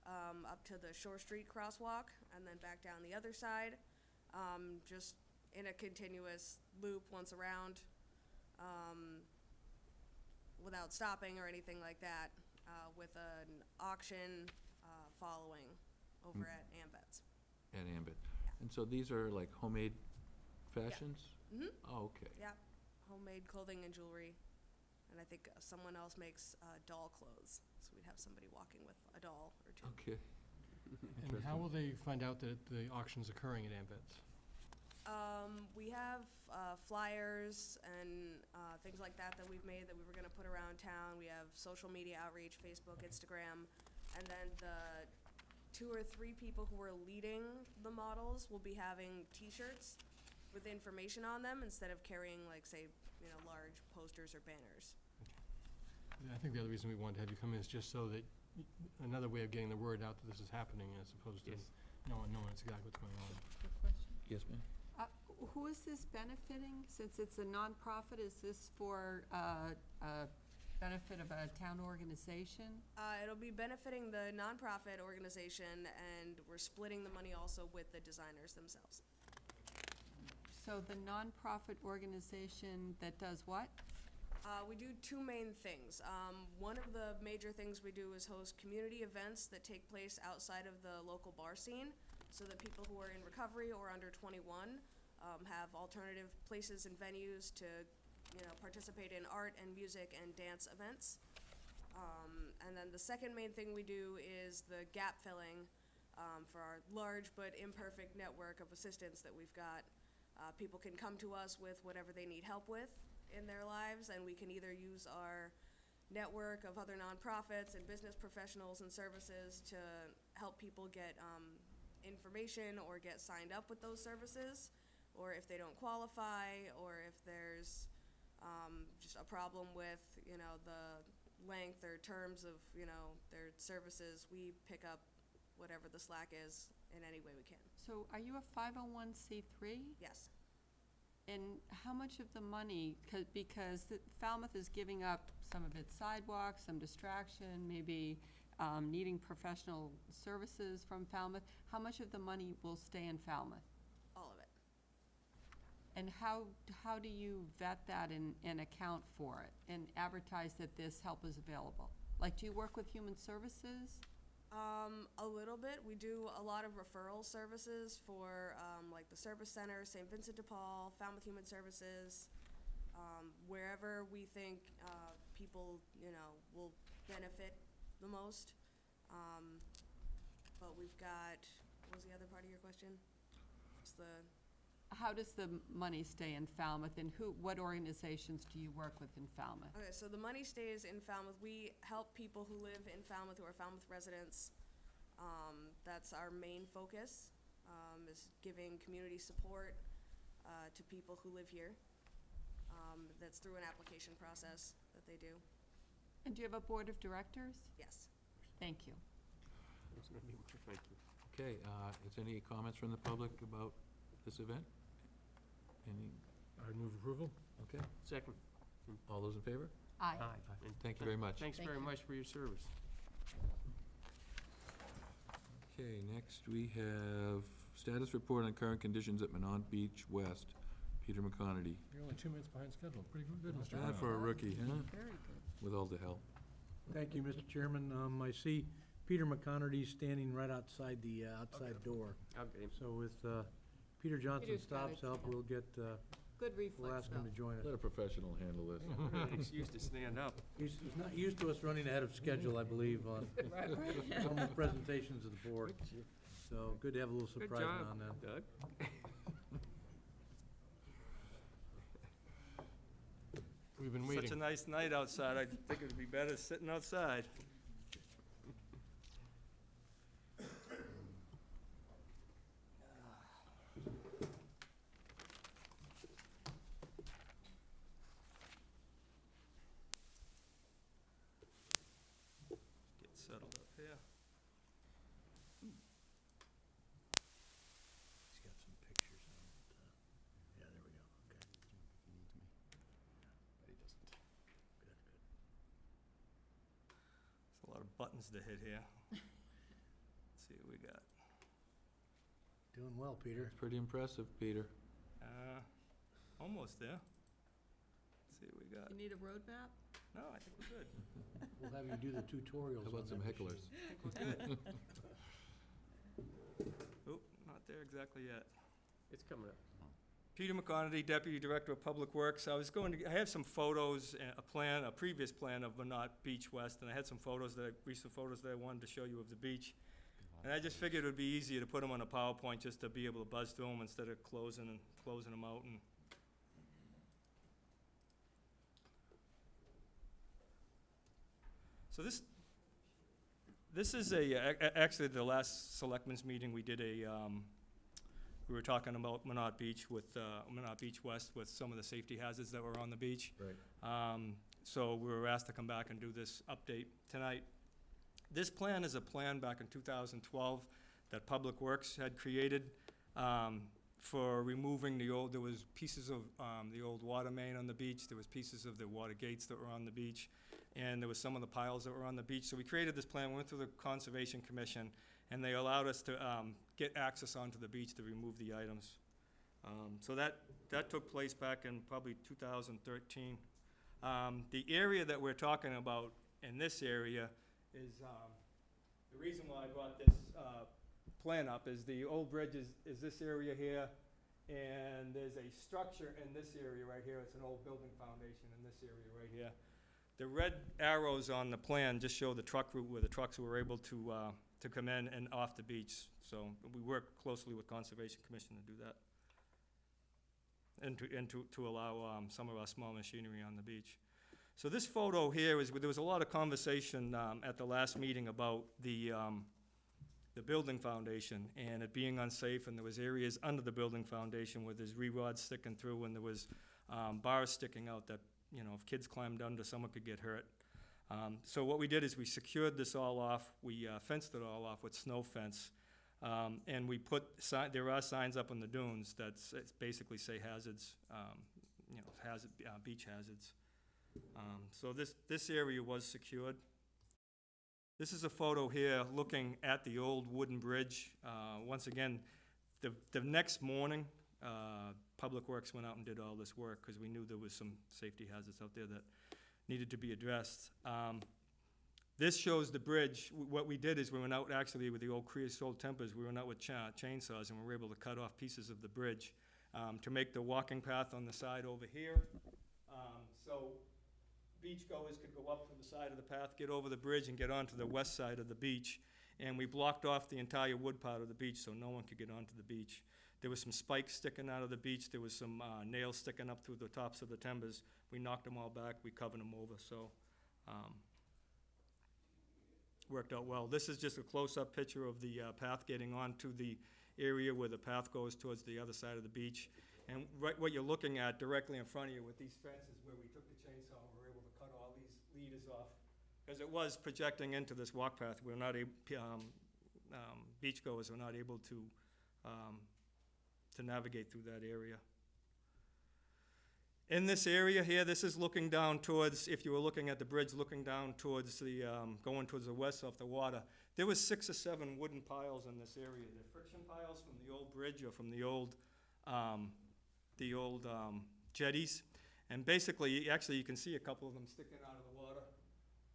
up to the Shore Street crosswalk and then back down the other side, just in a continuous loop once around without stopping or anything like that, with an auction following over at Ambets. At Ambit. And so these are like homemade fashions? Mm-hmm. Oh, okay. Yeah, homemade clothing and jewelry. And I think someone else makes doll clothes, so we'd have somebody walking with a doll or two. Okay. And how will they find out that the auction's occurring at Ambets? We have flyers and things like that that we've made that we were going to put around town. We have social media outreach, Facebook, Instagram, and then the 2 or 3 people who are leading the models will be having T-shirts with information on them instead of carrying, like, say, large posters or banners. And I think the other reason we wanted to have you come in is just so that another way of getting the word out that this is happening as opposed to Yes. no one knowing exactly what's going on. Good question. Yes, ma'am? Who is this benefiting? Since it's a nonprofit, is this for benefit of a town organization? It'll be benefiting the nonprofit organization, and we're splitting the money also with the designers themselves. So the nonprofit organization that does what? We do 2 main things. One of the major things we do is host community events that take place outside of the local bar scene, so that people who are in recovery or under 21 have alternative places and venues to, participate in art and music and dance events. And then the second main thing we do is the gap filling for our large but imperfect network of assistants that we've got. People can come to us with whatever they need help with in their lives, and we can either use our network of other nonprofits and business professionals and services to help people get information or get signed up with those services, or if they don't qualify, or if there's just a problem with, you know, the length or terms of, you know, their services. We pick up whatever the slack is in any way we can. So are you a 501c3? Yes. And how much of the money, because Falmouth is giving up some of its sidewalks, some distraction, maybe needing professional services from Falmouth, how much of the money will stay in Falmouth? All of it. And how do you vet that and account for it and advertise that this help is available? Like, do you work with Human Services? A little bit. We do a lot of referral services for like the Service Center, St. Vincent de Paul, Falmouth Human Services, wherever we think people, you know, will benefit the most. But we've got, what was the other part of your question? It's the How does the money stay in Falmouth, and what organizations do you work with in Falmouth? Okay, so the money stays in Falmouth. We help people who live in Falmouth, who are Falmouth residents. That's our main focus, is giving community support to people who live here. That's through an application process that they do. And do you have a board of directors? Yes. Thank you. Thank you. Okay, is any comments from the public about this event? Any, I move approval. okay, Second. all those in favor? Aye. And Thank you very much. Thanks Thank very you. much for your service. Okay, next we have status report on current conditions at Minot Beach West. Peter McConerty. You're only 2 minutes behind schedule. Pretty good, Mr. Bad for a rookie, huh? Very good. With all the help. Thank you, Mr. Chairman. I see Peter McConerty standing right outside the outside door. I'll get him. So with Peter Johnson Peter's got stops it, help, yeah. we'll get, Good we'll reflex, ask him though. to join us. Let a professional handle this. Excuse to stand up. He's not used to us running ahead of schedule, I believe, on normal presentations of the board. So good to have a little Good surprise job, on that. Doug. We've been waiting. Such a nice night outside, I think it'd be better sitting outside. Get settled up here. He's got some pictures on it. Yeah, there we go, okay. He doesn't. Good, good. There's a lot of buttons to hit here. Let's see what we got. Doing well, Peter. It's pretty impressive, Peter. Almost there. Let's see what we got. You need a roadmap? No, I think we're good. We'll have you do the tutorials How on about some that hecklers? machine. I think we're good. Oop, not there exactly yet. It's coming up. Peter McConerty, Deputy Director of Public Works. I have some photos, a previous plan of Minot Beach West, and I had some recent photos that I wanted to show you of the beach. And I just figured it would be easier to put them on a PowerPoint just to be able to buzz through them instead of closing them out. And so this is actually the last Selectmen's meeting we did we were talking about Minot Beach Minot Beach West with some of the safety hazards that were on the beach. Right. So we were asked to come back and do this update tonight. This plan is a plan back in 2012 that Public Works had created for removing there was pieces of the old water main on the beach, there was pieces of the water gates that were on the beach, and there was some of the piles that were on the beach. So we created this plan, went through the Conservation Commission, and they allowed us to get access onto the beach to remove the items. So that took place back in probably 2013. The area that we're talking about in this area is, the reason why I brought this plan up is the old bridge is this area here, and there's a structure in this area right here. It's an old building foundation in this area right here. The red arrows on the plan just show the truck route where the trucks were able to come in and off the beach. So we work closely with Conservation Commission to do that, and to allow some of our small machinery on the beach. So this photo here is, there was a lot of conversation at the last meeting about the building foundation and it being unsafe, and there was areas under the building foundation where there's re-rods sticking through, and there was bars sticking out that, you know, if kids climbed under, someone could get hurt. So what we did is we secured this all off, we fenced it all off with snow fence, and we put, there are signs up on the dunes that basically say hazards, you know, beach hazards. So this area was secured. This is a photo here looking at the old wooden bridge. Once again, the next morning, Public Works went out and did all this work because we knew there was some safety hazards out there that needed to be addressed. This shows the bridge. What we did is we went out actually with the old creosote tempers, we went out with chainsaws and we were able to cut off pieces of the bridge to make the walking path on the side over here. So beachgoers could go up to the side of the path, get over the bridge and get onto the west side of the beach. And we blocked off the entire wood part of the beach so no one could get onto the beach. There was some spikes sticking out of the beach. There was some nails sticking up through the tops of the timbers. We knocked them all back. We covered them over, so worked out well. This is just a close-up picture of the path getting onto the area where the path goes towards the other side of the beach. And right, what you're looking at directly in front of you with these fences where we took the chainsaw and we were able to cut all these leaders off. Because it was projecting into this walk path. We're not able, beachgoers were not able to navigate through that area. In this area here, this is looking down towards, if you were looking at the bridge, looking down towards the, going towards the west off the water, there was 6 or 7 wooden piles in this area. They're friction piles from the old bridge or from the old jetties. And basically, actually, you can see a couple of them sticking out of the water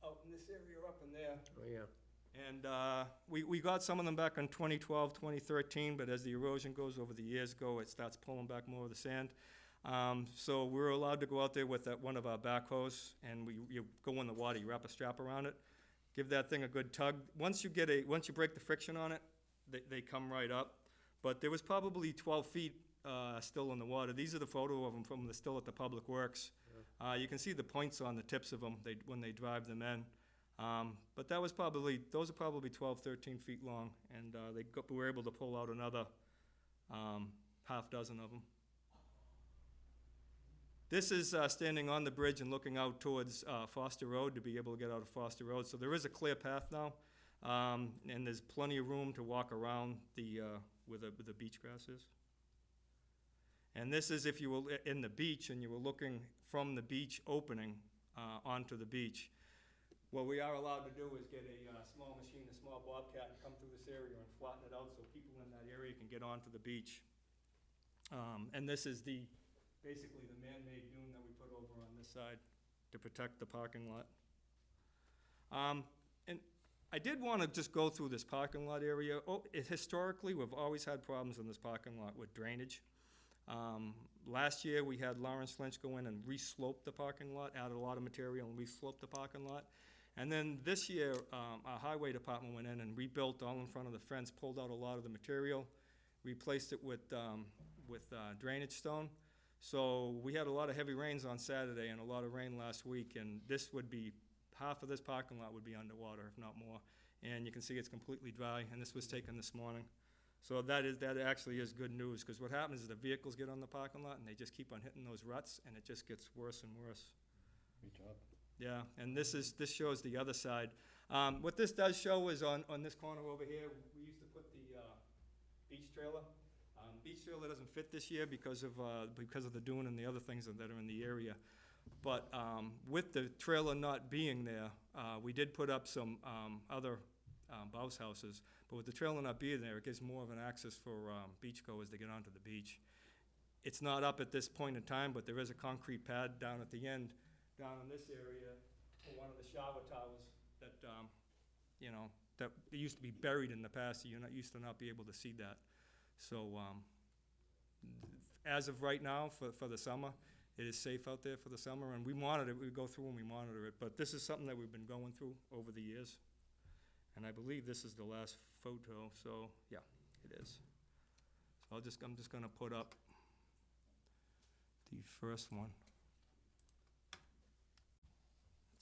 out in this area up in there. Oh, yeah. And we got some of them back in 2012, 2013, but as the erosion goes over the years it starts pulling back more of the sand. So we're allowed to go out there with one of our backhoes, and you go in the water, you wrap a strap around it, give that thing a good tug. Once you break the friction on it, they come right up. But there was probably 12 feet still in the water. These are the photo of them from still at the Public Works. You can see the points on the tips of them when they drive them in. But those are probably 12, 13 feet long, and we were able to pull out another half dozen of them. This is standing on the bridge and looking out towards Foster Road to be able to get out of Foster Road. So there is a clear path now, and there's plenty of room to walk around where the beach grass is. And this is if you were in the beach and you were looking from the beach opening onto the beach. What we are allowed to do is get a small machine, a small bobcat, and come through this area and flatten it out so people in that area can get onto the beach. And this is basically the man-made dune that we put over on this side to protect the parking lot. And I did want to just go through this parking lot area. Historically, we've always had problems in this parking lot with drainage. Last year, we had Lawrence Lynch go in and re-slope the parking lot, added a lot of material and re-sloped the parking lot. And then this year, our highway department went in and rebuilt all in front of the fence, pulled out a lot of the material, replaced it with drainage stone. So we had a lot of heavy rains on Saturday and a lot of rain last week, and half of this parking lot would be underwater, if not more. And you can see it's completely dry, and this was taken this morning. So that actually is good news, because what happens is the vehicles get on the parking lot and they just keep on hitting those ruts, and it just gets worse and worse. Great job. Yeah, and this shows the other side. What this does show is on this corner over here, we used to put the beach trailer. Beach trailer doesn't fit this year because of the dune and the other things that are in the area. But with the trailer not being there, we did put up some other bounce houses. But with the trailer not being there, it gives more of an access for beachgoers to get onto the beach. It's not up at this point in time, but there is a concrete pad down at the end, down in this area, for one of the shower towers that, that used to be buried in the past. So you're not used to not be able to see that. So as of right now, for the summer, it is safe out there for the summer, and we monitor it. We go through and we monitor it. But this is something that we've been going through over the years. And I believe this is the last photo, so yeah, it is. So I'm just going to put up the first one.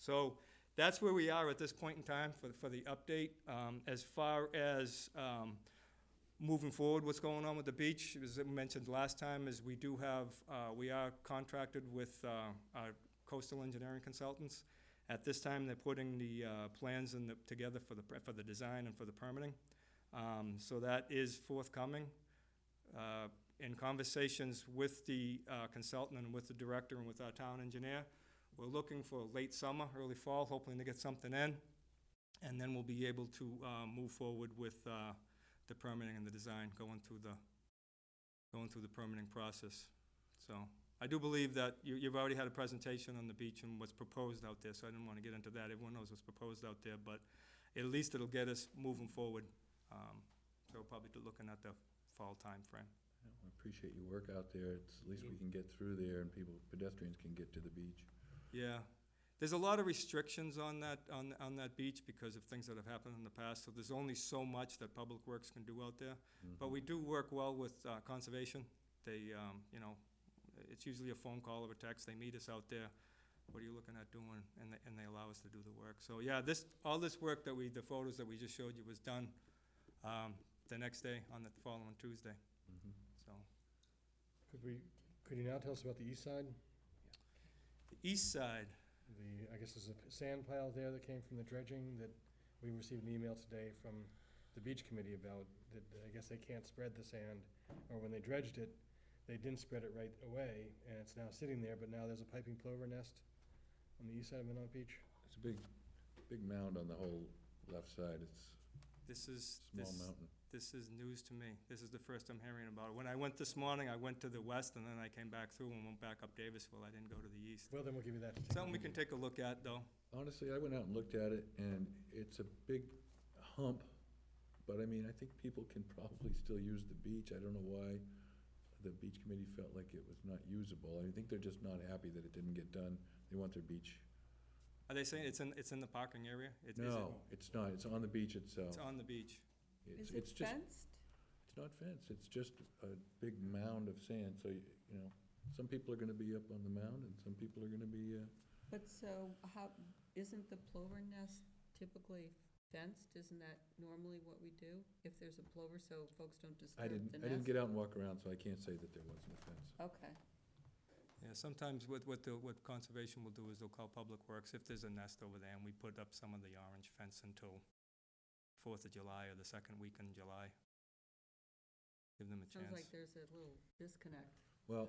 So that's where we are at this point in time for the update. As far as moving forward, what's going on with the beach, as I mentioned last time, is we do have, we are contracted with our coastal engineering consultants. At this time, they're putting the plans together for the design and for the permitting. So that is forthcoming. In conversations with the consultant and with the director and with our town engineer, we're looking for late summer, early fall, hoping to get something in. And then we'll be able to move forward with the permitting and the design, going through the permitting process. So I do believe that you've already had a presentation on the beach and what's proposed out there, so I didn't want to get into that. Everyone knows what's proposed out there, but at least it'll get us moving forward. So we're probably looking at the fall timeframe. I appreciate your work out there. It's, at least we can get through there and pedestrians can get to the beach. Yeah. There's a lot of restrictions on that beach because of things that have happened in the past, so there's only so much that Public Works can do out there. But we do work well with conservation. They, you know, it's usually a phone call or a text. They meet us out there. What are you looking at doing? And they allow us to do the work. So yeah, all this work the photos that we just showed you was done the next day on the following Tuesday. So Could you now tell us about the east side? the east side. I guess there's a sand pile there that came from the dredging that we received an email today from the beach committee about, that I guess they can't spread the sand, or when they dredged it, they didn't spread it right away, and it's now sitting there, but now there's a piping plover nest on the east side of Minot Beach. It's a big mound on the whole left side. It's This is small mountain. This is news to me. This is the first I'm hearing about it. When I went this morning, I went to the west, and then I came back through and went back up Davisville. I didn't go to the east. Well, then we'll give you that to take. Something we can take a look at, though. Honestly, I went out and looked at it, and it's a big hump, but I mean, I think people can probably still use the beach. I don't know why the beach committee felt like it was not usable. I think they're just not happy that it didn't get done. They want their beach. Are they saying it's in the parking area? No, it's not. It's on the beach itself. It's on the beach. Is It's it just- fenced? It's not fenced. It's just a big mound of sand, so, you know, some people are gonna be up on the mound, and some people are gonna be, But so isn't the plover nest typically fenced? Isn't that normally what we do if there's a plover, so folks don't disturb the nest? I didn't get out and walk around, so I can't say that there wasn't a fence. Okay. Yeah, sometimes what conservation will do is they'll call Public Works if there's a nest over there, and we put up some of the orange fence until 4th of July or the second week in July. Give them a chance. Sounds like there's a little disconnect. Well,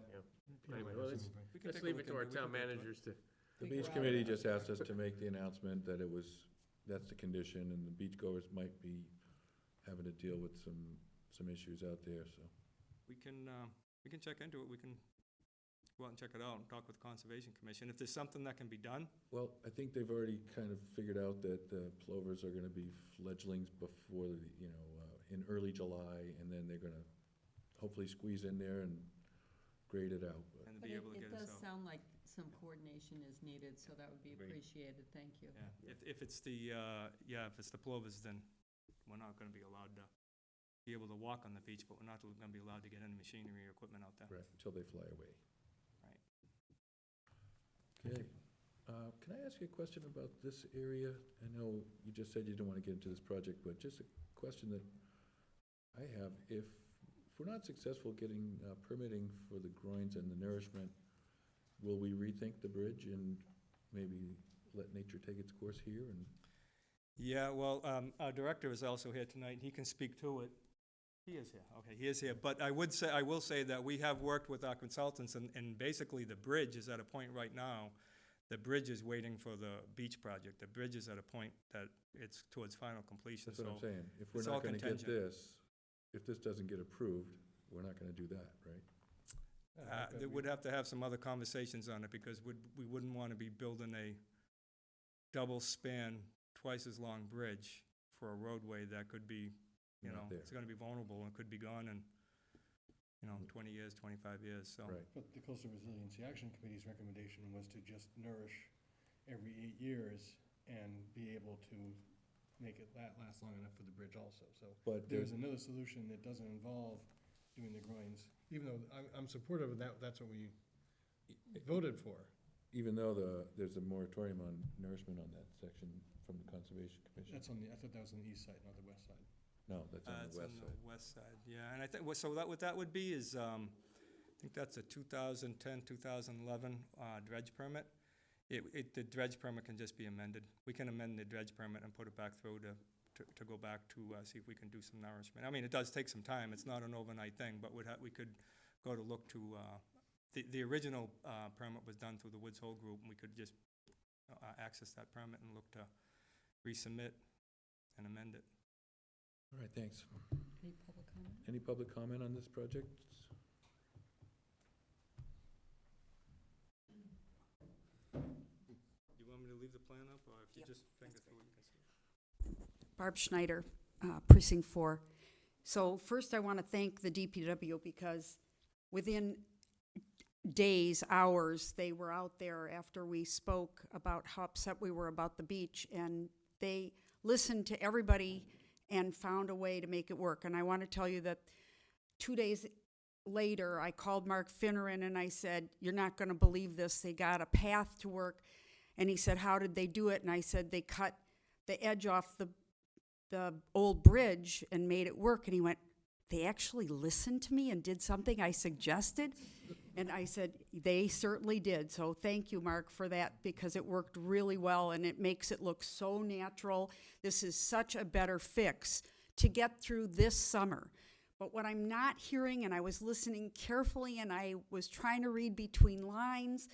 Anyway, well, let's We can take a leave look it to our into it. town managers to, the Figure beach out committee what- just asked us to make the announcement that that's the condition, and the beachgoers might be having to deal with some issues out there, so. We can check into it. We can go out and check it out and talk with the Conservation Commission. If there's something that can be done, Well, I think they've already kind of figured out that the plovers are gonna be fledglings before, in early July, and then they're gonna hopefully squeeze in there and grade it out. But and But be able to it get us does out. sound like some coordination is needed, so that would be Agreed. appreciated. Thank you. Yeah, if it's if it's the plovers, then we're not gonna be allowed to be able to walk on the beach, but we're not gonna be allowed to get any machinery or equipment out there. Right, until they fly away. Right. Okay. Can I ask you a question about this area? I know you just said you didn't want to get into this project, but just a question that I have. If we're not successful getting permitting for the groins and the nourishment, will we rethink the bridge and maybe let nature take its course here? And Yeah, well, our director is also here tonight, and he can speak to it. He is here, okay, he is here. But I will say that we have worked with our consultants, and basically the bridge is at a point right now, the bridge is waiting for the beach project. The bridge is at a point that it's towards final completion, that's what I'm so saying. If we're it's not all going to get contingent. if this doesn't get approved, we're not going to do that, right? There would have to have some other conversations on it, because we wouldn't want to be building a double span, twice as long bridge for a roadway that could be, Not there. it's gonna be vulnerable and could be gone in, 20 years, 25 years, so. Right. But the Coastal Resiliency Action Committee's recommendation was to just nourish every 8 years and be able to make it last long enough for the bridge also. So But there's another solution that doesn't involve doing the groins, even though I'm supportive of that, that's what we voted for. even though there's a moratorium on nourishment on that section from the Conservation Commission. That's on the, I thought that was on the east side, not the west side. No, that's on It's the west on side. the west side, yeah, and I think, so that, what that would be is, I think that's a 2010, 2011 dredge permit. The dredge permit can just be amended. We can amend the dredge permit and put it back through to go back to, see if we can do some nourishment. I mean, it does take some time, it's not an overnight thing, but we could go to look to, the original permit was done through the Woods Hole Group, and we could just access that permit and look to resubmit and amend it. All right, thanks. Any public comment? Any public comment on this project? You want me to leave the plan up, or if you just finger through it, you can see? Barb Schneider, Precinct 4. So first, I want to thank the DPW because within days, hours, they were out there after we spoke about how upset we were about the beach, and they listened to everybody and found a way to make it work. And I want to tell you that 2 days later, I called Mark Finneran and I said, "You're not going to believe this. They got a path to work." And he said, "How did they do it?" And I said, "They cut the edge off the old bridge and made it work." And he went, "They actually listened to me and did something I suggested?" And I said, "They certainly did." So thank you, Mark, for that, because it worked really well and it makes it look so natural. This is such a better fix to get through this summer. But what I'm not hearing, and I was listening carefully and I was trying to read between lines,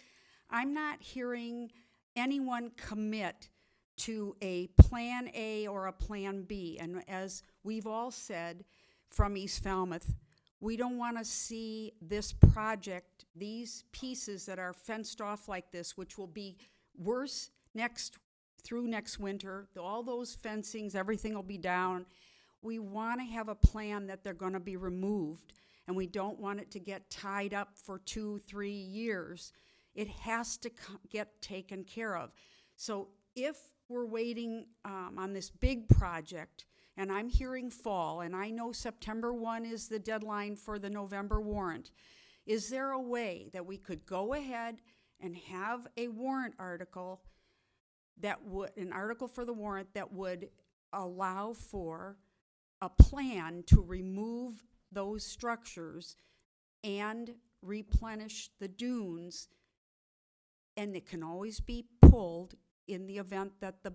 I'm not hearing anyone commit to a plan A or a plan B. And as we've all said from East Falmouth, we don't want to see this project, these pieces that are fenced off like this, which will be worse through next winter. All those fencings, everything will be down. We want to have a plan that they're going to be removed, and we don't want it to get tied up for 2-3 years. It has to get taken care of. So if we're waiting on this big project, and I'm hearing fall, and I know September 1 is the deadline for the November warrant, is there a way that we could go ahead and have a warrant article an article for the warrant that would allow for a plan to remove those structures and replenish the dunes, and it can always be pulled in the event that the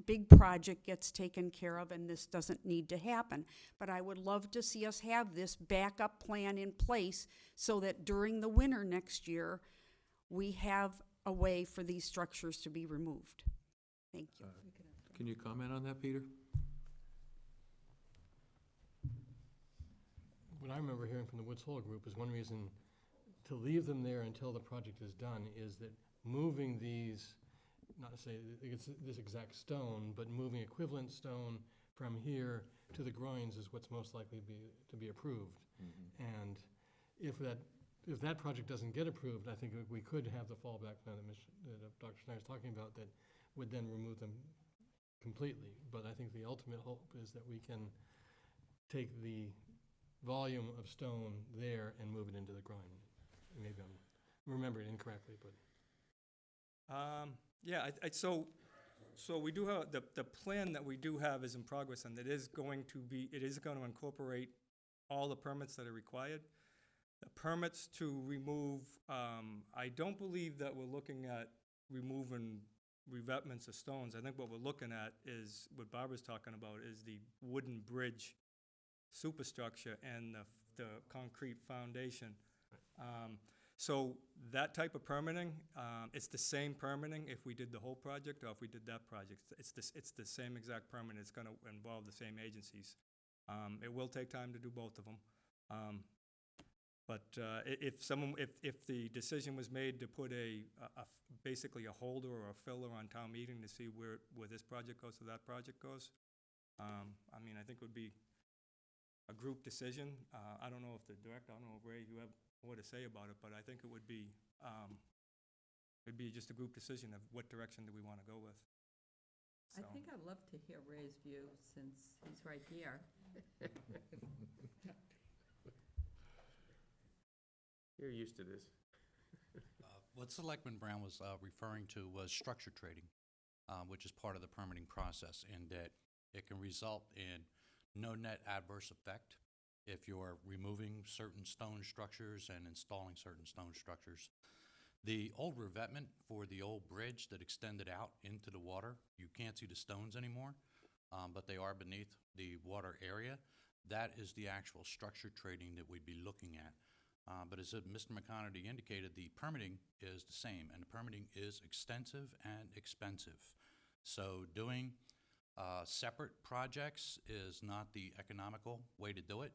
big project gets taken care of and this doesn't need to happen. But I would love to see us have this backup plan in place so that during the winter next year, we have a way for these structures to be removed. Thank you. Can you comment on that, Peter? What I remember hearing from the Woods Hole Group is one reason to leave them there until the project is done is that moving these, not to say it's this exact stone, but moving equivalent stone from here to the groins is what's most likely to be approved. And if that project doesn't get approved, I think we could have the fallback plan that Dr. Schneider's talking about that would then remove them completely. But I think the ultimate hope is that we can take the volume of stone there and move it into the groin. Maybe I'm remembering incorrectly, but. Yeah, so we do have, the plan that we do have is in progress, and it is going to incorporate all the permits that are required. The permits to remove, I don't believe that we're looking at removing revetments of stones. I think what we're looking at is, what Barbara's talking about, is the wooden bridge superstructure and the concrete foundation. So that type of permitting, it's the same permitting if we did the whole project or if we did that project. It's the same exact permit. It's going to involve the same agencies. It will take time to do both of them. But if the decision was made to put basically a holder or a filler on town meeting to see where this project goes or that project goes, I mean, I think it would be a group decision. I don't know if the director, I don't know if Ray, you have more to say about it, but I think it would be, it'd be just a group decision of what direction do we want to go with. I think I'd love to hear Ray's view since he's right here. You're used to this. What Selectman Brown was referring to was structure trading, which is part of the permitting process, in that it can result in no net adverse effect if you're removing certain stone structures and installing certain stone structures. The old revetment for the old bridge that extended out into the water, you can't see the stones anymore, but they are beneath the water area. That is the actual structure trading that we'd be looking at. But as Mr. McConerty indicated, the permitting is the same, and the permitting is extensive and expensive. So doing separate projects is not the economical way to do it.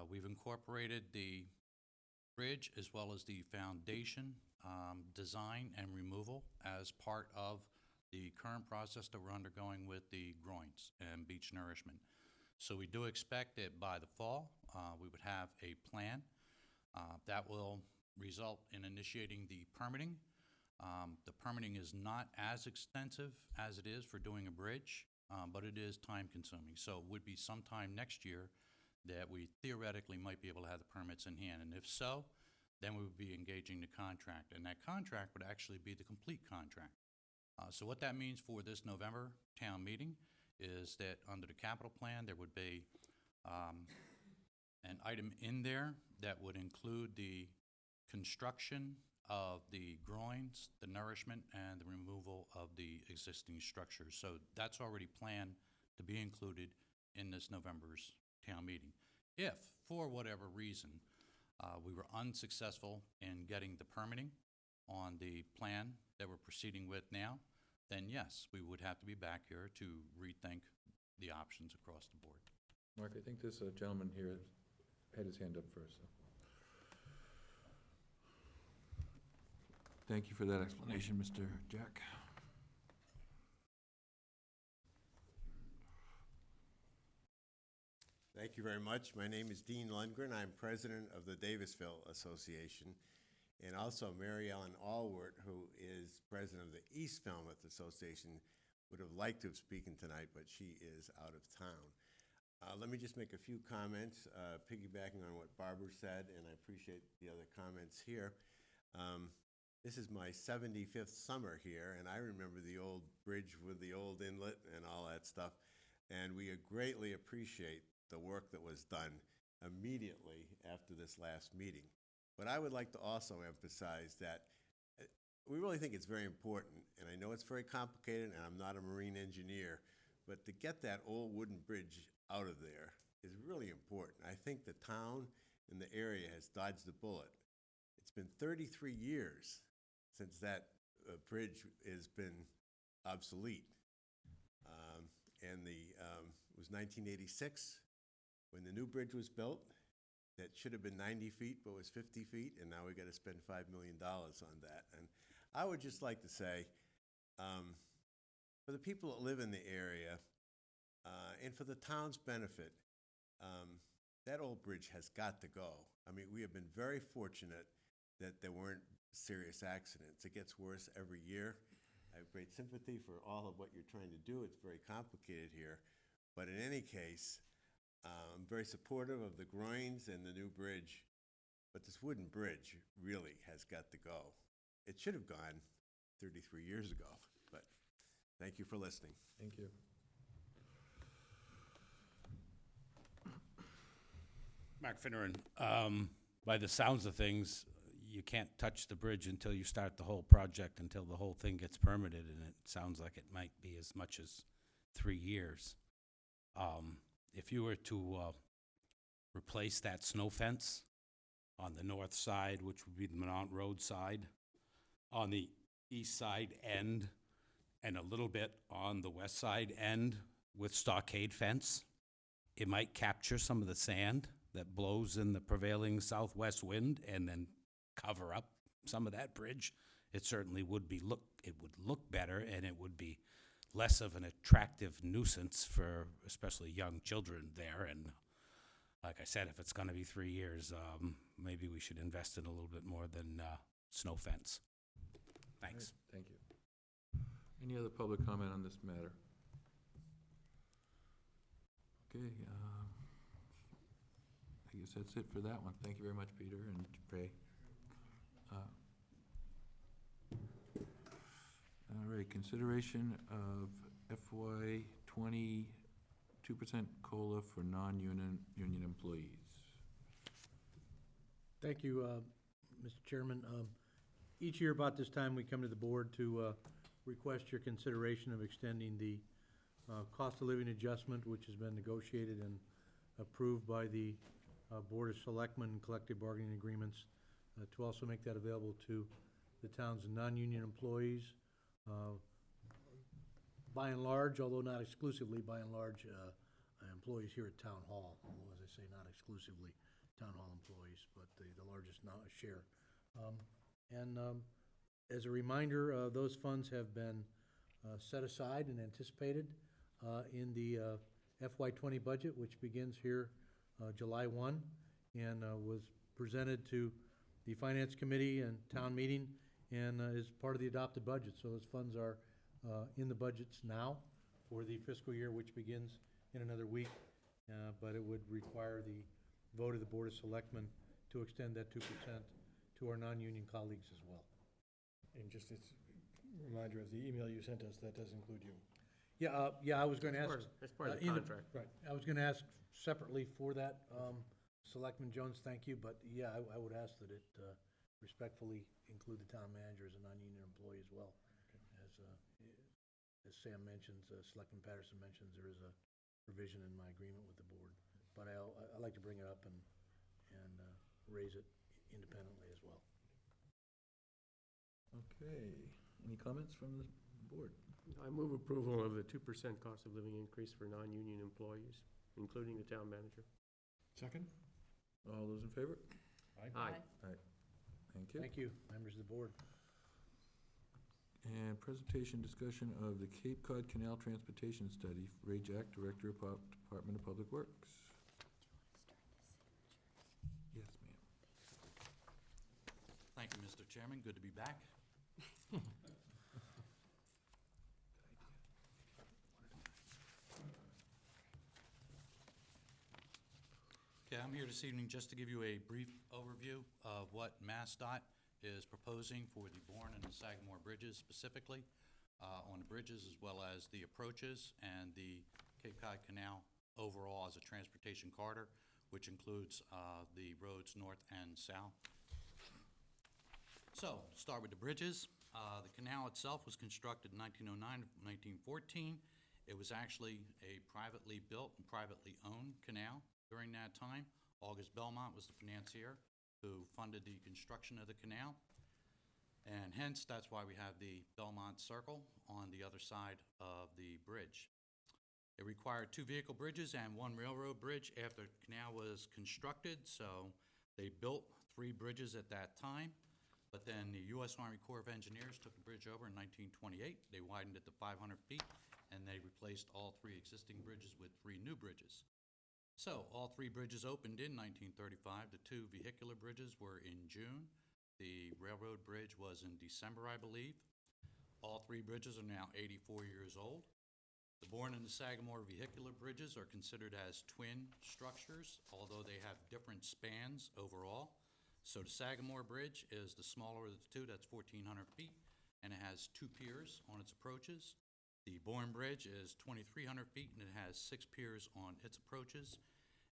We've incorporated the bridge as well as the foundation design and removal as part of the current process that we're undergoing with the groins and beach nourishment. So we do expect that by the fall, we would have a plan that will result in initiating the permitting. The permitting is not as extensive as it is for doing a bridge, but it is time consuming. So it would be sometime next year that we theoretically might be able to have the permits in hand. And if so, then we would be engaging the contract. And that contract would actually be the complete contract. So what that means for this November town meeting is that under the capital plan, there would be an item in there that would include the construction of the groins, the nourishment, and the removal of the existing structures. So that's already planned to be included in this November's town meeting. If, for whatever reason, we were unsuccessful in getting the permitting on the plan that we're proceeding with now, then yes, we would have to be back here to rethink the options across the board. Mark, I think this gentleman here had his hand up first. So. Thank you for that explanation, Mr. Jack. Thank you very much. My name is Dean Lundgren. I'm president of the Davisville Association, and also Mary Ellen Allward, who is president of the East Falmouth Association, would have liked to have spoken tonight, but she is out of town. Let me just make a few comments, piggybacking on what Barbara said, and I appreciate the other comments here. This is my 75th summer here, and I remember the old bridge with the old inlet and all that stuff, and we greatly appreciate the work that was done immediately after this last meeting. But I would like to also emphasize that we really think it's very important, and I know it's very complicated, and I'm not a marine engineer, but to get that old wooden bridge out of there is really important. I think the town and the area has dodged the bullet. It's been 33 years since that bridge has been obsolete. It was 1986 when the new bridge was built. That should have been 90 feet, but was 50 feet, and now we got to spend $5 million on that. And I would just like to say, for the people that live in the area, and for the town's benefit, that old bridge has got to go. I mean, we have been very fortunate that there weren't serious accidents. It gets worse every year. I have great sympathy for all of what you're trying to do. It's very complicated here. But in any case, I'm very supportive of the groins and the new bridge. But this wooden bridge really has got to go. It should have gone 33 years ago. But thank you for listening. Thank you. Mark Finneran, by the sounds of things, you can't touch the bridge until you start the whole project, until the whole thing gets permitted, and it sounds like it might be as much as 3 years. If you were to replace that snow fence on the north side, which would be the Mount Road side, on the east side end, and a little bit on the west side end with stockade fence, it might capture some of the sand that blows in the prevailing southwest wind and then cover up some of that bridge. It certainly would look better, and it would be less of an attractive nuisance for especially young children there. And like I said, if it's going to be 3 years, maybe we should invest in a little bit more than snow fence. Thanks. Right, thank you. Any other public comment on this matter? Okay, I guess that's it for that one. Thank you very much, Peter and Ray. right, consideration of FY 20 2% COLA for non-union employees. Thank you, Mr. Chairman. Each year about this time, we come to the board to request your consideration of extending the cost of living adjustment, which has been negotiated and approved by the Board of Selectmen collective bargaining agreements, to also make that available to the town's non-union employees. By and large, although not exclusively, by and large, employees here at Town Hall, although as I say, not exclusively Town Hall employees, but the largest share. As a reminder, those funds have been set aside and anticipated in the FY '20 budget, which begins here July 1, and was presented to the Finance Committee and Town Meeting, and is part of the adopted budget. So those funds are in the budgets now for the fiscal year, which begins in another week, but it would require the vote of the Board of Selectmen to extend that 2% to our non-union colleagues as well. And just as a reminder of the email you sent us, that does include you. Yeah, I was going to ask. That's part of the contract. Right, I was going to ask separately for that, Selectman Jones, thank you, but yeah, I would ask that it respectfully include the town manager as a non-union employee as well. As Sam mentions, Selectman Patterson mentions, there is a provision in my agreement with the board, but I like to bring it up and raise it independently as well. Okay, any comments from the board? I move approval of the 2% cost of living increase for non-union employees, including the town manager. Second? All those in favor? Aye. Thank you. Thank you, members of the board. And presentation discussion of the Cape Cod Canal Transportation Study, Ray Jack, Director of Department of Public Works. Yes, ma'am. Thank you, Mr. Chairman. Good to be back. Okay, I'm here this evening just to give you a brief overview of what MassDOT is proposing for the Bourne and the Sagamore bridges specifically, on the bridges as well as the approaches and the Cape Cod Canal overall as a transportation corridor, which includes the roads north and south. So, start with the bridges. The canal itself was constructed in 1909 to 1914. It was actually a privately built and privately owned canal during that time. August Belmont was the financier who funded the construction of the canal, and hence that's why we have the Belmont Circle on the other side of the bridge. It required 2 vehicle bridges and 1 railroad bridge after the canal was constructed, so they built 3 bridges at that time. But then the U.S. Army Corps of Engineers took the bridge over in 1928. They widened it to 500 feet, and they replaced all 3 existing bridges with 3 new bridges. So all 3 bridges opened in 1935. The 2 vehicular bridges were in June. The railroad bridge was in December, I believe. All 3 bridges are now 84 years old. The Bourne and the Sagamore vehicular bridges are considered as twin structures, although they have different spans overall. So the Sagamore Bridge is the smaller of the 2, that's 1,400 feet, and it has 2 piers on its approaches. The Bourne Bridge is 2,300 feet, and it has 6 piers on its approaches.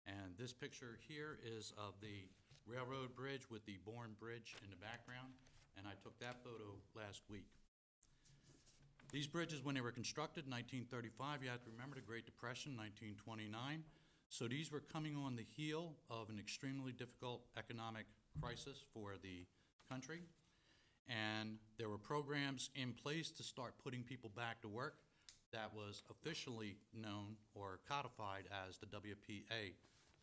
And this picture here is of the railroad bridge with the Bourne Bridge in the background, and I took that photo last week. These bridges, when they were constructed in 1935, you have to remember the Great Depression, 1929. So these were coming on the heel of an extremely difficult economic crisis for the country. And there were programs in place to start putting people back to work that was officially known or codified as the WPA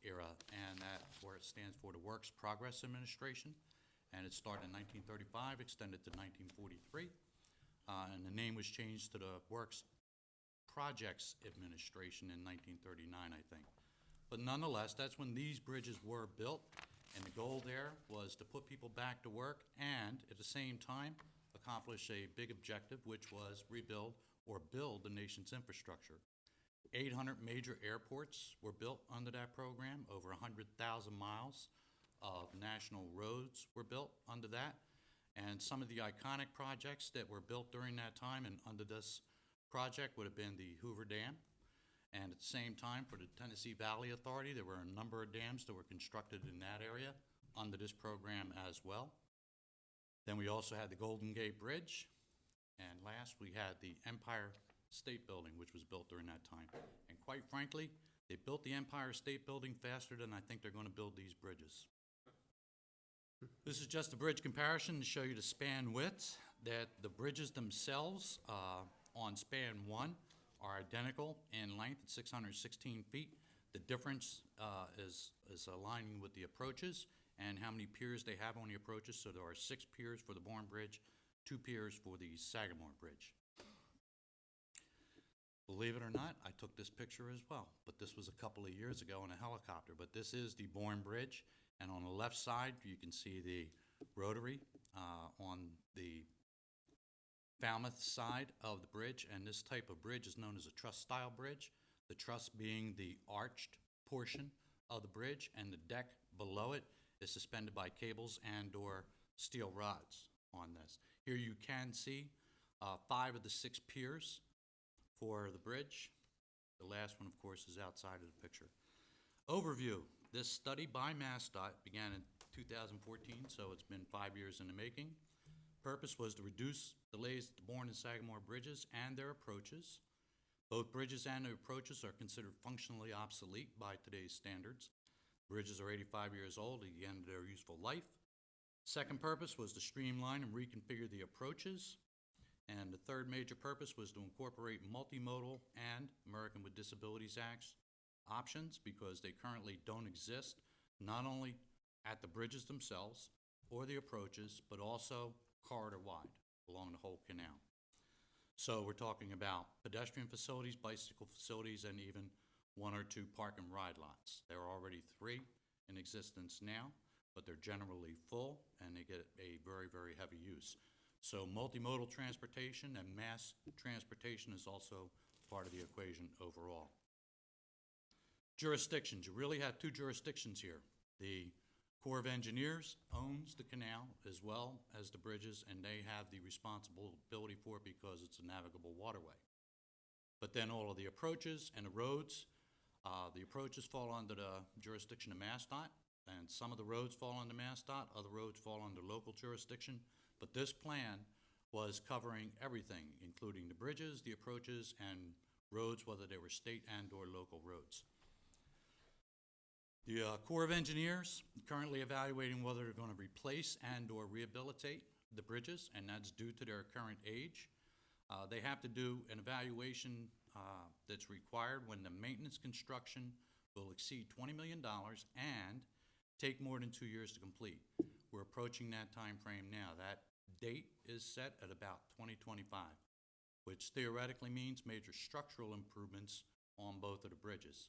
era, and that where it stands for the Works Progress Administration. And it started in 1935, extended to 1943, and the name was changed to the Works Projects Administration in 1939, I think. But nonetheless, that's when these bridges were built. And the goal there was to put people back to work and, at the same time, accomplish a big objective, which was rebuild or build the nation's infrastructure. 800 major airports were built under that program. Over 100,000 miles of national roads were built under that. And some of the iconic projects that were built during that time and under this project would have been the Hoover Dam. And at the same time, for the Tennessee Valley Authority, there were a number of dams that were constructed in that area under this program as well. Then we also had the Golden Gate Bridge. And last, we had the Empire State Building, which was built during that time. And quite frankly, they built the Empire State Building faster than I think they're going to build these bridges. This is just a bridge comparison to show you the span width, that the bridges themselves on span 1 are identical in length at 616 feet. The difference is aligning with the approaches and how many piers they have on the approaches. So there are 6 piers for the Bourne Bridge, 2 piers for the Sagamore Bridge. Believe it or not, I took this picture as well, but this was a couple of years ago in a helicopter. But this is the Bourne Bridge, and on the left side, you can see the rotary on the Falmouth side of the bridge, and this type of bridge is known as a truss-style bridge, the truss being the arched portion of the bridge, and the deck below it is suspended by cables and/or steel rods on this. Here you can see 5 of the 6 piers for the bridge. The last one, of course, is outside of the picture. Overview. This study by MassDOT began in 2014, so it's been 5 years in the making. Purpose was to reduce delays at the Bourne and Sagamore bridges and their approaches. Both bridges and their approaches are considered functionally obsolete by today's standards. Bridges are 85 years old at the end of their useful life. Second purpose was to streamline and reconfigure the approaches. And the third major purpose was to incorporate multimodal and American with Disabilities Act options, because they currently don't exist, not only at the bridges themselves or the approaches, but also corridor-wide along the whole canal. So we're talking about pedestrian facilities, bicycle facilities, and even 1 or 2 park and ride lots. There are already 3 in existence now, but they're generally full and they get a very, very heavy use. So multimodal transportation and mass transportation is also part of the equation overall. Jurisdictions. You really have 2 jurisdictions here. The Corps of Engineers owns the canal as well as the bridges, and they have the responsibility for it because it's a navigable waterway. But then all of the approaches and the roads, the approaches fall under the jurisdiction of MassDOT, and some of the roads fall under MassDOT, other roads fall under local jurisdiction. But this plan was covering everything, including the bridges, the approaches, and roads, whether they were state and/or local roads. The Corps of Engineers currently evaluating whether they're going to replace and/or rehabilitate the bridges, and that's due to their current age. They have to do an evaluation that's required when the maintenance construction will exceed $20 million and take more than 2 years to complete. We're approaching that time frame now. That date is set at about 2025, which theoretically means major structural improvements on both of the bridges.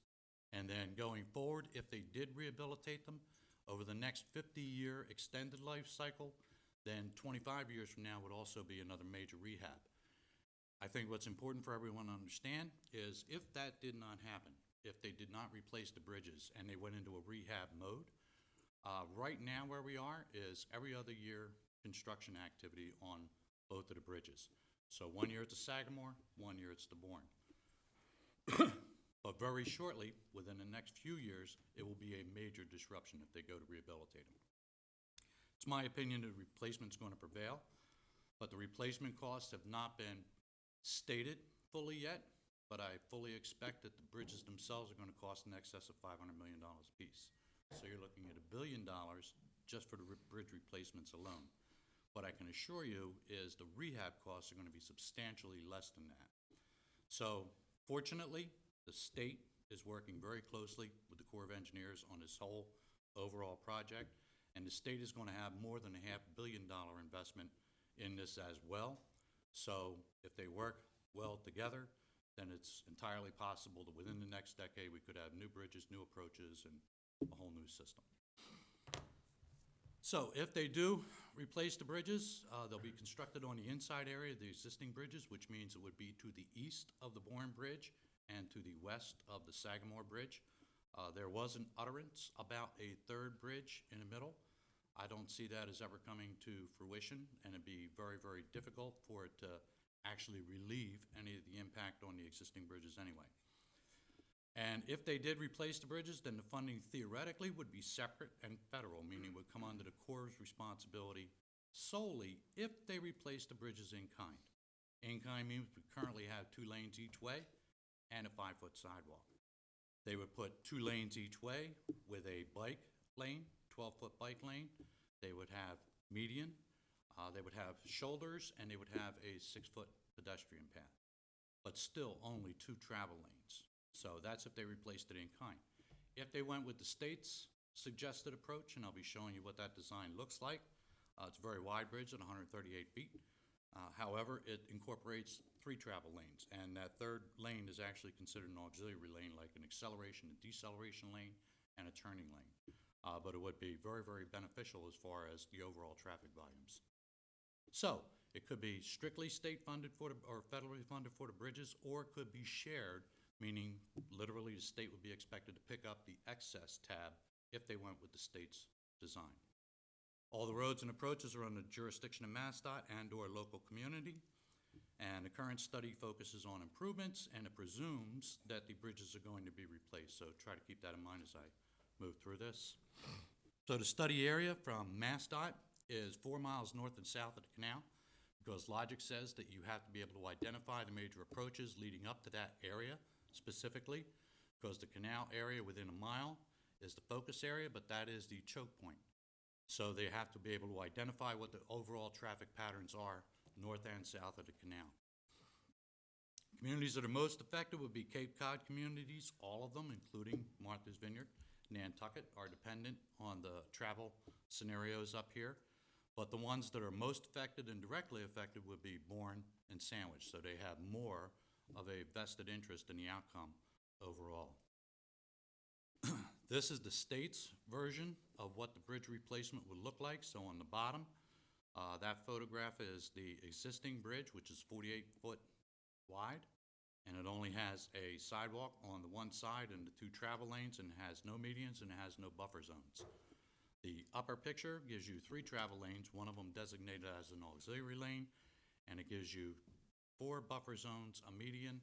And then going forward, if they did rehabilitate them over the next 50-year extended life cycle, then 25 years from now would also be another major rehab. I think what's important for everyone to understand is if that did not happen, if they did not replace the bridges and they went into a rehab mode, right now where we are is every other year construction activity on both of the bridges. So 1 year it's the Sagamore, 1 year it's the Bourne. But very shortly, within the next few years, it will be a major disruption if they go to rehabilitate them. It's my opinion the replacement's going to prevail, but the replacement costs have not been stated fully yet, but I fully expect that the bridges themselves are going to cost in excess of $500 million a piece. So you're looking at $1 billion just for the bridge replacements alone. What I can assure you is the rehab costs are going to be substantially less than that. So fortunately, the state is working very closely with the Corps of Engineers on this whole overall project, and the state is going to have more than a $500 million investment in this as well. So if they work well together, then it's entirely possible that within the next decade we could have new bridges, new approaches, and a whole new system. So if they do replace the bridges, they'll be constructed on the inside area of the existing bridges, which means it would be to the east of the Bourne Bridge and to the west of the Sagamore Bridge. There was an utterance about a 3rd bridge in the middle. I don't see that as ever coming to fruition, and it'd be very, very difficult for it to actually relieve any of the impact on the existing bridges anyway. And if they did replace the bridges, then the funding theoretically would be separate and federal, meaning would come under the Corps' responsibility solely if they replace the bridges in kind. In kind means we currently have 2 lanes each way and a 5-foot sidewalk. They would put 2 lanes each way with a bike lane, 12-foot bike lane. They would have median, they would have shoulders, and they would have a 6-foot pedestrian path, but still only 2 travel lanes. So that's if they replaced it in kind. If they went with the state's suggested approach, and I'll be showing you what that design looks like, it's a very wide bridge at 138 feet. However, it incorporates 3 travel lanes, and that 3rd lane is actually considered an auxiliary lane, like an acceleration and deceleration lane and a turning lane. But it would be very, very beneficial as far as the overall traffic volumes. So it could be strictly state funded for or federally funded for the bridges, or it could be shared, meaning literally the state would be expected to pick up the excess tab if they went with the state's design. All the roads and approaches are under the jurisdiction of MassDOT and/or local community, and the current study focuses on improvements, and it presumes that the bridges are going to be replaced. So try to keep that in mind as I move through this. So the study area from MassDOT is 4 miles north and south of the canal, because logic says that you have to be able to identify the major approaches leading up to that area specifically, because the canal area within a mile is the focus area, but that is the choke point. So they have to be able to identify what the overall traffic patterns are north and south of the canal. Communities that are most affected would be Cape Cod communities. All of them, including Martha's Vineyard, Nantucket, are dependent on the travel scenarios up here. But the ones that are most affected and directly affected would be Bourne and Sandwich. So they have more of a vested interest in the outcome overall. This is the state's version of what the bridge replacement would look like. So on the bottom, that photograph is the existing bridge, which is 48 foot wide, and it only has a sidewalk on the one side and the 2 travel lanes, and it has no medians and it has no buffer zones. The upper picture gives you 3 travel lanes, one of them designated as an auxiliary lane, and it gives you 4 buffer zones, a median,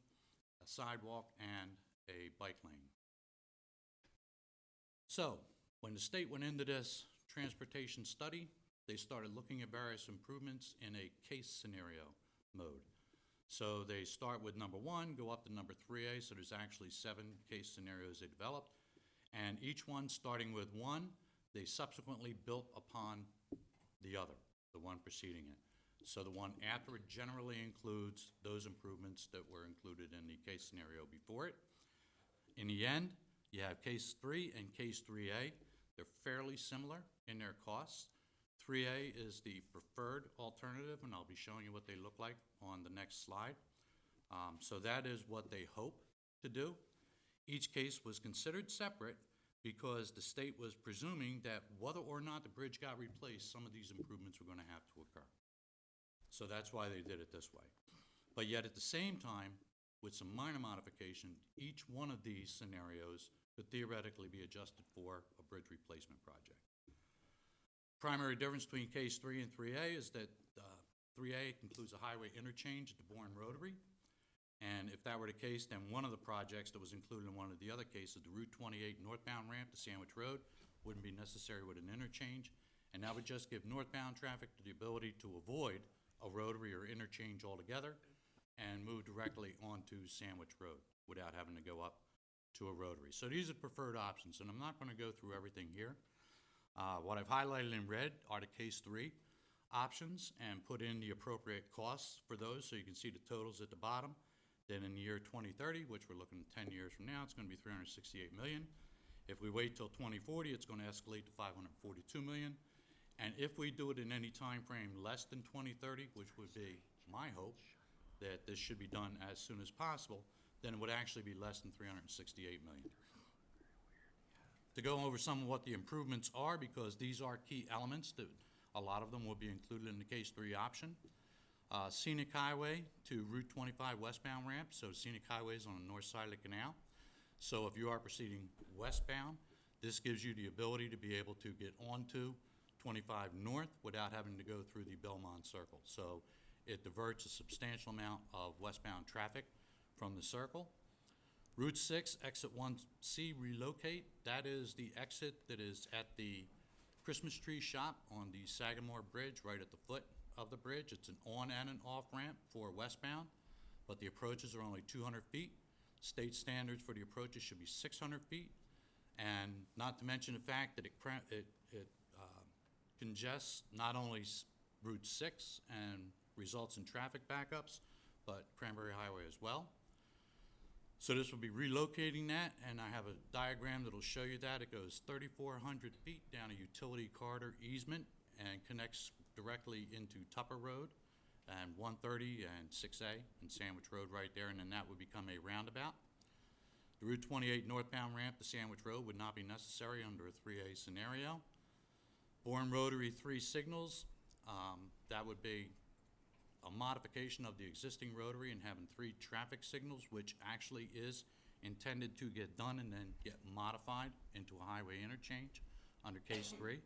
a sidewalk, and a bike lane. So, when the state went into this transportation study, they started looking at various improvements in a case scenario mode. So they start with number 1, go up to number 3A, so there's actually 7 case scenarios they developed, and each one starting with 1, they subsequently built upon the other, the one preceding it. So the one after it generally includes those improvements that were included in the case scenario before it. In the end, you have case 3 and case 3A. They're fairly similar in their costs. 3A is the preferred alternative, and I'll be showing you what they look like on the next slide. So that is what they hope to do. Each case was considered separate because the state was presuming that whether or not the bridge got replaced, some of these improvements were going to have to occur. So that's why they did it this way. But yet at the same time, with some minor modification, each one of these scenarios could theoretically be adjusted for a bridge replacement project. Primary difference between case 3 and 3A is that 3A includes a highway interchange at the Bourne Rotary. And if that were the case, then one of the projects that was included in one of the other cases, the Route 28 northbound ramp to Sandwich Road, wouldn't be necessary with an interchange. And that would just give northbound traffic the ability to avoid a rotary or interchange altogether and move directly onto Sandwich Road without having to go up to a rotary. So these are preferred options, and I'm not going to go through everything here. What I've highlighted in red are the case 3 options and put in the appropriate costs for those so you can see the totals at the bottom. Then in the year 2030, which we're looking at 10 years from now, it's going to be $368 million. If we wait till 2040, it's going to escalate to $542 million. And if we do it in any time frame less than 2030, which would be my hope, that this should be done as soon as possible, then it would actually be less than $368 million. To go over some of what the improvements are, because these are key elements that a lot of them will be included in the case 3 option. Scenic highway to Route 25 westbound ramp, so scenic highway is on the north side of the canal. So if you are proceeding westbound, this gives you the ability to be able to get onto 25 north without having to go through the Belmont Circle. So it diverts a substantial amount of westbound traffic from the circle. Route 6, exit 1C relocate, that is the exit that is at the Christmas tree shop on the Sagamore Bridge, right at the foot of the bridge. It's an on and an off ramp for westbound, but the approaches are only 200 feet. State standards for the approaches should be 600 feet. And not to mention the fact that it congests not only Route 6 and results in traffic backups, but Cranberry Highway as well. So this will be relocating that, and I have a diagram that'll show you that. It goes 3,400 feet down a utility corridor easement and connects directly into Tupper Road and 130 and 6A and Sandwich Road right there, and then that would become a roundabout. The Route 28 northbound ramp to Sandwich Road would not be necessary under a 3A scenario. Bourne Rotary 3 signals, that would be a modification of the existing rotary and having 3 traffic signals, which actually is intended to get done and then get modified into a highway interchange under Case 3.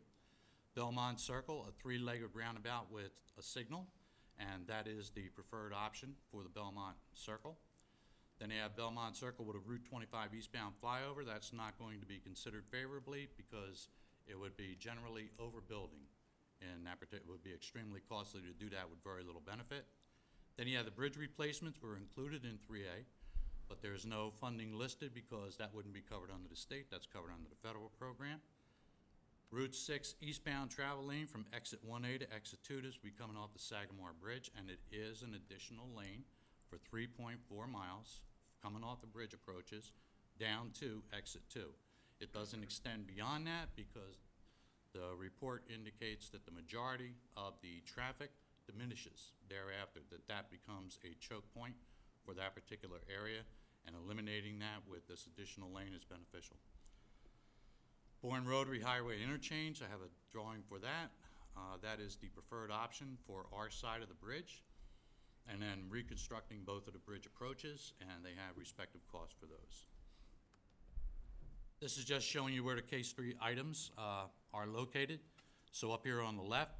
Belmont Circle, a 3-legged roundabout with a signal, and that is the preferred option for the Belmont Circle. Then you have Belmont Circle with a Route 25 eastbound flyover. That's not going to be considered favorably because it would be generally overbuilding, and that would be extremely costly to do that with very little benefit. Then you have the bridge replacements were included in 3A, but there's no funding listed because that wouldn't be covered under the state. That's covered under the federal program. Route 6 eastbound travel lane from exit 1A to exit 2. This will be coming off the Sagamore Bridge, and it is an additional lane for 3.4 miles coming off the bridge approaches down to exit 2. It doesn't extend beyond that because the report indicates that the majority of the traffic diminishes thereafter, that becomes a choke point for that particular area, and eliminating that with this additional lane is beneficial. Bourne Rotary Highway interchange, I have a drawing for that. That is the preferred option for our side of the bridge, and then reconstructing both of the bridge approaches, and they have respective costs for those. This is just showing you where the Case 3 items are located. So up here on the left,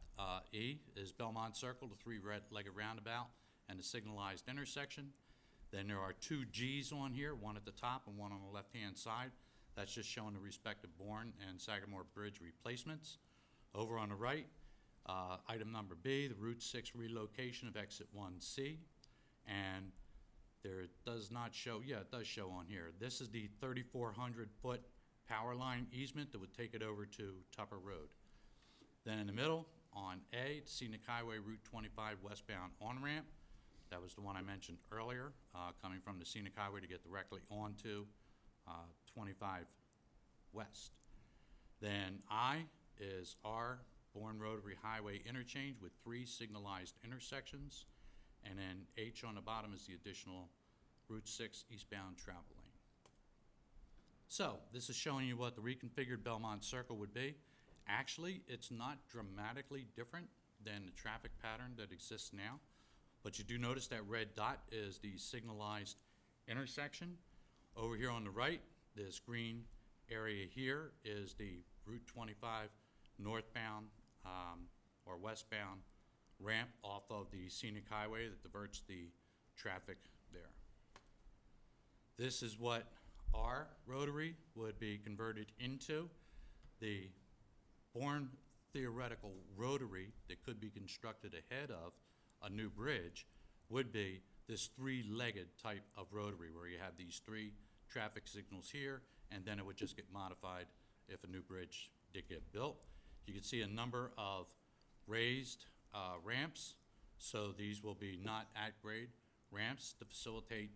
E is Belmont Circle, the 3-legged roundabout, and the signalized intersection. Then there are 2 Gs on here, one at the top and one on the left-hand side. That's just showing the respective Bourne and Sagamore Bridge replacements. Over on the right, item number B, the Route 6 relocation of exit 1C. And there does not show, yeah, it does show on here. This is the 3,400-foot power line easement that would take it over to Tupper Road. Then in the middle, on A, Scenic Highway Route 25 westbound on-ramp. That was the one I mentioned earlier, coming from the Scenic Highway to get directly onto 25 West. Then I is our Bourne Rotary Highway interchange with 3 signalized intersections. And then H on the bottom is the additional Route 6 eastbound travel lane. So this is showing you what the reconfigured Belmont Circle would be. Actually, it's not dramatically different than the traffic pattern that exists now, but you do notice that red dot is the signalized intersection. Over here on the right, this green area here is the Route 25 northbound or westbound ramp off of the Scenic Highway that diverts the traffic there. This is what our rotary would be converted into. The Bourne theoretical rotary that could be constructed ahead of a new bridge would be this 3-legged type of rotary where you have these 3 traffic signals here, and then it would just get modified if a new bridge did get built. You can see a number of raised ramps, so these will be not at-grade ramps to facilitate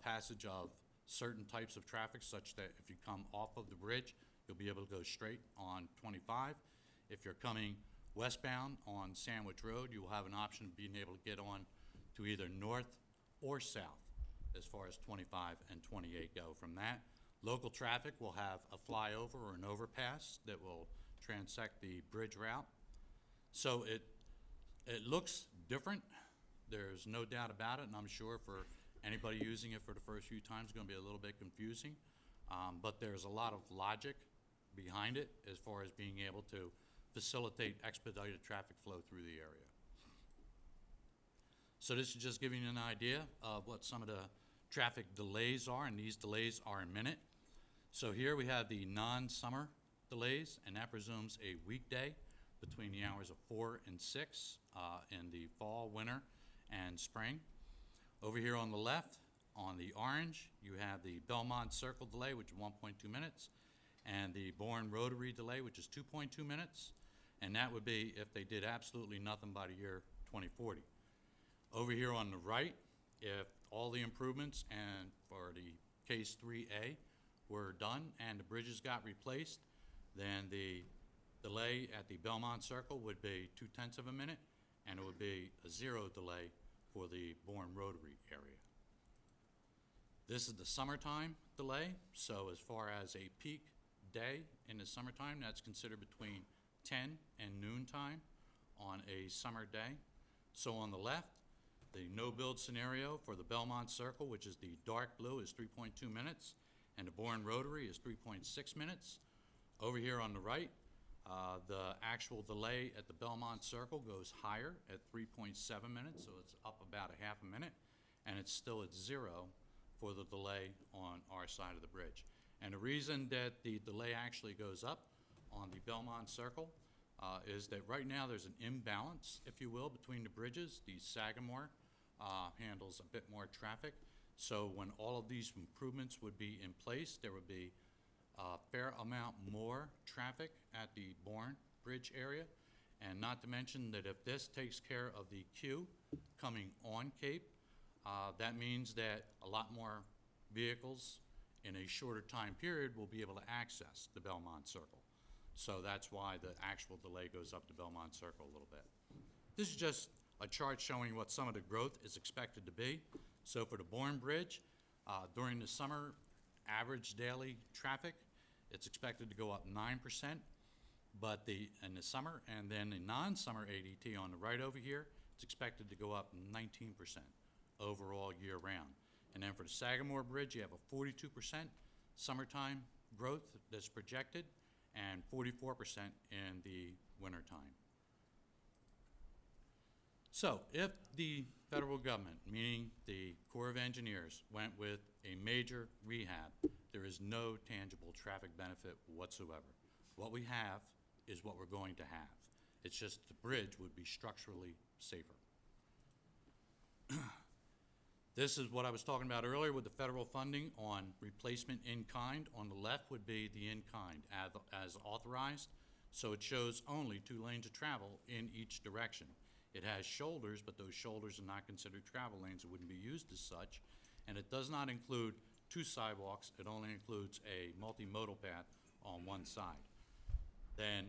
passage of certain types of traffic, such that if you come off of the bridge, you'll be able to go straight on 25. If you're coming westbound on Sandwich Road, you will have an option of being able to get on to either north or south as far as 25 and 28 go. From that, local traffic will have a flyover or an overpass that will transect the bridge route. So it looks different. There's no doubt about it, and I'm sure for anybody using it for the first few times, it's going to be a little bit confusing. But there's a lot of logic behind it as far as being able to facilitate expedited traffic flow through the area. So this is just giving you an idea of what some of the traffic delays are, and these delays are a minute. So here we have the non-summer delays, and that presumes a weekday between the hours of 4 and 6 in the fall, winter, and spring. Over here on the left, on the orange, you have the Belmont Circle delay, which is 1.2 minutes, and the Bourne Rotary delay, which is 2.2 minutes, and that would be if they did absolutely nothing by the year 2040. Over here on the right, if all the improvements and for the Case 3A were done and the bridges got replaced, then the delay at the Belmont Circle would be 0.2 of a minute, and it would be a 0 delay for the Bourne Rotary area. This is the summertime delay, so as far as a peak day in the summertime, that's considered between 10 and noon time on a summer day. So on the left, the no-build scenario for the Belmont Circle, which is the dark blue, is 3.2 minutes, and the Bourne Rotary is 3.6 minutes. Over here on the right, the actual delay at the Belmont Circle goes higher at 3.7 minutes, so it's up about a half a minute, and it's still at 0 for the delay on our side of the bridge. And the reason that the delay actually goes up on the Belmont Circle is that right now there's an imbalance, if you will, between the bridges. The Sagamore handles a bit more traffic. So when all of these improvements would be in place, there would be a fair amount more traffic at the Bourne Bridge area. And not to mention that if this takes care of the queue coming on Cape, that means that a lot more vehicles in a shorter time period will be able to access the Belmont Circle. So that's why the actual delay goes up to Belmont Circle a little bit. This is just a chart showing what some of the growth is expected to be. So for the Bourne Bridge, during the summer, average daily traffic, it's expected to go up 9%, but in the summer, and then the non-summer ADT on the right over here, it's expected to go up 19% overall year-round. And then for the Sagamore Bridge, you have a 42% summertime growth that's projected, and 44% in the wintertime. So if the federal government, meaning the Corps of Engineers, went with a major rehab, there is no tangible traffic benefit whatsoever. What we have is what we're going to have. It's just the bridge would be structurally safer. This is what I was talking about earlier with the federal funding on replacement in kind. On the left would be the in kind as authorized. So it shows only 2 lanes of travel in each direction. It has shoulders, but those shoulders are not considered travel lanes. It wouldn't be used as such. And it does not include 2 sidewalks. It only includes a multimodal path on one side. Then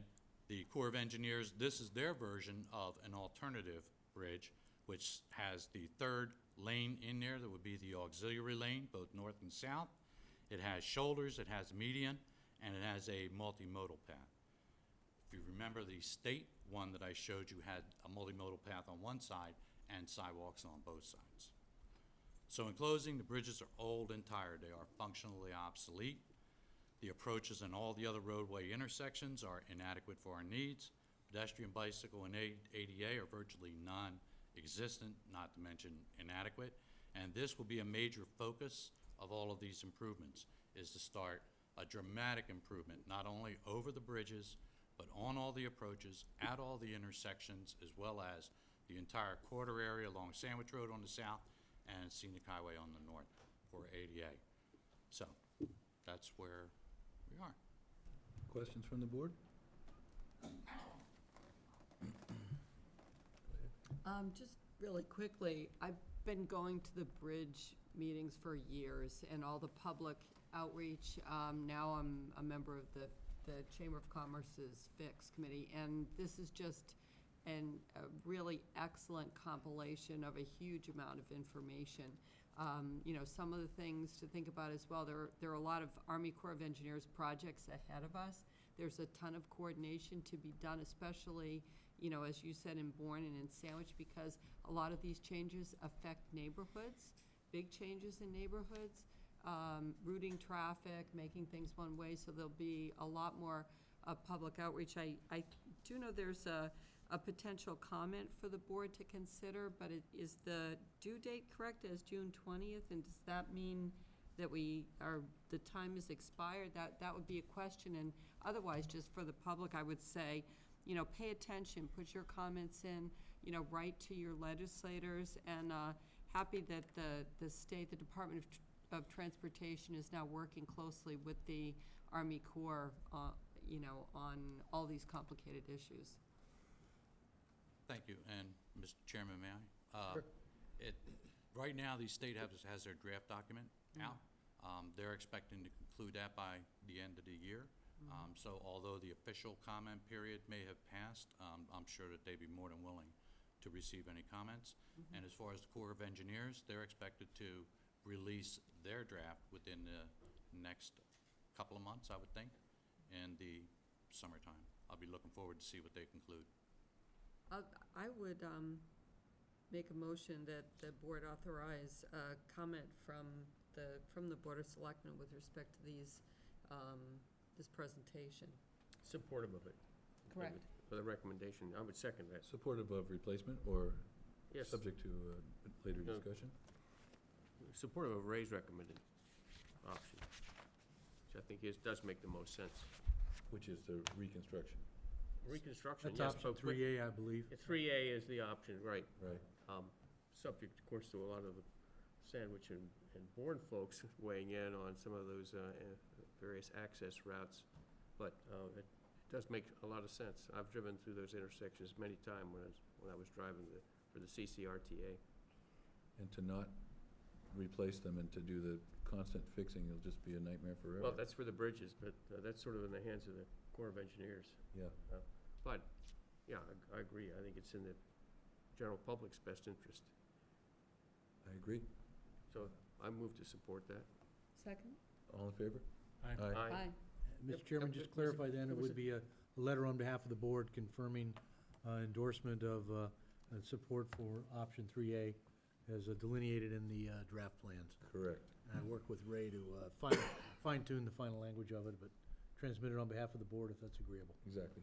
the Corps of Engineers, this is their version of an alternative bridge, which has the 3rd lane in there. That would be the auxiliary lane, both north and south. It has shoulders, it has median, and it has a multimodal path. If you remember, the state one that I showed you had a multimodal path on one side and sidewalks on both sides. So in closing, the bridges are old and tired. They are functionally obsolete. The approaches in all the other roadway intersections are inadequate for our needs. Pedestrian, bicycle, and ADA are virtually non-existent, not to mention inadequate. And this will be a major focus of all of these improvements, is to start a dramatic improvement, not only over the bridges, but on all the approaches, at all the intersections, as well as the entire quarter area along Sandwich Road on the south and Scenic Highway on the north for ADA. So that's where we are. Questions from the board? Just really quickly, I've been going to the bridge meetings for years and all the public outreach. Now I'm a member of the Chamber of Commerce's FIX committee, and this is just a really excellent compilation of a huge amount of information. You know, some of the things to think about as well, there are a lot of Army Corps of Engineers projects ahead of us. There's a ton of coordination to be done, especially, you know, as you said, in Bourne and in Sandwich, because a lot of these changes affect neighborhoods, big changes in neighborhoods, routing traffic, making things one way, so there'll be a lot more public outreach. I do know there's a potential comment for the board to consider, but is the due date correct as June 20th? And does that mean that the time is expired? That would be a question. And otherwise, just for the public, I would say, pay attention, put your comments in, write to your legislators, and happy that the Department of Transportation is now working closely with the Army Corps, on all these complicated issues. Thank you, and Mr. Chairman, may I? Sure. Right now, the state has their draft document out. They're expecting to conclude that by the end of the year. So although the official comment period may have passed, I'm sure that they'd be more than willing to receive any comments. And as far as the Corps of Engineers, they're expected to release their draft within the next couple of months, I would think, in the summertime. I'll be looking forward to see what they conclude. I would make a motion that the board authorize comment from the Board of Selectmen with respect to this presentation. Supportive of it. Correct. For the recommendation, I would second that. Supportive of replacement or Yes. subject to later No. discussion? Supportive of Ray's recommended option, which I think does make the most sense. Which is the reconstruction. Reconstruction, That's yes, option but 3A, I believe. 3A is the option, right. Right. Subject, of course, to a lot of the Sandwich and Bourne folks weighing in on some of those various access routes. But it does make a lot of sense. I've driven through those intersections many times when I was driving for the CCRTA. And to not replace them and to do the constant fixing, it'll just be a nightmare forever. Well, that's for the bridges, but that's sort of in the hands of the Corps of Engineers. Yeah. But, yeah, I agree. I think it's in the general public's best interest. I agree. So I move to support that. Second? All in favor? Aye. Mr. Chairman, just clarify then, it would be a letter on behalf of the board confirming endorsement of support for option 3A as delineated in the draft plans. Correct. And I work with Ray to fine tune the final language of it, but transmit it on behalf of the board if that's agreeable. Exactly.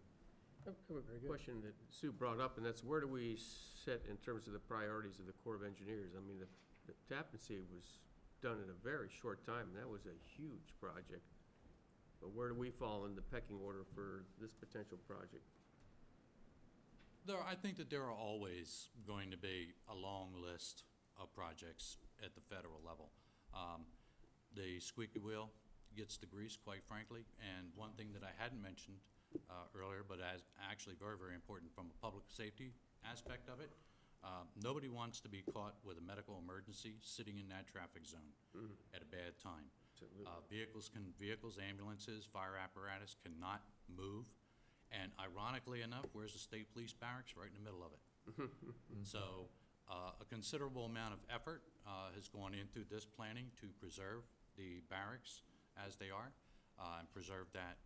I have a question that Sue brought up, and that's where do we sit in terms of the priorities of the Corps of Engineers? I mean, the Tappan Zee was done in a very short time, and that was a huge project. But where do we fall in the pecking order for this potential project? I think that there are always going to be a long list of projects at the federal level. The squeaky wheel gets the grease, quite frankly, and one thing that I hadn't mentioned earlier, but as actually very, very important from a public safety aspect of it, nobody wants to be caught with a medical emergency sitting in that traffic zone at a bad time. Vehicles, ambulances, fire apparatus cannot move. And ironically enough, where's the state police barracks? Right in the middle of it. So a considerable amount of effort has gone into this planning to preserve the barracks as they are and preserve that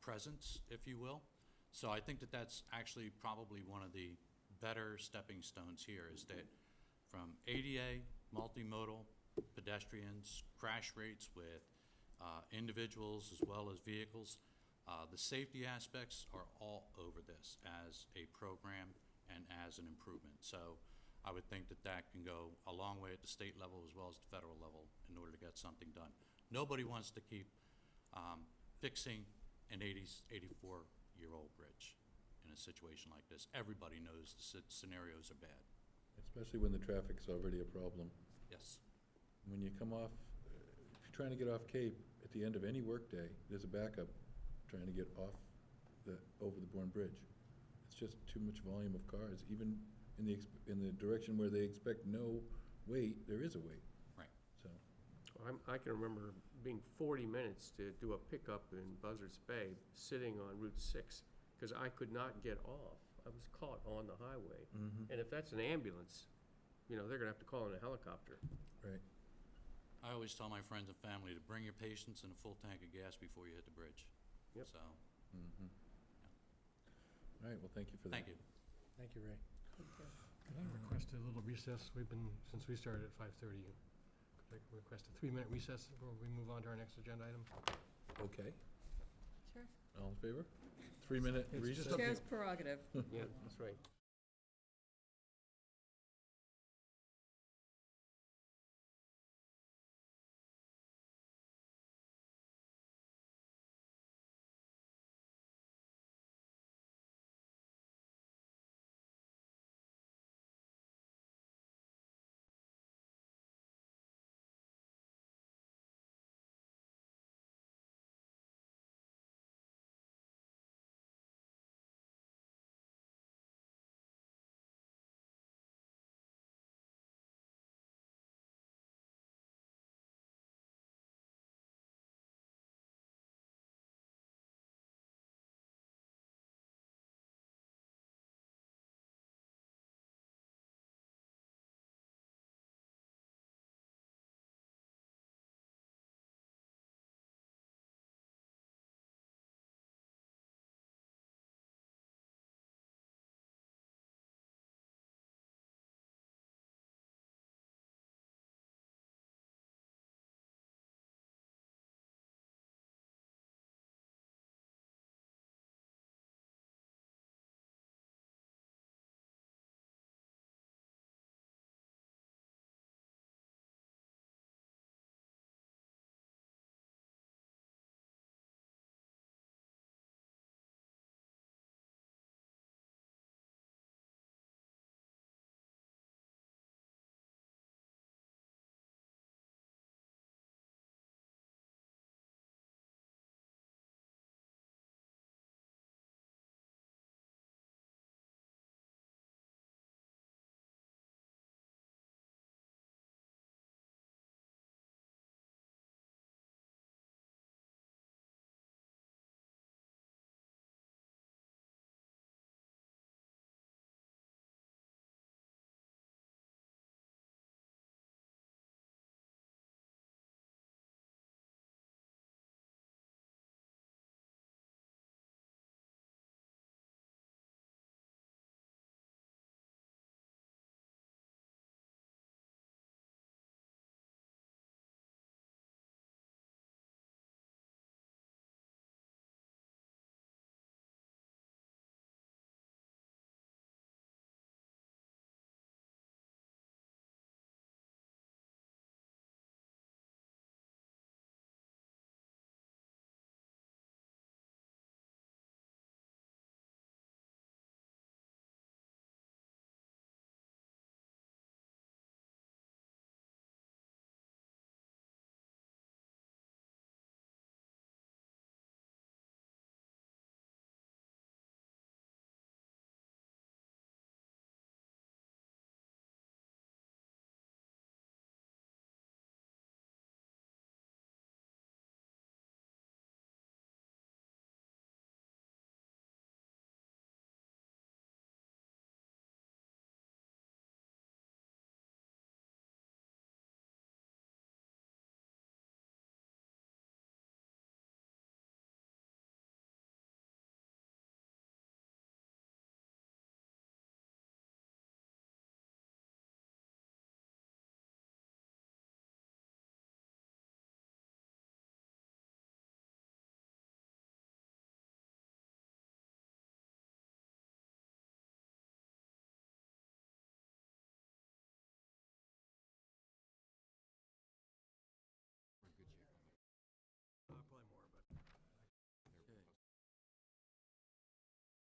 presence, if you will. So I think that that's actually probably one of the better stepping stones here is that from ADA, multimodal, pedestrians, crash rates with individuals as well as vehicles, the safety aspects are all over this as a program and as an improvement. So I would think that that can go a long way at the state level as well as the federal level in order to get something done. Nobody wants to keep fixing an 84-year-old bridge in a situation like this. Everybody knows the scenarios are bad. Especially when the traffic's already a problem. Yes. When you come off, if you're trying to get off Cape, at the end of any workday, there's a backup trying to get off over the Bourne Bridge. It's just too much volume of cars. Even in the direction where they expect no wait, there is a wait. Right. So. I can remember being 40 minutes to do a pickup in Buzzards Bay, sitting on Route 6, because I could not get off. I was caught on the highway. And if that's an ambulance, they're going to have to call in a helicopter. Right. I always tell my friends and family to bring your patients and a full tank of gas before you hit the bridge. Yep. So, All right, well, thank you for that. thank you. Thank you, Ray. Could I request a little recess? Since we started at 5:30, could I request a 3-minute recess before we move on to our next agenda item? Okay. Sure. All in favor? 3-minute It's recess. just up to Chair's prerogative. Yeah, that's right.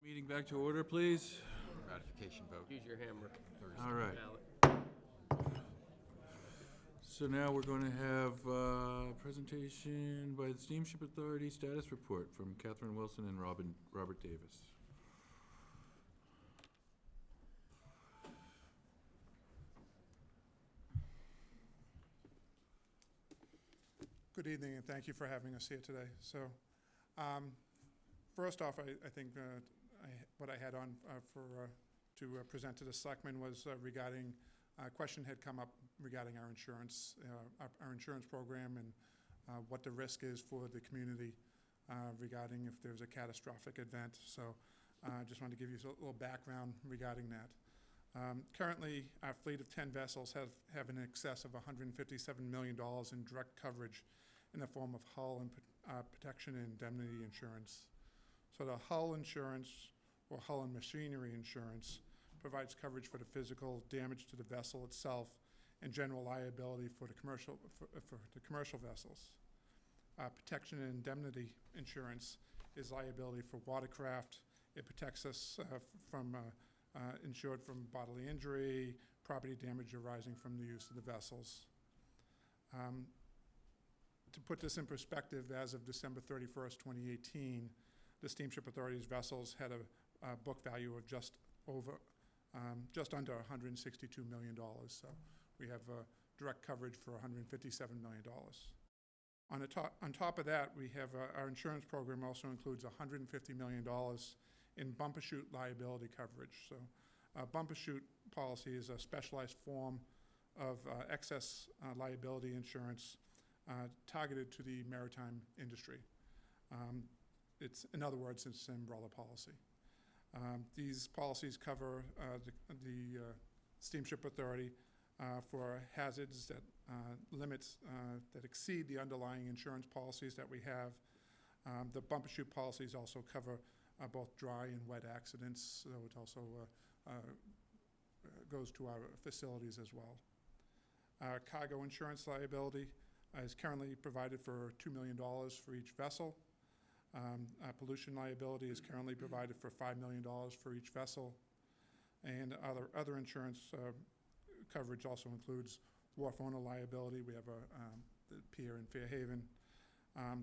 Meeting back to order, please. Ratification vote. Use your hammer. All right. Ballot. So now we're going to have a presentation by the Steamship Authority status report from Catherine Wilson and Robert Davis. Good evening, and thank you for having us here today. So, first off, I think what I had on to present to the selectmen was regarding, a question had come up regarding our insurance program and what the risk is for the community regarding if there's a catastrophic event. So I just wanted to give you a little background regarding that. Currently, our fleet of 10 vessels have in excess of $157 million in direct coverage in the form of hull and protection and indemnity insurance. So the hull insurance, or hull and machinery insurance, provides coverage for the physical damage to the vessel itself and general liability for the commercial vessels. Protection and indemnity insurance is liability for watercraft. It protects us from insured from bodily injury, property damage arising from the use of the vessels. To put this in perspective, as of December 31st, 2018, the Steamship Authority's vessels had a book value of just under $162 million. So we have direct coverage for $157 million. On top of that, we have our insurance program also includes $150 million in bumper chute liability coverage. So bumper chute policy is a specialized form of excess liability insurance targeted to the maritime industry. In other words, it's an umbrella policy. These policies cover the Steamship Authority for hazards that limits that exceed the underlying insurance policies that we have. The bumper chute policies also cover both dry and wet accidents, so it also goes to our facilities as well. Cargo insurance liability is currently provided for $2 million for each vessel. Pollution liability is currently provided for $5 million for each vessel. And other insurance coverage also includes wharf owner liability. We have the pier in Fairhaven.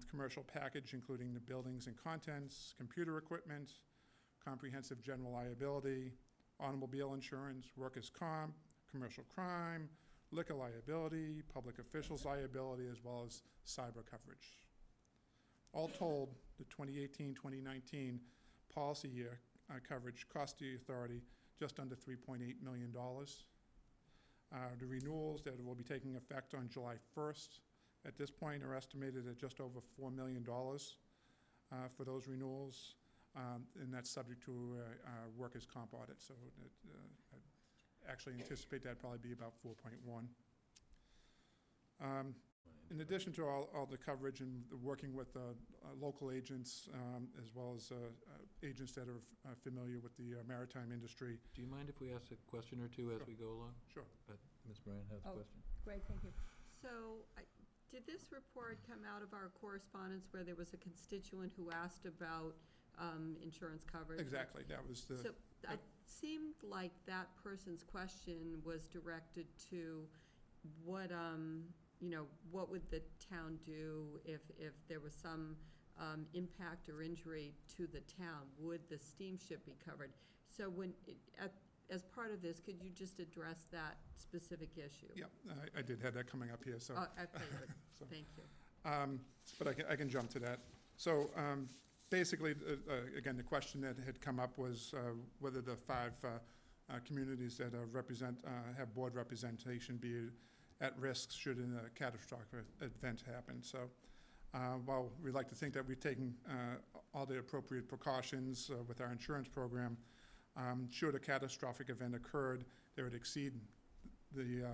Commercial package, including the buildings and contents, computer equipment, comprehensive general liability, automobile insurance, workers' comp, commercial crime, liquor liability, public officials liability, as well as cyber coverage. All told, the 2018-2019 policy year coverage cost the authority just under $3.8 million. The renewals that will be taking effect on July 1st at this point are estimated at just over $4 million for those renewals, and that's subject to a workers' comp audit. So I actually anticipate that'd probably be about 4.1. In addition to all the coverage and working with local agents, as well as agents that are familiar with the maritime industry. Do you mind if we ask a question or two as we go along? Sure. Ms. Moran has a question. Great, thank you. So, did this report come out of our correspondence where there was a constituent who asked about insurance coverage? Exactly, that was the... So, it seemed like that person's question was directed to what, what would the town do if there was some impact or injury to the town? Would the steamship be covered? So as part of this, could you just address that specific issue? Yeah, I did have that coming up here, so... I figured. So, thank you. But I can jump to that. So basically, again, the question that had come up was whether the 5 communities that have board representation be at risk should a catastrophic event happen. So while we'd like to think that we've taken all the appropriate precautions with our insurance program, should a catastrophic event occurred, they would exceed the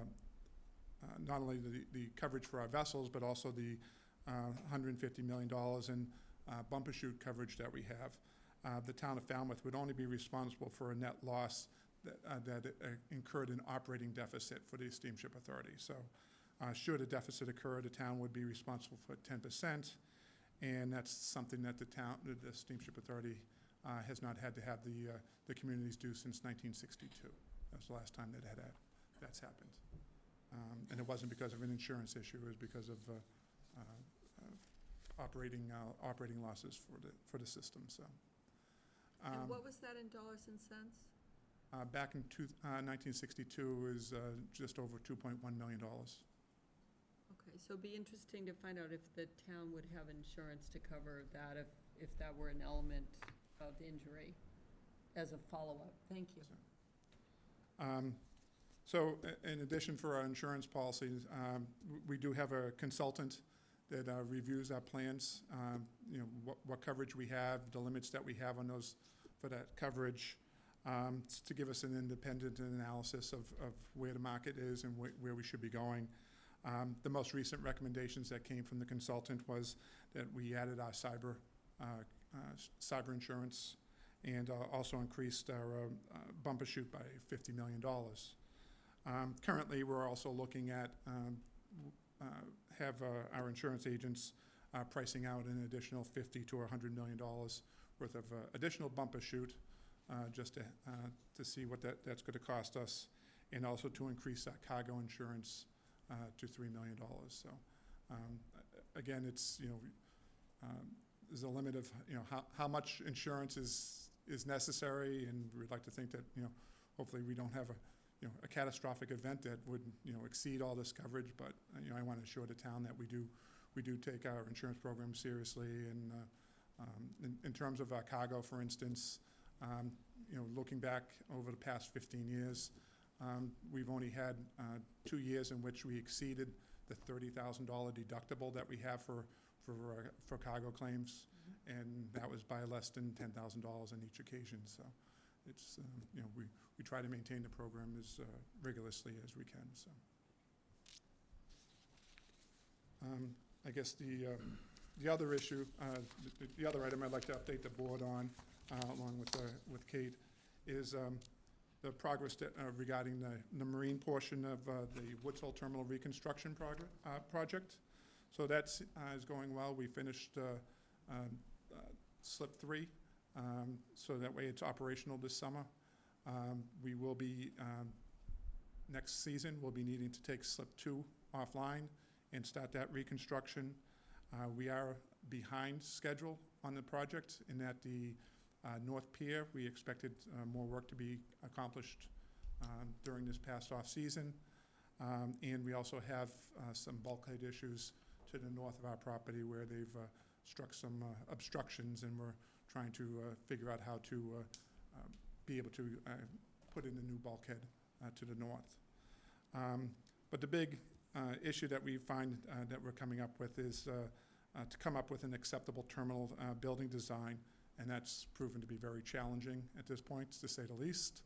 not only the coverage for our vessels, but also the $150 million in bumper chute coverage that we have. The town of Falmouth would only be responsible for a net loss that incurred an operating deficit for the Steamship Authority. So should a deficit occur, the town would be responsible for 10%, and that's something that the Steamship Authority has not had to have the communities do since 1962. That's the last time that's happened. And it wasn't because of an insurance issue, it was because of operating losses for the system. So. And what was that in dollars and cents? Back in 1962 is just over $2.1 million. Okay, so it'd be interesting to find out if the town would have insurance to cover that if that were an element of injury as a follow-up. Thank you. So in addition for our insurance policies, we do have a consultant that reviews our plans, what coverage we have, the limits that we have on those for that coverage, to give us an independent analysis of where the market is and where we should be going. The most recent recommendations that came from the consultant was that we added our cyber cyber insurance, and also increased our bumper shoot by $50 million. Currently, we're also looking at have our insurance agents pricing out an additional $50 to $100 million worth of additional bumper shoot, just to see what that's going to cost us, and also to increase our cargo insurance to $3 million. So again, it's, there's a limit of, how much insurance is necessary, and we'd like to think that, hopefully we don't have a catastrophic event that would, exceed all this coverage, but, I want to assure the town that we do take our insurance program seriously, and in terms of our cargo, for instance, looking back over the past 15 years, we've only had 2 years in which we exceeded the $30,000 deductible that we have for cargo claims, and that was by less than $10,000 on each occasion. So it's, we try to maintain the program as rigorously as we can. So I guess the other issue, the other item I'd like to update the board on, along with Kate, is the progress regarding the marine portion of the Woods Hole Terminal reconstruction project. So that's is going well. We finished slip 3, so that way it's operational this summer. We will be, next season, we'll be needing to take slip 2 offline and start that reconstruction. We are behind schedule on the project in that the North Pier, we expected more work to be accomplished during this past off-season. And we also have some bulkhead issues to the north of our property where they've struck some obstructions, and we're trying to figure out how to be able to put in the new bulkhead to the north. But the big issue that we find that we're coming up with is to come up with an acceptable terminal building design, and that's proven to be very challenging at this point, to say the least.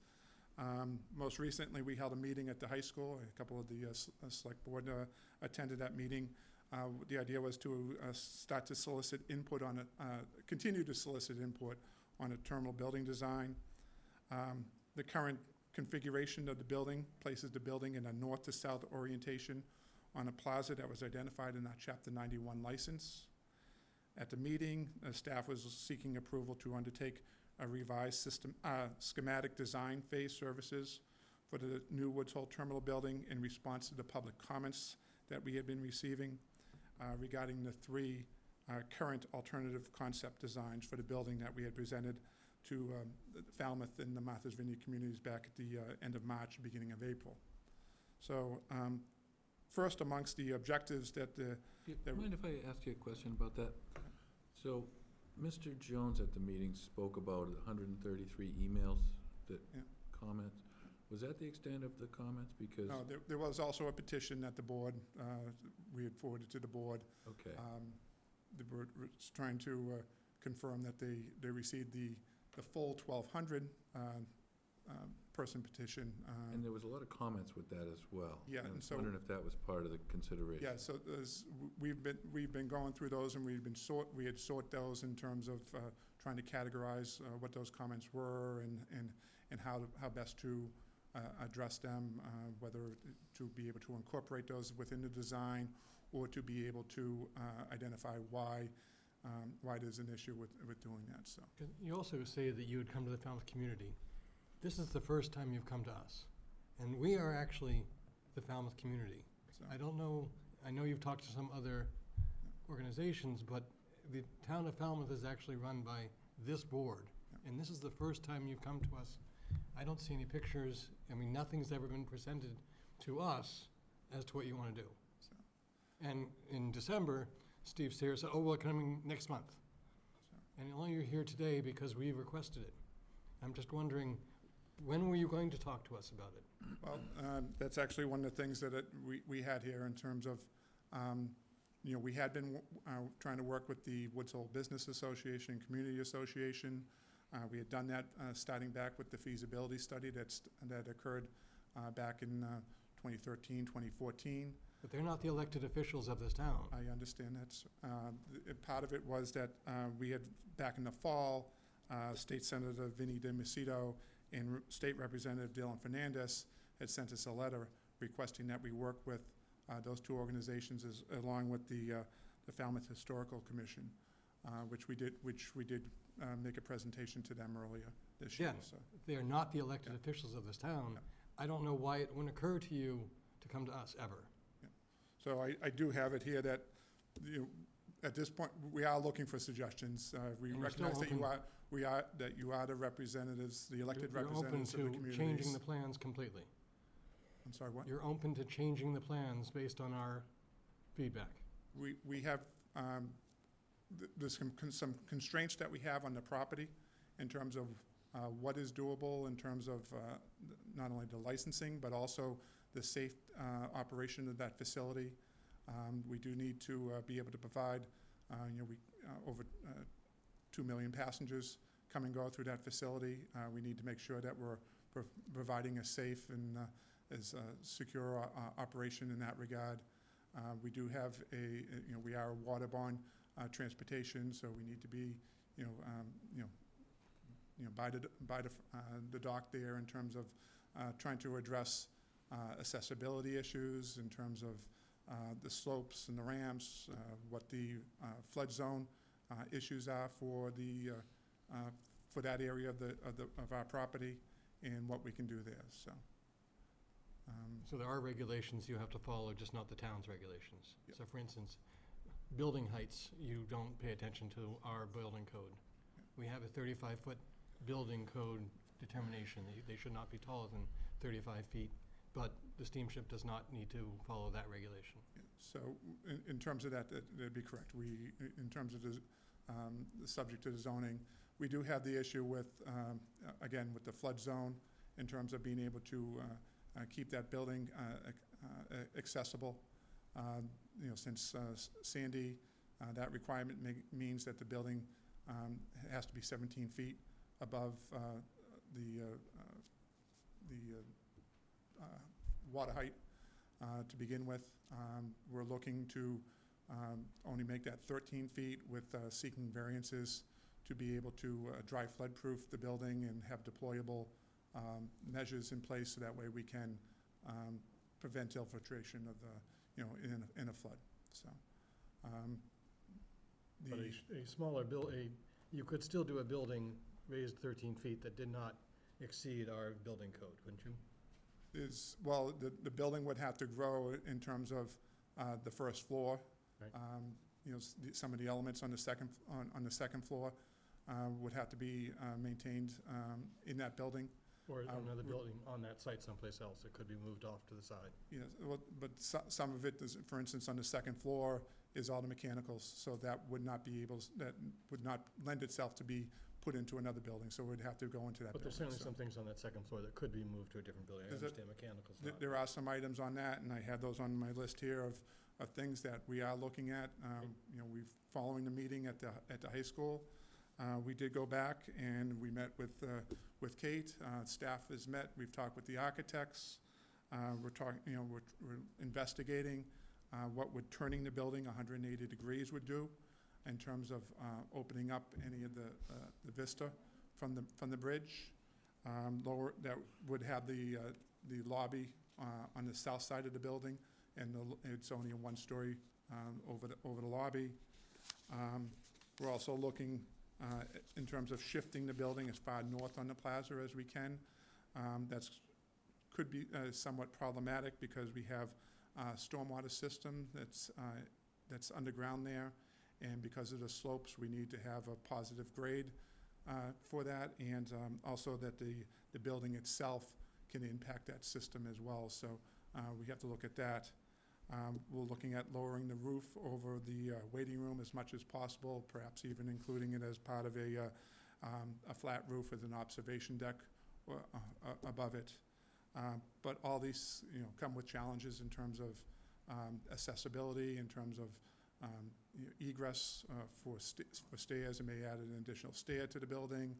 Most recently, we held a meeting at the high school. A couple of the select board attended that meeting. The idea was to start to solicit input on it, continue to solicit input on a terminal building design. The current configuration of the building places the building in a north to south orientation on a plaza that was identified in our Chapter 91 license. At the meeting, staff was seeking approval to undertake a revised schematic design phase services for the new Woods Hole Terminal building in response to the public comments that we had been receiving regarding the 3 current alternative concept designs for the building that we had presented to Falmouth and the Martha's Vineyard communities back at the end of March, beginning of April. So first, amongst the objectives that Mind if I ask you a question about that? So, Mr. Jones at the meeting spoke about 133 emails that comments. Was that the extent of the comments? Because no, there was also a petition that the board, we had forwarded to the board. Okay. The board was trying to confirm that they received the full 1,200 person petition. And there was a lot of comments with that as well. Yeah, and and so- wondering if that was part of the consideration. Yeah, so we've been going through those, and we had sort those in terms of trying to categorize what those comments were, and how best to address them, whether to be able to incorporate those within the design, or to be able to identify why there's an issue with doing that. So You also say that you would come to the Falmouth community. This is the first time you've come to us, and we are actually the Falmouth community. So- I don't know, I know you've talked to some other organizations, but the town of Falmouth is actually run by this board, and this is the first time you've come to us. I don't see any pictures, I mean, nothing's ever been presented to us as to what you want to do. And in December, Steve Sayre said, oh, well, coming next month. And only you're here today because we requested it. I'm just wondering, when were you going to talk to us about it? Well, that's actually one of the things that we had here in terms of, we had been trying to work with the Woods Hole Business Association, Community Association. We had done that starting back with the feasibility study that occurred back in 2013, 2014. But they're not the elected officials of this town. I understand that. Part of it was that we had, back in the fall, State Senator Vinnie De Macedo and State Representative Dylan Fernandez had sent us a letter requesting that we work with those two organizations along with the Falmouth Historical Commission, which we did make a presentation to them earlier this year. Again, So. they are not the elected officials of this town. I don't know why it wouldn't occur to you to come to us ever. So I do have it here that, at this point, we are looking for suggestions. We And we're still recognize that open- you are the representatives, the elected representatives of the You're open communities. to changing the plans completely. I'm sorry, what? You're open to changing the plans based on our feedback. We have, there's some constraints that we have on the property in terms of what is doable, in terms of not only the licensing, but also the safe operation of that facility. We do need to be able to provide, over 2 million passengers come and go through that facility. We need to make sure that we're providing a safe and as secure operation in that regard. We do have we are a waterborne transportation, so we need to be, by the dock there in terms of trying to address accessibility issues in terms of the slopes and the ramps, what the flood zone issues are for that area of our property, and what we can do there. So. So there are regulations you have to follow, just not the town's regulations. Yep. So for instance, building heights, you don't pay attention to our building code. We have a 35-foot building code determination. They should not be taller than 35 feet, but the steamship does not need to follow that regulation. So in terms of that, that'd be correct. In terms of the subject to the zoning, we do have the issue with, again, with the flood zone in terms of being able to keep that building accessible. Since Sandy, that requirement means that the building has to be 17 feet above the water height to begin with. We're looking to only make that 13 feet with seeking variances to be able to dry flood-proof the building and have deployable measures in place so that way we can prevent infiltration of in a flood. So. But a smaller you could still do a building raised 13 feet that did not exceed our building code, wouldn't you? Well, the building would have to grow in terms of the first floor. Right. Some of the elements on the second floor would have to be maintained in that building. Or another building on that site someplace else. It could be moved off to the side. Yes, well, but some of it is, for instance, on the second floor is all the mechanicals, so that would not lend itself to be put into another building, so we'd have to go into that building. But there's certainly so. some things on that second floor that could be moved to a different building. I understand mechanicals not. There are some items on that, and I had those on my list here of things that we are looking at. Following the meeting at the high school, we did go back and we met with Kate. Staff has met. We've talked with the architects. We're investigating what would turning the building 180 degrees would do in terms of opening up any of the vista from the bridge. That would have the lobby on the south side of the building, and it's only a one-story over the lobby. We're also looking in terms of shifting the building as far north on the plaza as we can. Could be somewhat problematic because we have a stormwater system that's underground there, and because of the slopes, we need to have a positive grade for that, and also that the building itself can impact that system as well. So we have to look at that. We're looking at lowering the roof over the waiting room as much as possible, perhaps even including it as part of a flat roof with an observation deck above it. But all these, come with challenges in terms of accessibility, in terms of egress for stairs, and may add an additional stair to the building.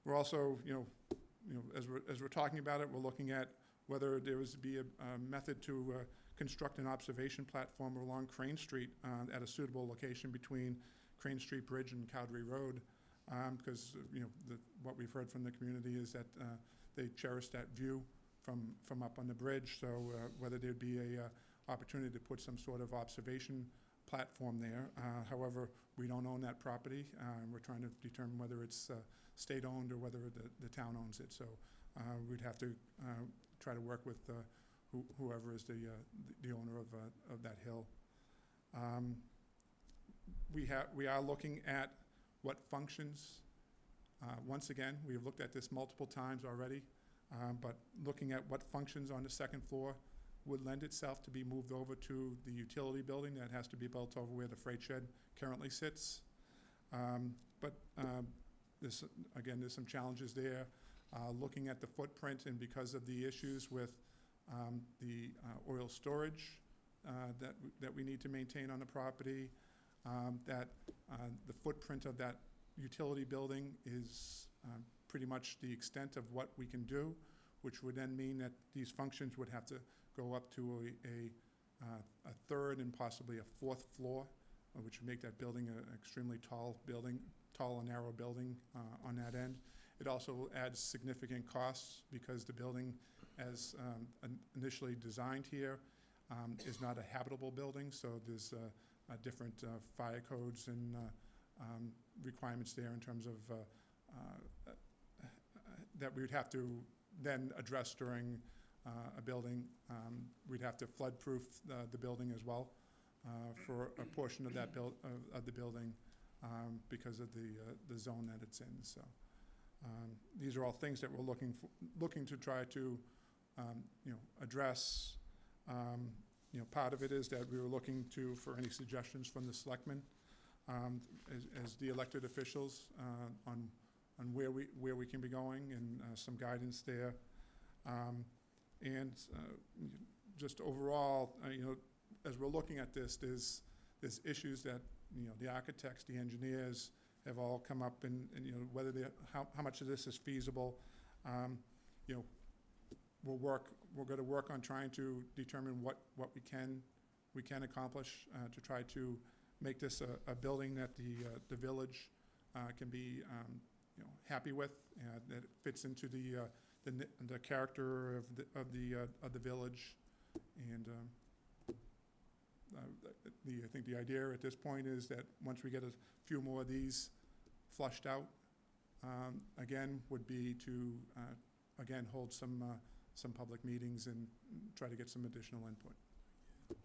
We're also, as we're talking about it, we're looking at whether there was to be a method to construct an observation platform along Crane Street at a suitable location between Crane Street Bridge and Cowdery Road, because, what we've heard from the community is that they cherish that view from up on the bridge, so whether there'd be a opportunity to put some sort of observation platform there. However, we don't own that property, and we're trying to determine whether it's state-owned or whether the town owns it, so we'd have to try to work with whoever is the owner of that hill. We are looking at what functions. Once again, we have looked at this multiple times already, but looking at what functions on the second floor would lend itself to be moved over to the utility building that has to be built over where the freight shed currently sits. But there's some challenges there. Looking at the footprint, and because of the issues with the oil storage that we need to maintain on the property, that the footprint of that utility building is pretty much the extent of what we can do, which would then mean that these functions would have to go up to a third and possibly a fourth floor, which would make that building an extremely tall and narrow building on that end. It also adds significant costs because the building, as initially designed here, is not a habitable building, so there's different fire codes and requirements there in terms of that we would have to then address during a building. We'd have to flood-proof the building as well for a portion of that of the building because of the zone that it's in. So these are all things that we're looking to try to address. Part of it is that we were looking for any suggestions from the selectmen as the elected officials on where we can be going, and some guidance there. And just overall, as we're looking at this, there's issues that the architects, the engineers have all come up, and whether how much of this is feasible. We're going to work on trying to determine what we can accomplish to try to make this a building that the village can be happy with, that it fits into the character of the village. And I think the idea at this point is that once we get a few more of these flushed out, again, would be to again hold some public meetings and try to get some additional input.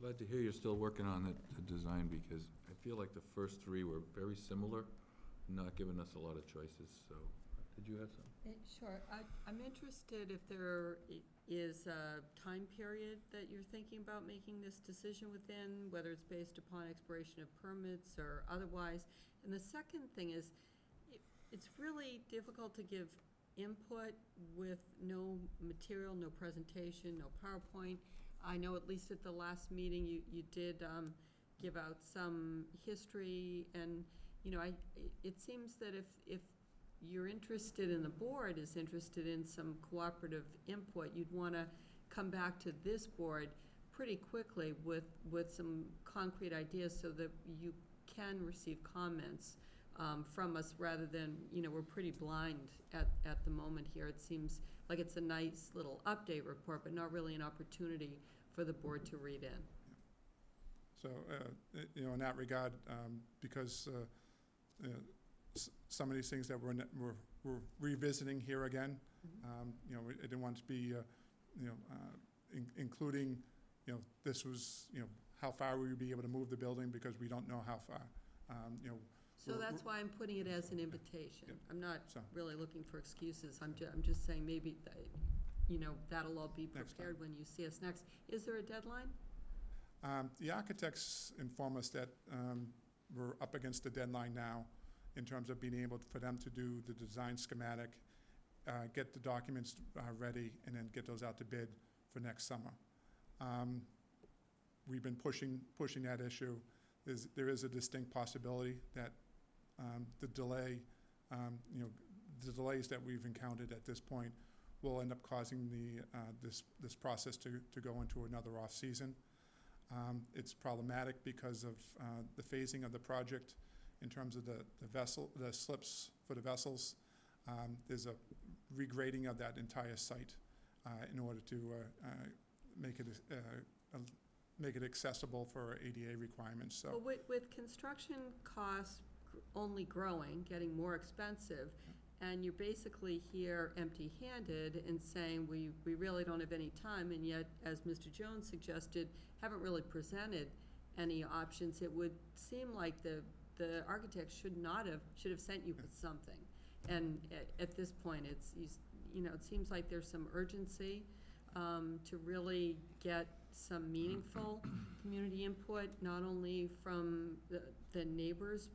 Glad to hear you're still working on the design, because I feel like the first three were very similar, not giving us a lot of choices, so, did you have some? Sure. I'm interested if there is a time period that you're thinking about making this decision within, whether it's based upon expiration of permits or otherwise. And the second thing is, it's really difficult to give input with no material, no presentation, no PowerPoint. I know at least at the last meeting, you did give out some history, and, it seems that if you're interested and the board is interested in some cooperative input, you'd want to come back to this board pretty quickly with some concrete ideas so that you can receive comments from us, rather than, we're pretty blind at the moment here. It seems like it's a nice little update report, but not really an opportunity for the board to read in. So, in that regard, because some of these things that we're revisiting here again, I didn't want to be, including, this was, how far we would be able to move the building, because we don't know how far, So that's why I'm putting it as an invitation. Yep. I'm not So- really looking for excuses. I'm just saying maybe, that'll all be Next time. prepared when you see us next. Is there a deadline? The architects inform us that we're up against the deadline now in terms of being able for them to do the design schematic, get the documents ready, and then get those out to bid for next summer. We've been pushing that issue. There is a distinct possibility that the delays that we've encountered at this point will end up causing this process to go into another off-season. It's problematic because of the phasing of the project in terms of the slips for the vessels. There's a regrading of that entire site in order to make it accessible for ADA requirements, so. Well, with construction costs only growing, getting more expensive, and you're basically here empty-handed and saying, we really don't have any time, and yet, as Mr. Jones suggested, haven't really presented any options, it would seem like the architect should have sent you with something. And at this point, it seems like there's some urgency to really get some meaningful community input, not only from the neighbors,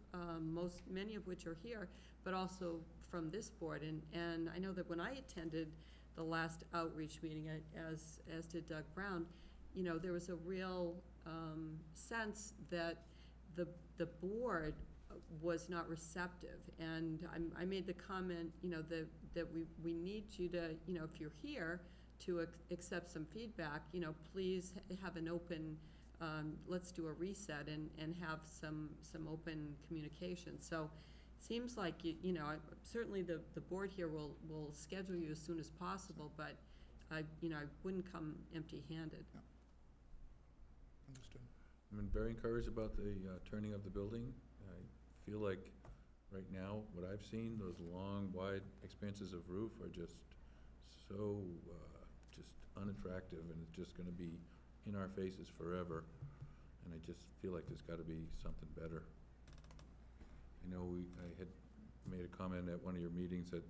many of which are here, but also from this board. And I know that when I attended the last outreach meeting, as did Doug Brown, there was a real sense that the board was not receptive. And I made the comment, that we need you to, if you're here, to accept some feedback, please have an open, let's do a reset and have some open communication. So it seems like, certainly the board here will schedule you as soon as possible, but I wouldn't come empty-handed. Yeah. Understood. I'm very encouraged about the turning of the building. I feel like right now, what I've seen, those long, wide expanses of roof are just so just unattractive, and it's just going to be in our faces forever. And I just feel like there's got to be something better. I know I had made a comment at one of your meetings that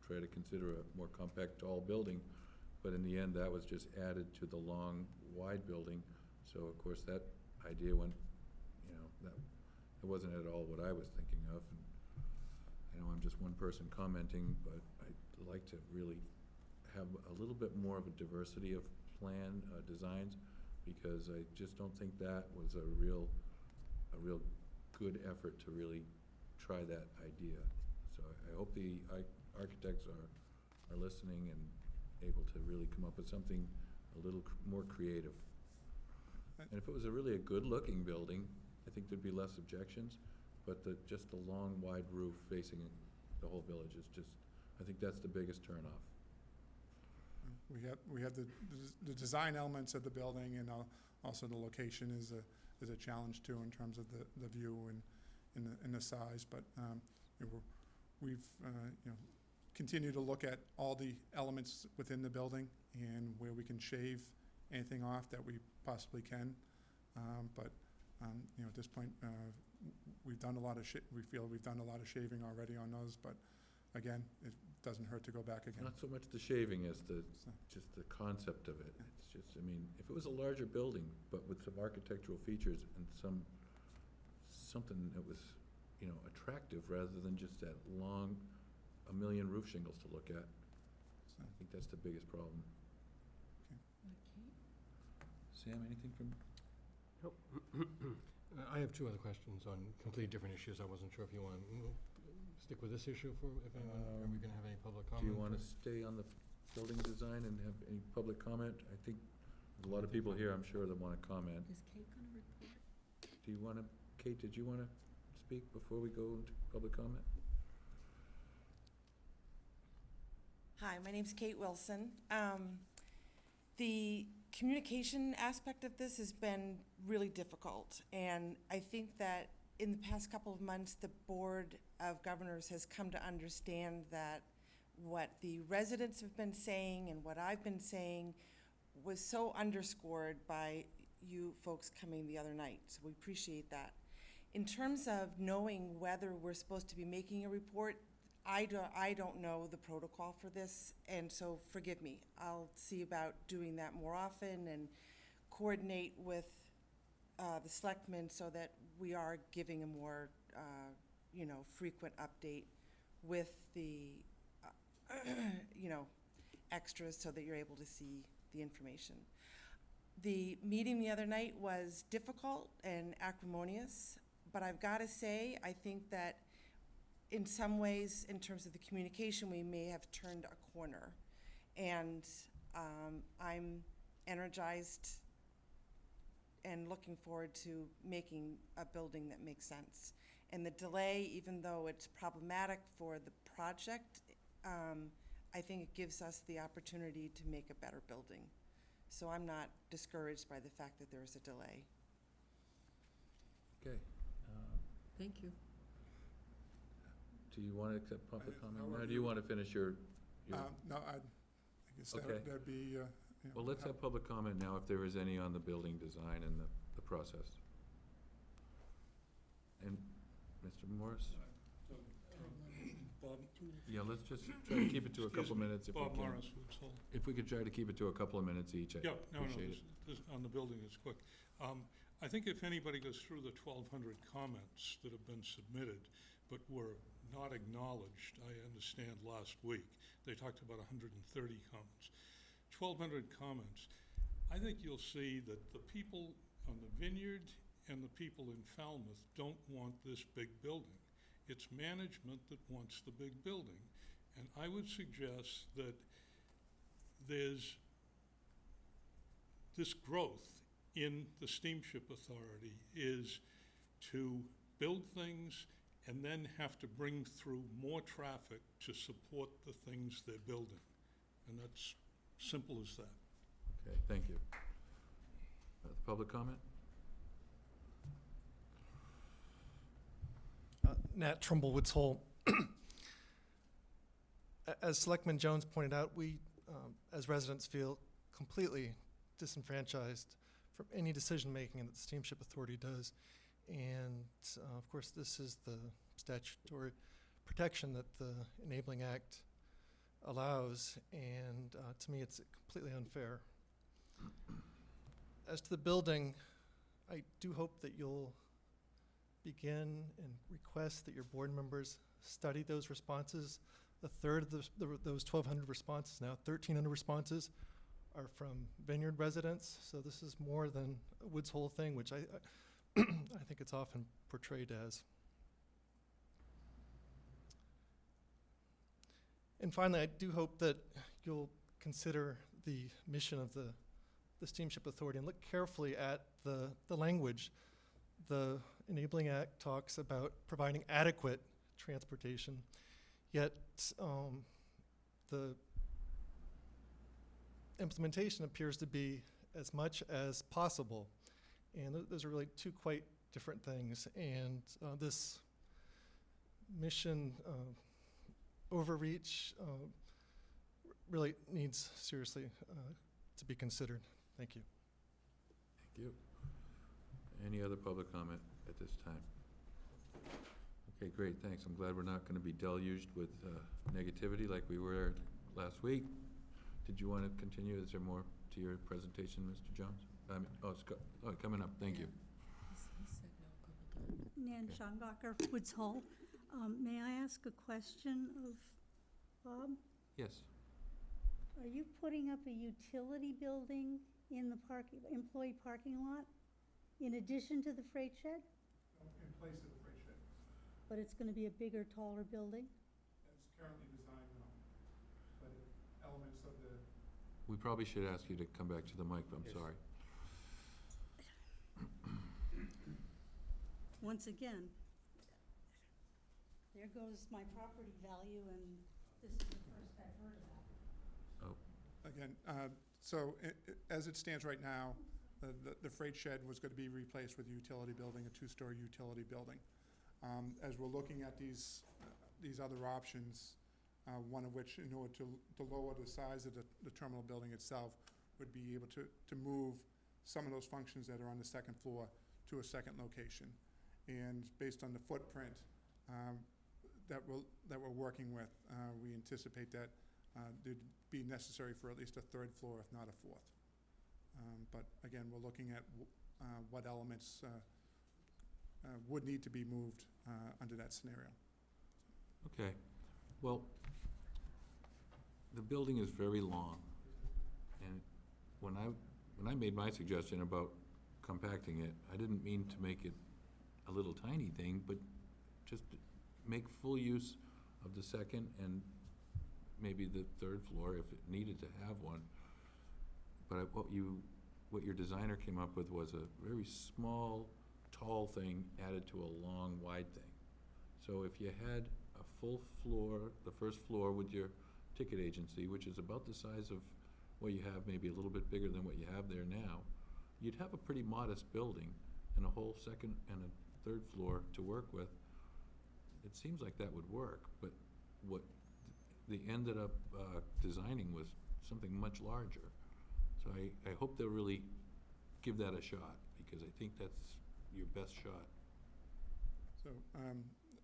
try to consider a more compact, tall building, but in the end, that was just added to the long, wide building. So of course, that idea went, it wasn't at all what I was thinking of. And I know I'm just one person commenting, but I'd like to really have a little bit more of a diversity of plan designs, because I just don't think that was a real good effort to really try that idea. So I hope the architects are listening and able to really come up with something a little more creative. And if it was really a good-looking building, I think there'd be less objections, but just the long, wide roof facing the whole village is just, I think that's the biggest turnoff. We have the design elements of the building, and also the location is a challenge too, in terms of the view and the size. But we've continued to look at all the elements within the building and where we can shave anything off that we possibly can. But at this point, we've done a lot of we feel we've done a lot of shaving already on those. But again, it doesn't hurt to go back again. Not so much the shaving as just the concept of it. It's just, if it was a larger building, but with some architectural features and something that was, attractive, rather than just that long, 1 million roof shingles to look at. I think that's the biggest problem. Sam, anything from? Nope. I have two other questions on completely different issues. I wasn't sure if you want to stick with this issue if anyone, are we going to have any public comment? Do you want to stay on the building design and have any public comment? I think there's a lot of people here, I'm sure, that want to comment. Is Kate going to report? Do you want to, Kate, did you want to speak before we go into public comment? Hi, my name's Kate Wilson. The communication aspect of this has been really difficult, and I think that in the past couple of months, the Board of Governors has come to understand that what the residents have been saying and what I've been saying was so underscored by you folks coming the other night, so we appreciate that. In terms of knowing whether we're supposed to be making a report, I don't know the protocol for this, and so forgive me. I'll see about doing that more often and coordinate with the selectmen so that we are giving a more, frequent update with the, extras so that you're able to see the information. The meeting the other night was difficult and acrimonious, but I've got to say, I think that in some ways, in terms of the communication, we may have turned a corner. And I'm energized and looking forward to making a building that makes sense. And the delay, even though it's problematic for the project, I think it gives us the opportunity to make a better building. So I'm not discouraged by the fact that there is a delay. Okay. Thank you. Do you want to accept public comment now? however Do you want to finish your? No, I guess Okay. that'd be, Well, let's have public comment now, if there is any, on the building design and the process. And Mr. Morris? Bob, Yeah, let's just try to keep it to a couple minutes if we Bob can. Morris, Woods Hole. If we could try to keep it to a couple of minutes each, I Yeah, no, appreciate it. on the building, it's quick. I think if anybody goes through the 1,200 comments that have been submitted but were not acknowledged, I understand last week, they talked about 130 comments. 1,200 comments. I think you'll see that the people on the Vineyard and the people in Falmouth don't want this big building. It's management that wants the big building. And I would suggest that there's this growth in the Steamship Authority is to build things and then have to bring through more traffic to support the things they're building. And that's simple as that. Okay, thank you. The public comment? Nat Trumbull, Woods Hole. As Selectman Jones pointed out, we, as residents, feel completely disenfranchised from any decision-making that the Steamship Authority does. And, of course, this is the statutory protection that the Enabling Act allows, and to me, it's completely unfair. As to the building, I do hope that you'll begin and request that your board members study those responses. A third of those 1,200 responses, now 1,300 responses, are from Vineyard residents, so this is more than a Woods Hole thing, which I think it's often portrayed as. And finally, I do hope that you'll consider the mission of the Steamship Authority and look carefully at the language. The Enabling Act talks about providing adequate transportation, yet the implementation appears to be as much as possible. And those are really two quite different things. And this mission overreach really needs seriously to be considered. Thank you. Thank you. Any other public comment at this time? Okay, great, thanks. I'm glad we're not going to be deluged with negativity like we were last week. Did you want to continue? Is there more to your presentation, Mr. Jones? Coming up, thank you. Nan Schonbacher, Woods Hole. May I ask a question of Bob? Yes. Are you putting up a utility building in the employee parking lot in addition to the freight shed? In place of the freight shed. But it's going to be a bigger, taller building? It's currently designed now, but elements of the We probably should ask you to come back to the mic, I'm sorry. Once again, there goes my property value, and this is the first I've heard of that. Oh, Again, so as it stands right now, the freight shed was going to be replaced with a utility building, a two-story utility building. As we're looking at these other options, one of which, in order to lower the size of the terminal building itself, would be able to move some of those functions that are on the second floor to a second location. And based on the footprint that we're working with, we anticipate that it'd be necessary for at least a third floor, if not a fourth. But again, we're looking at what elements would need to be moved under that scenario. okay. Well, the building is very long, and when I made my suggestion about compacting it, I didn't mean to make it a little tiny thing, but just make full use of the second and maybe the third floor if it needed to have one. But what your designer came up with was a very small, tall thing added to a long, wide thing. So if you had a full floor, the first floor with your ticket agency, which is about the size of what you have, maybe a little bit bigger than what you have there now, you'd have a pretty modest building and a whole second and a third floor to work with. It seems like that would work, but what they ended up designing was something much larger. So I hope they'll really give that a shot, because I think that's your best shot. So,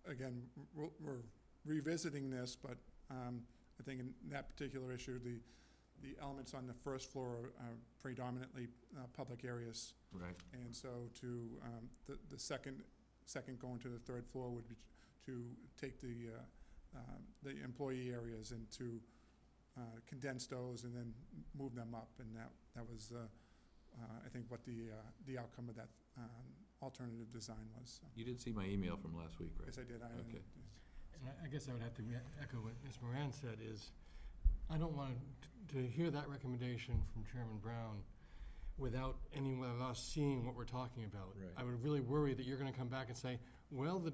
again, we're revisiting this, but I think in that particular issue, the elements on the first floor are predominantly public areas. Right. And so the second going to the third floor would be to take the employee areas and to condense those and then move them up. And that was, I think, what the outcome of that alternative design was. So. You did see my email from last week, right? Yes, I did. Okay. And I guess I would have to echo what Ms. Moran said, is I don't want to hear that recommendation from Chairman Brown without anyone of us seeing what we're talking about. Right. I would really worry that you're gonna come back and say, well, the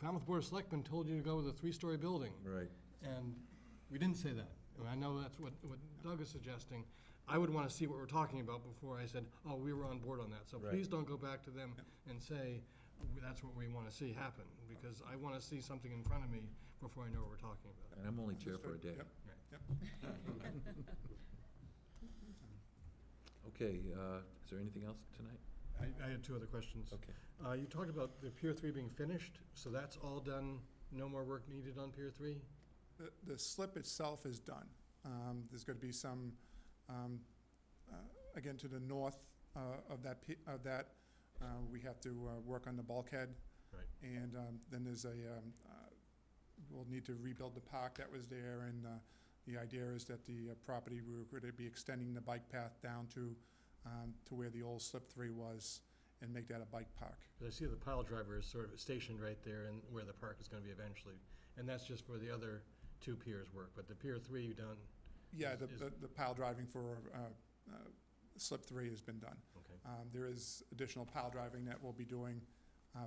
Falmouth Board of Selectmen told you to go with a 3-story building. Right. And we didn't say that. And I know that's what Doug is suggesting. I would wanna see what we're talking about before I said, oh, we were on board on that. So Right. please don't go back to them and say, that's what we wanna see happen, because I wanna see something in front of me before I know what we're talking about. And I'm only chair for a day. Yep. Right. Yep. Okay, is there anything else tonight? I had 2 other questions. Okay. You talked about the Pier 3 being finished, so that's all done, no more work needed on Pier 3? The slip itself is done. There's going to be some, again, to the north of that, we have to work on the bulkhead. Right. And then there's we'll need to rebuild the park that was there, and the idea is that the property, we're going to be extending the bike path down to where the old slip 3 was, and make that a bike park. Because I see the pile driver is sort of stationed right there and where the park is gonna be eventually. And that's just for the other 2 piers work, but the Pier 3 done? Yeah, is- the pile driving for slip 3 has been done. Okay. There is additional pile driving that we'll be doing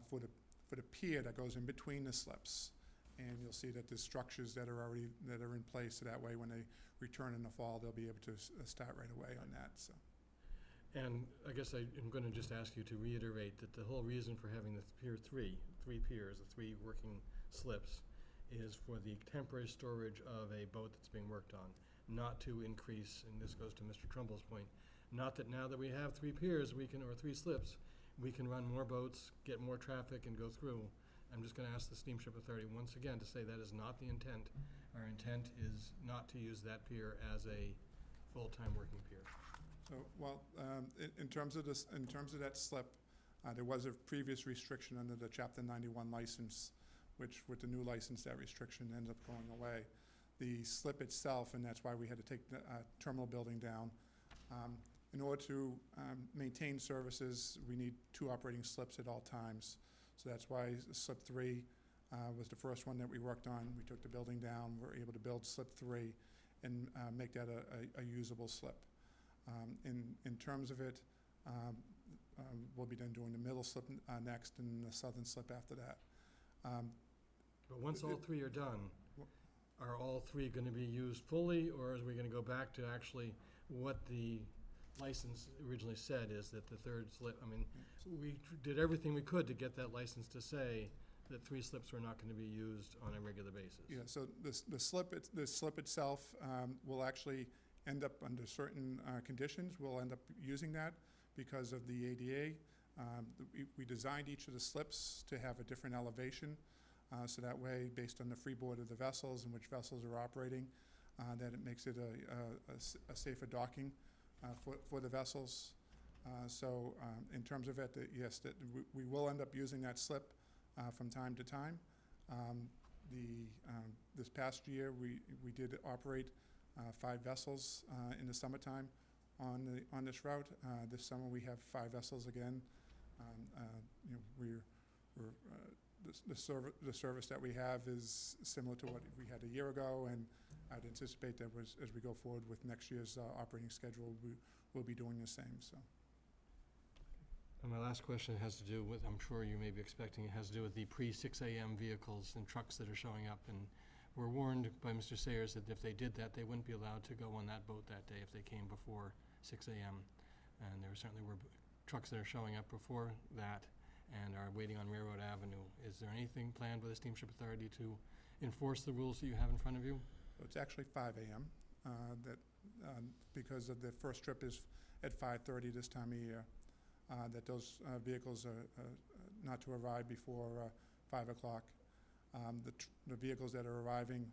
for the pier that goes in between the slips. And you'll see that there's structures that are in place, so that way when they return in the fall, they'll be able to start right away on that, so. And I guess I'm going to just ask you to reiterate that the whole reason for having the Pier 3 piers, the 3 working slips, is for the temporary storage of a boat that's being worked on, not to increase, and this goes to Mr. Trumbull's point, not that now that we have 3 piers, or 3 slips, we can run more boats, get more traffic, and go through. I'm just going to ask the Steamship Authority once again to say that is not the intent. Our intent is not to use that pier as a full-time working pier. So, well, in terms of this, in terms of that slip, there was a previous restriction under the Chapter 91 license, which with the new license, that restriction ends up going away. The slip itself, and that's why we had to take the terminal building down. In order to maintain services, we need 2 operating slips at all times. So that's why slip 3 was the first one that we worked on. We took the building down, we were able to build slip 3 and make that a usable slip. In terms of it, we'll be then doing the middle slip next and the southern slip after that. But once all 3 are done, are all 3 going to be used fully, or are we going to go back to actually what the license originally said, is that the 3rd slip, I mean, we did everything we could to get that license to say that 3 slips were not going to be used on a regular basis. Yeah, so the slip itself will actually end up under certain conditions. We'll end up using that because of the ADA. We designed each of the slips to have a different elevation, so that way, based on the freeboard of the vessels and which vessels are operating, that it makes it a safer docking for the vessels. So in terms of it, yes, that we will end up using that slip from time to time. This past year, we did operate 5 vessels in the summertime on this route. This summer, we have 5 vessels again. You know, we're the service that we have is similar to what we had a year ago, and I'd anticipate that as we go forward with next year's operating schedule, we'll be doing the same, so. And my last question has to do with, I'm sure you may be expecting, it has to do with the pre-6 AM vehicles and trucks that are showing up. And we're warned by Mr. Sayers that if they did that, they wouldn't be allowed to go on that boat that day if they came before 6 AM. And there certainly were trucks that are showing up before that and are waiting on Railroad Avenue. Is there anything planned by the Steamship Authority to enforce the rules that you have in front of you? So it's actually 5 AM, because of the first trip is at 5:30 this time of year, that those vehicles are not to arrive before 5 o'clock. The vehicles that are arriving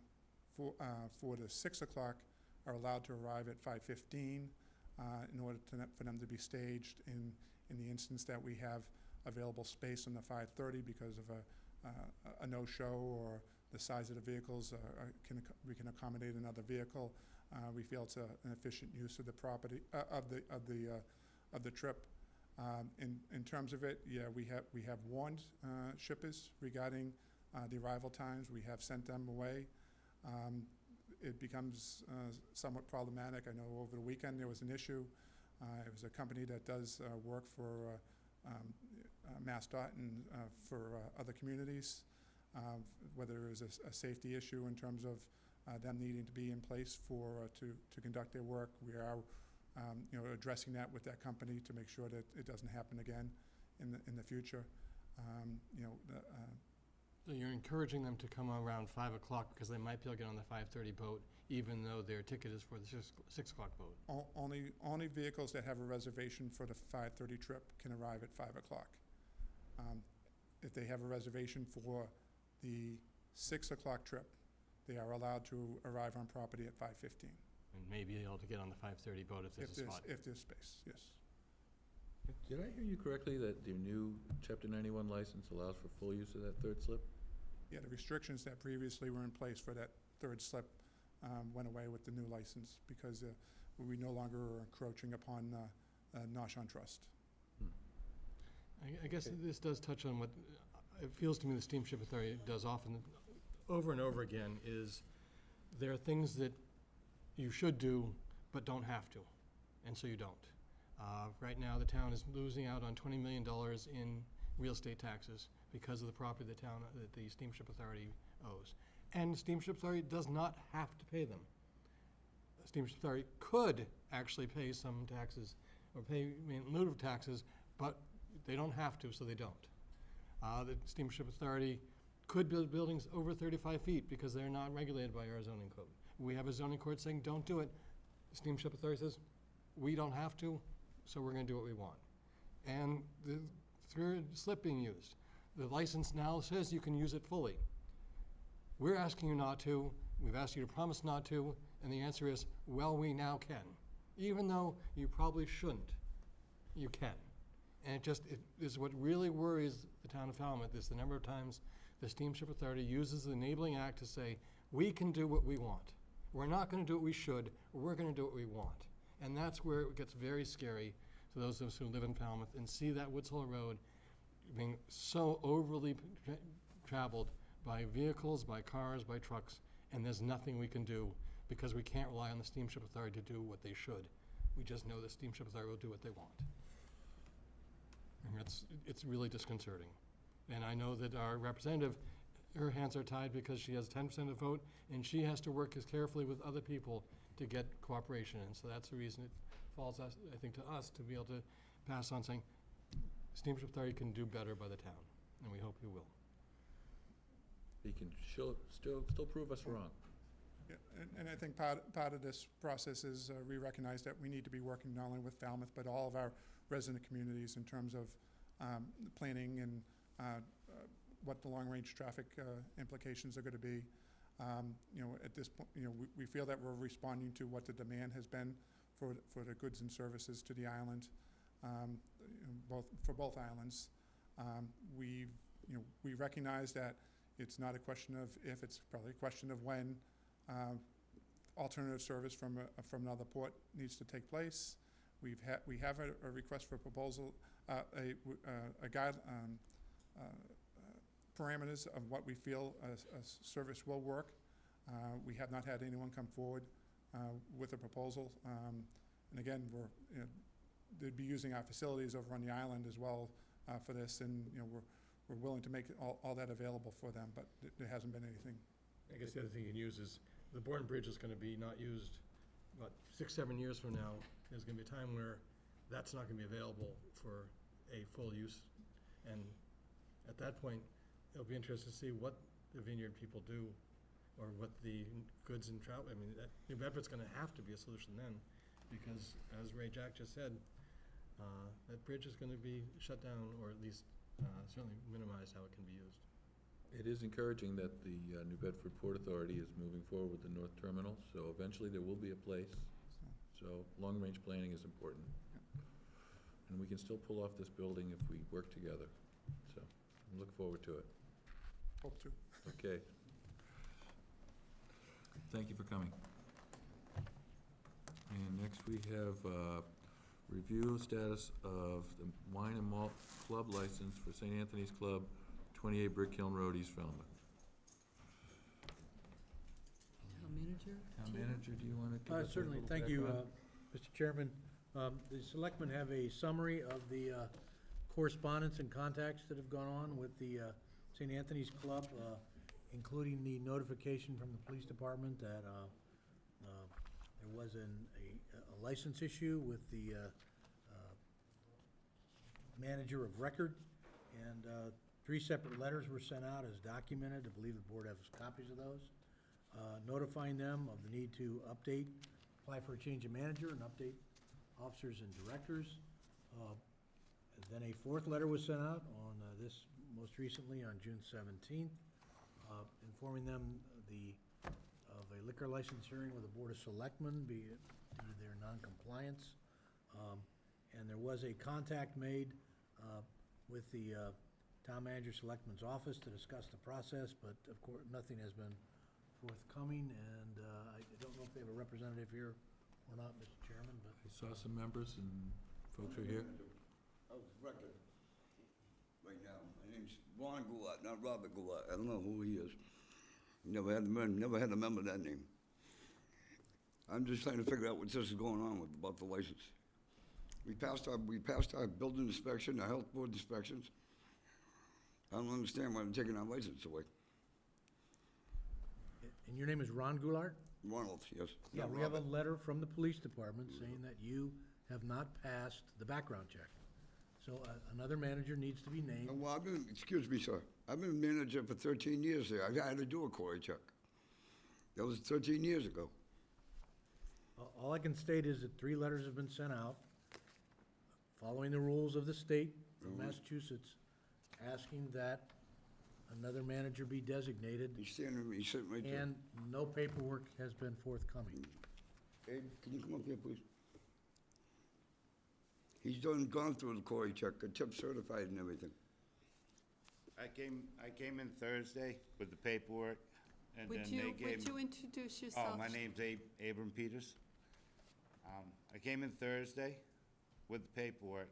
for the 6 o'clock are allowed to arrive at 5:15 in order for them to be staged in the instance that we have available space on the 5:30 because of a no-show or the size of the vehicles, we can accommodate another vehicle. We feel it's an efficient use of the property, of the trip. In terms of it, yeah, we have warned shippers regarding the arrival times. We have sent them away. It becomes somewhat problematic. I know over the weekend there was an issue. It was a company that does work for MassDOT and for other communities. Whether it was a safety issue in terms of them needing to be in place to conduct their work. We are addressing that with that company to make sure that it doesn't happen again in the future. So you're encouraging them to come around 5 o'clock because they might be able to get on the 5:30 boat, even though their ticket is for the 6 o'clock boat? Only vehicles that have a reservation for the 5:30 trip can arrive at 5 o'clock. If they have a reservation for the 6 o'clock trip, they are allowed to arrive on property at 5:15. And maybe able to get on the 5:30 boat if there's a spot. If there's space, yes. Did I hear you correctly that your new Chapter 91 license allows for full use of that third slip? Yeah, the restrictions that previously were in place for that third slip went away with the new license because we no longer are encroaching upon Noshon Trust. I guess this does touch on what it feels to me the Steamship Authority does often, over and over again, is there are things that you should do but don't have to, and so you don't. Right now, the town is losing out on $20 million in real estate taxes because of the property that the Steamship Authority owes. And the Steamship Authority does not have to pay them. The Steamship Authority could actually pay some taxes or pay in lieu of taxes, but they don't have to, so they don't. The Steamship Authority could build buildings over 35 feet because they're not regulated by our zoning code. We have a zoning code saying don't do it. The Steamship Authority says we don't have to, so we're going to do what we want. And the third slip being used. The license now says you can use it fully. We're asking you not to. We've asked you to promise not to, and the answer is, well, we now can. Even though you probably shouldn't, you can. And it is what really worries the town of Falmouth is the number of times the Steamship Authority uses the Enabling Act to say, we can do what we want. We're not going to do what we should, we're going to do what we want. And that's where it gets very scary to those of us who live in Falmouth and see that Woods Hole Road being so overly traveled by vehicles, by cars, by trucks, and there's nothing we can do because we can't rely on the Steamship Authority to do what they should. We just know the Steamship Authority will do what they want. And it's really disconcerting. And I know that our representative, her hands are tied because she has 10% of the vote, and she has to work as carefully with other people to get cooperation. And so that's the reason it falls, I think, to us to be able to pass on saying, Steamship Authority can do better by the town, and we hope you will. He can still prove us wrong. Yeah, and I think part of this process is we recognize that we need to be working not only with Falmouth, but all of our resident communities in terms of planning and what the long-range traffic implications are going to be. At this point, we feel that we're responding to what the demand has been for the goods and services to the island, for both islands. We recognize that it's not a question of if, it's probably a question of when alternative service from another port needs to take place. We have a request for proposal, parameters of what we feel a service will work. We have not had anyone come forward with a proposal. And again, they'd be using our facilities over on the island as well for this, and, we're willing to make all that available for them, but there hasn't been anything. I guess the other thing you can use is, the Bourne Bridge is gonna be not used, what, 6, 7 years from now, there's gonna be a time where that's not gonna be available for a full use. And at that point, it'll be interesting to see what the vineyard people do, or what the goods and travel, I mean, New Bedford's gonna have to be a solution then, because as Ray Jack just said, that bridge is gonna be shut down, or at least certainly minimize how it can be used. It is encouraging that the New Bedford Port Authority is moving forward with the North Terminal, so eventually there will be a place. So long-range planning is important. And we can still pull off this building if we work together. So I look forward to it. Hope to. Okay. Thank you for coming. And next we have review status of the wine and malt club license for St. Anthony's Club, 28 Brick Hill Road, East Falmouth. Town manager? Town manager, do you want to give us a Certainly, little thank you, background? Mr. Chairman. The selectmen have a summary of the correspondence and contacts that have gone on with the St. Anthony's Club, including the notification from the police department that there was a license issue with the manager of record, and 3 separate letters were sent out as documented. I believe the board has copies of those, notifying them of the need to apply for a change of manager and update officers and directors. Then a 4th letter was sent out on this, most recently on June 17th, informing them of a liquor license hearing with the Board of Selectmen due to their non-compliance. And there was a contact made with the town manager selectman's office to discuss the process, but of course, nothing has been forthcoming, and I don't know if they have a representative here or not, Mr. Chairman, but. I saw some members and folks are here. Oh, record. Right now, my name's Ron Goulart, not Robert Goulart. I don't know who he is. Never had a member of that name. I'm just trying to figure out what this is going on with, about the license. We passed our building inspection, our health board inspections. I don't understand why they're taking our license away. And your name is Ron Goulart? Ronald, yes. Yeah, not we have a Robert. letter from the police department saying that you have not passed the background check. So another manager needs to be named. Well, excuse me, sir. I've been manager for 13 years there. I had to do a query check. That was 13 years ago. All I can state is that 3 letters have been sent out, following the rules of the state of Massachusetts, asking that another manager be designated. He's sitting right there. And no paperwork has been forthcoming. Abe, can you come up here, please? He's gone through the query check, got tip certified and everything. I came in Thursday with the paperwork, and then they gave me. Would you introduce yourself? Oh, my name's Abram Peters. I came in Thursday with the paperwork,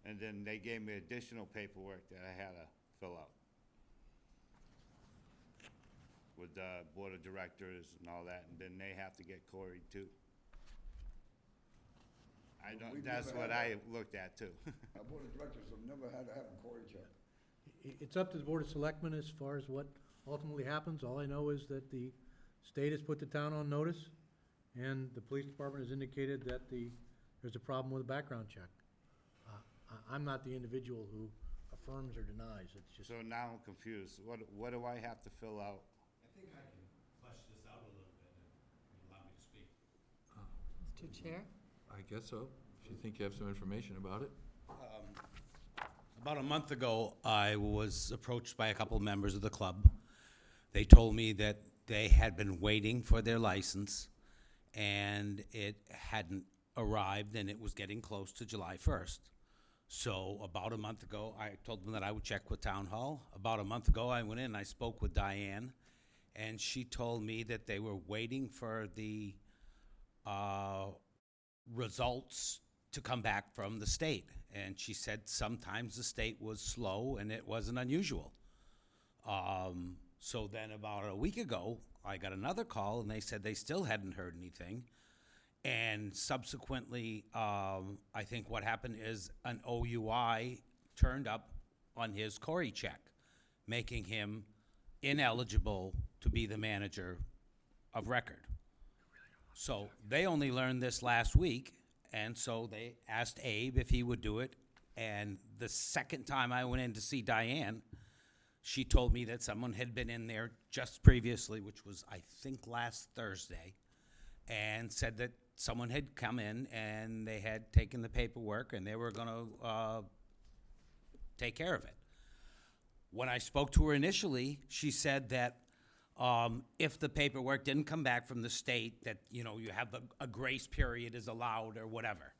and then they gave me additional paperwork that I had to fill out with the board of directors and all that, and then they have to get queried too. That's what I looked at too. Our board of directors have never had to have a query check. It's up to the Board of Selectmen as far as what ultimately happens. All I know is that the state has put the town on notice, and the police department has indicated that there's a problem with a background check. I'm not the individual who affirms or denies. It's just. So now I'm confused. What do I have to fill out? I think I can flesh this out a little bit and allow me to speak. Mr. Chair? I guess so. If you think you have some information about it. About a month ago, I was approached by a couple members of the club. They told me that they had been waiting for their license, and it hadn't arrived, and it was getting close to July 1st. So about a month ago, I told them that I would check with Town Hall. About a month ago, I went in and I spoke with Diane, and she told me that they were waiting for the results to come back from the state. And she said sometimes the state was slow and it wasn't unusual. So then about a week ago, I got another call, and they said they still hadn't heard anything. And subsequently, I think what happened is an OUI turned up on his Cory check, making him ineligible to be the manager of record. So they only learned this last week, and so they asked Abe if he would do it. And the second time I went in to see Diane, she told me that someone had been in there just previously, which was, I think, last Thursday, and said that someone had come in and they had taken the paperwork and they were gonna take care of it. When I spoke to her initially, she said that if the paperwork didn't come back from the state, that, you know, you have a grace period is allowed or whatever.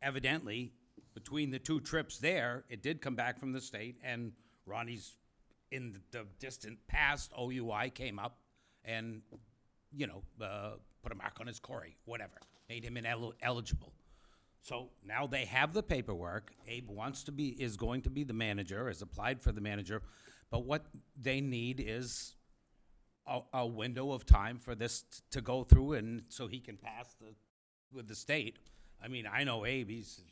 Evidently, between the two trips there, it did come back from the state, and Ronnie's in the distant past, OUI came up and, you know, put a mark on his Cory, whatever, made him ineligible. So now they have the paperwork. Abe is going to be the manager, has applied for the manager, but what they need is a window of time for this to go through, and so he can pass with the state. I mean, I know Abe, he's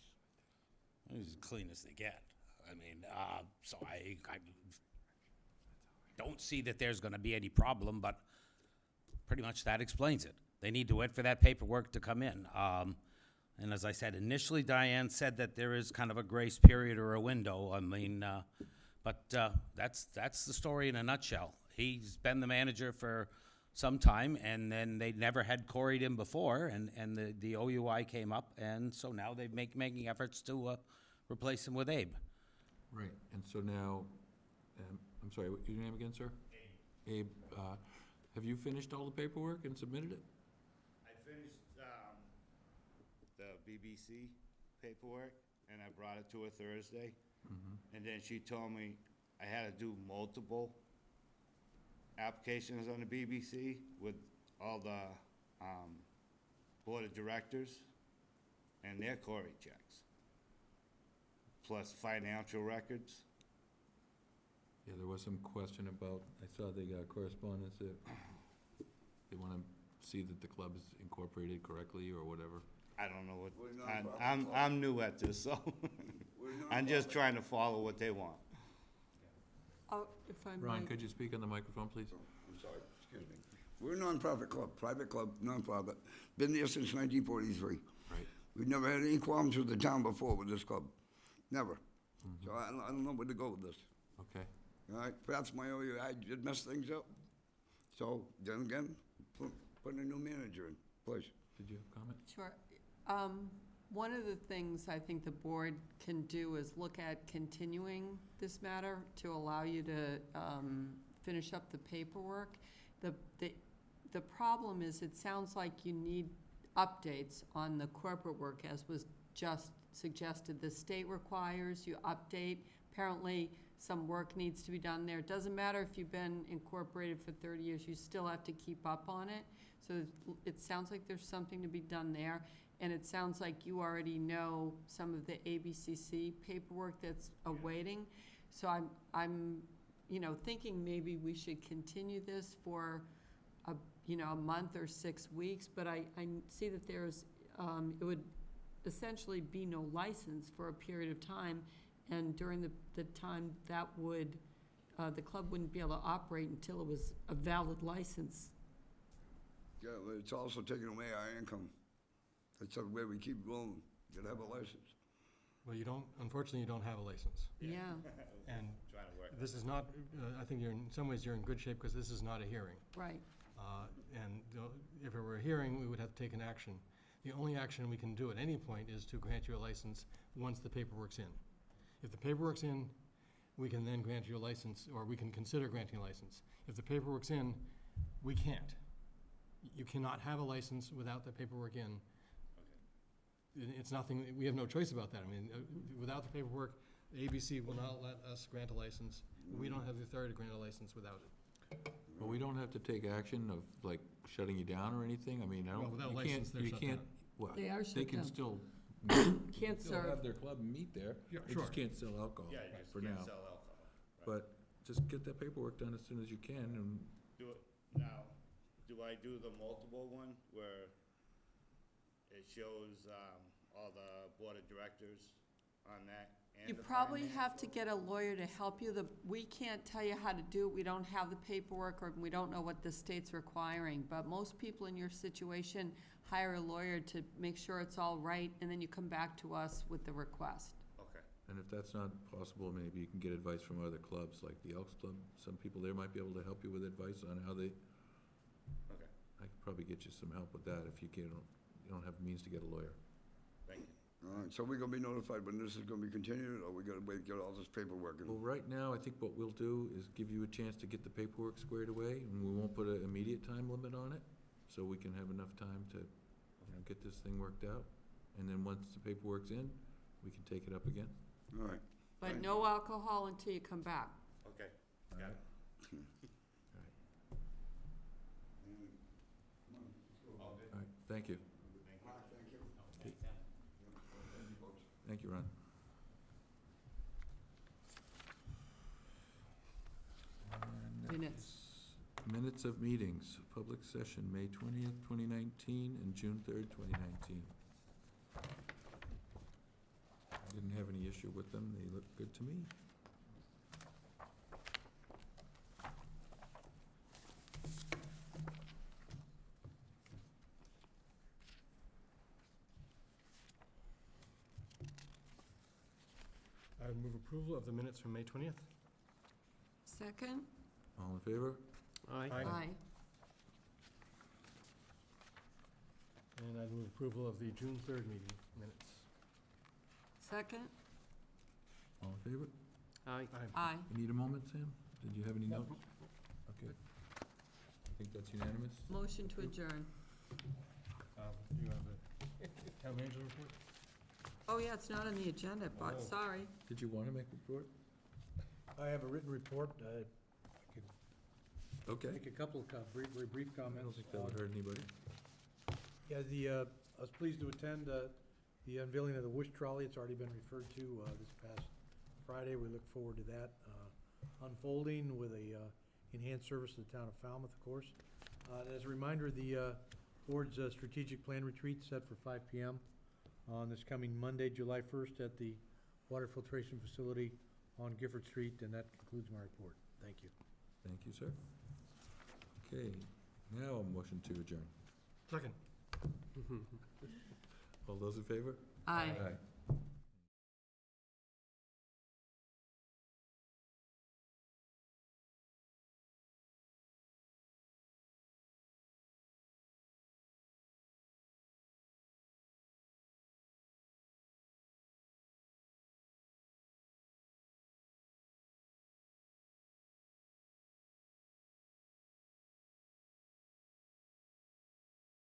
as clean as they get. I mean, so I don't see that there's gonna be any problem, but pretty much that explains it. They need to wait for that paperwork to come in. And as I said, initially Diane said that there is kind of a grace period or a window. I mean, but that's the story in a nutshell. He's been the manager for some time, and then they never had Cory'd him before, and the OUI came up, and so now they're making efforts to replace him with Abe. Right, and so now, I'm sorry, what's your name again, sir? Abe. Abe, have you finished all the paperwork and submitted it? I finished the BBC paperwork, and I brought it to her Thursday. And then she told me I had to do multiple applications on the BBC with all the board of directors and their Cory checks, plus financial records. Yeah, there was some question about, I saw the correspondence that they want to see that the club is incorporated correctly or whatever. I don't know what, We're not I'm new at this, so I'm just trying to follow what they want. Oh, if I Ron, might, could you speak on the microphone, please? I'm sorry, excuse me. We're a nonprofit club, private club, nonprofit. Been there since 1943. Right. We've never had any qualms with the town before with this club. Never. So I don't know where to go with this. Okay. All right, perhaps I did mess things up. So then again, put a new manager in place. Did you have a comment? sure. One of the things I think the board can do is look at continuing this matter to allow you to finish up the paperwork. The problem is, it sounds like you need updates on the corporate work, as was just suggested. The state requires you update. Apparently, some work needs to be done there. It doesn't matter if you've been incorporated for 30 years, you still have to keep up on it. So it sounds like there's something to be done there. And it sounds like you already know some of the ABCC paperwork that's awaiting. So I'm thinking maybe we should continue this for a month or 6 weeks, but I see that there's, it would essentially be no license for a period of time, and during the time that would, the club wouldn't be able to operate until it was a valid license. Yeah, but it's also taking away our income. That's the way we keep going. You gotta have a license. Well, unfortunately, you don't have a license. Yeah. And Trying to work. this is not, I think in some ways you're in good shape, because this is not a hearing. Right. And if it were a hearing, we would have to take an action. The only action we can do at any point is to grant you a license once the paperwork's in. If the paperwork's in, we can then grant you a license, or we can consider granting a license. If the paperwork's in, we can't. You cannot have a license without the paperwork in. It's nothing, we have no choice about that. I mean, without the paperwork, the ABC will not let us grant a license. We don't have the authority to grant a license without it. But we don't have to take action of, like, shutting you down or anything? I mean, I Well, don't, without you license, they're can't, you shut can't, down. well, They are they shut can down. still, Can't still serve. have their club and meet there. Yeah, They sure. just can't sell alcohol Yeah, you just for can't now. sell alcohol. But just get that paperwork done as soon as you can, and Now, do I do the multiple one where it shows, all the board of directors on that? and You the probably finance? have to get a lawyer to help you. We can't tell you how to do it. We don't have the paperwork, or we don't know what the state's requiring. But most people in your situation hire a lawyer to make sure it's all right, and then you come back to us with the request. Okay. and if that's not possible, maybe you can get advice from other clubs, like the Elks Club. Some people there might be able to help you with advice on how they, Okay, I could probably get you some help with that if you don't have the means to get a lawyer. thank you. All right, so we're gonna be notified when this is gonna be continued, or we gotta wait, get all this paperwork in? Well, right now, I think what we'll do is give you a chance to get the paperwork squared away, and we won't put an immediate time limit on it, so we can have enough time to, get this thing worked out. And then once the paperwork's in, we can take it up again. All right. But Thank no alcohol until you come back. Okay, got it. All right, thank you. Thank you, Ron. And Minutes. Minutes of meetings, public session, May 20th, 2019, and June 3rd, 2019. I didn't have any issue with them, they look good to me. I would move approval of the minutes from May 20th. Second? All in favor? Aye. Aye. And I'd move approval of the June 3rd meeting minutes. Second? All in favor? Aye. Aye. You need a moment, Sam? Did you have any notes? Okay. I think that's unanimous. Motion to adjourn. Do you have a town manager report? Oh, yeah, it's not on the agenda, but, Oh. sorry. Did you want to make a report? I have a written report. I could Okay. make a couple of very brief I comments. don't think that would hurt anybody. Yeah, I was pleased to attend the unveiling of the Wish Trolley. It's already been referred to this past Friday. We look forward to that unfolding with a enhanced service to the town of Falmouth, of course. As a reminder, the board's strategic plan retreat set for 5 PM on this coming Monday, July 1st, at the water filtration facility on Gifford Street, and that concludes my report. Thank you. Thank you, sir. Okay, now a motion to adjourn. Second. All those in favor? Aye. Aye.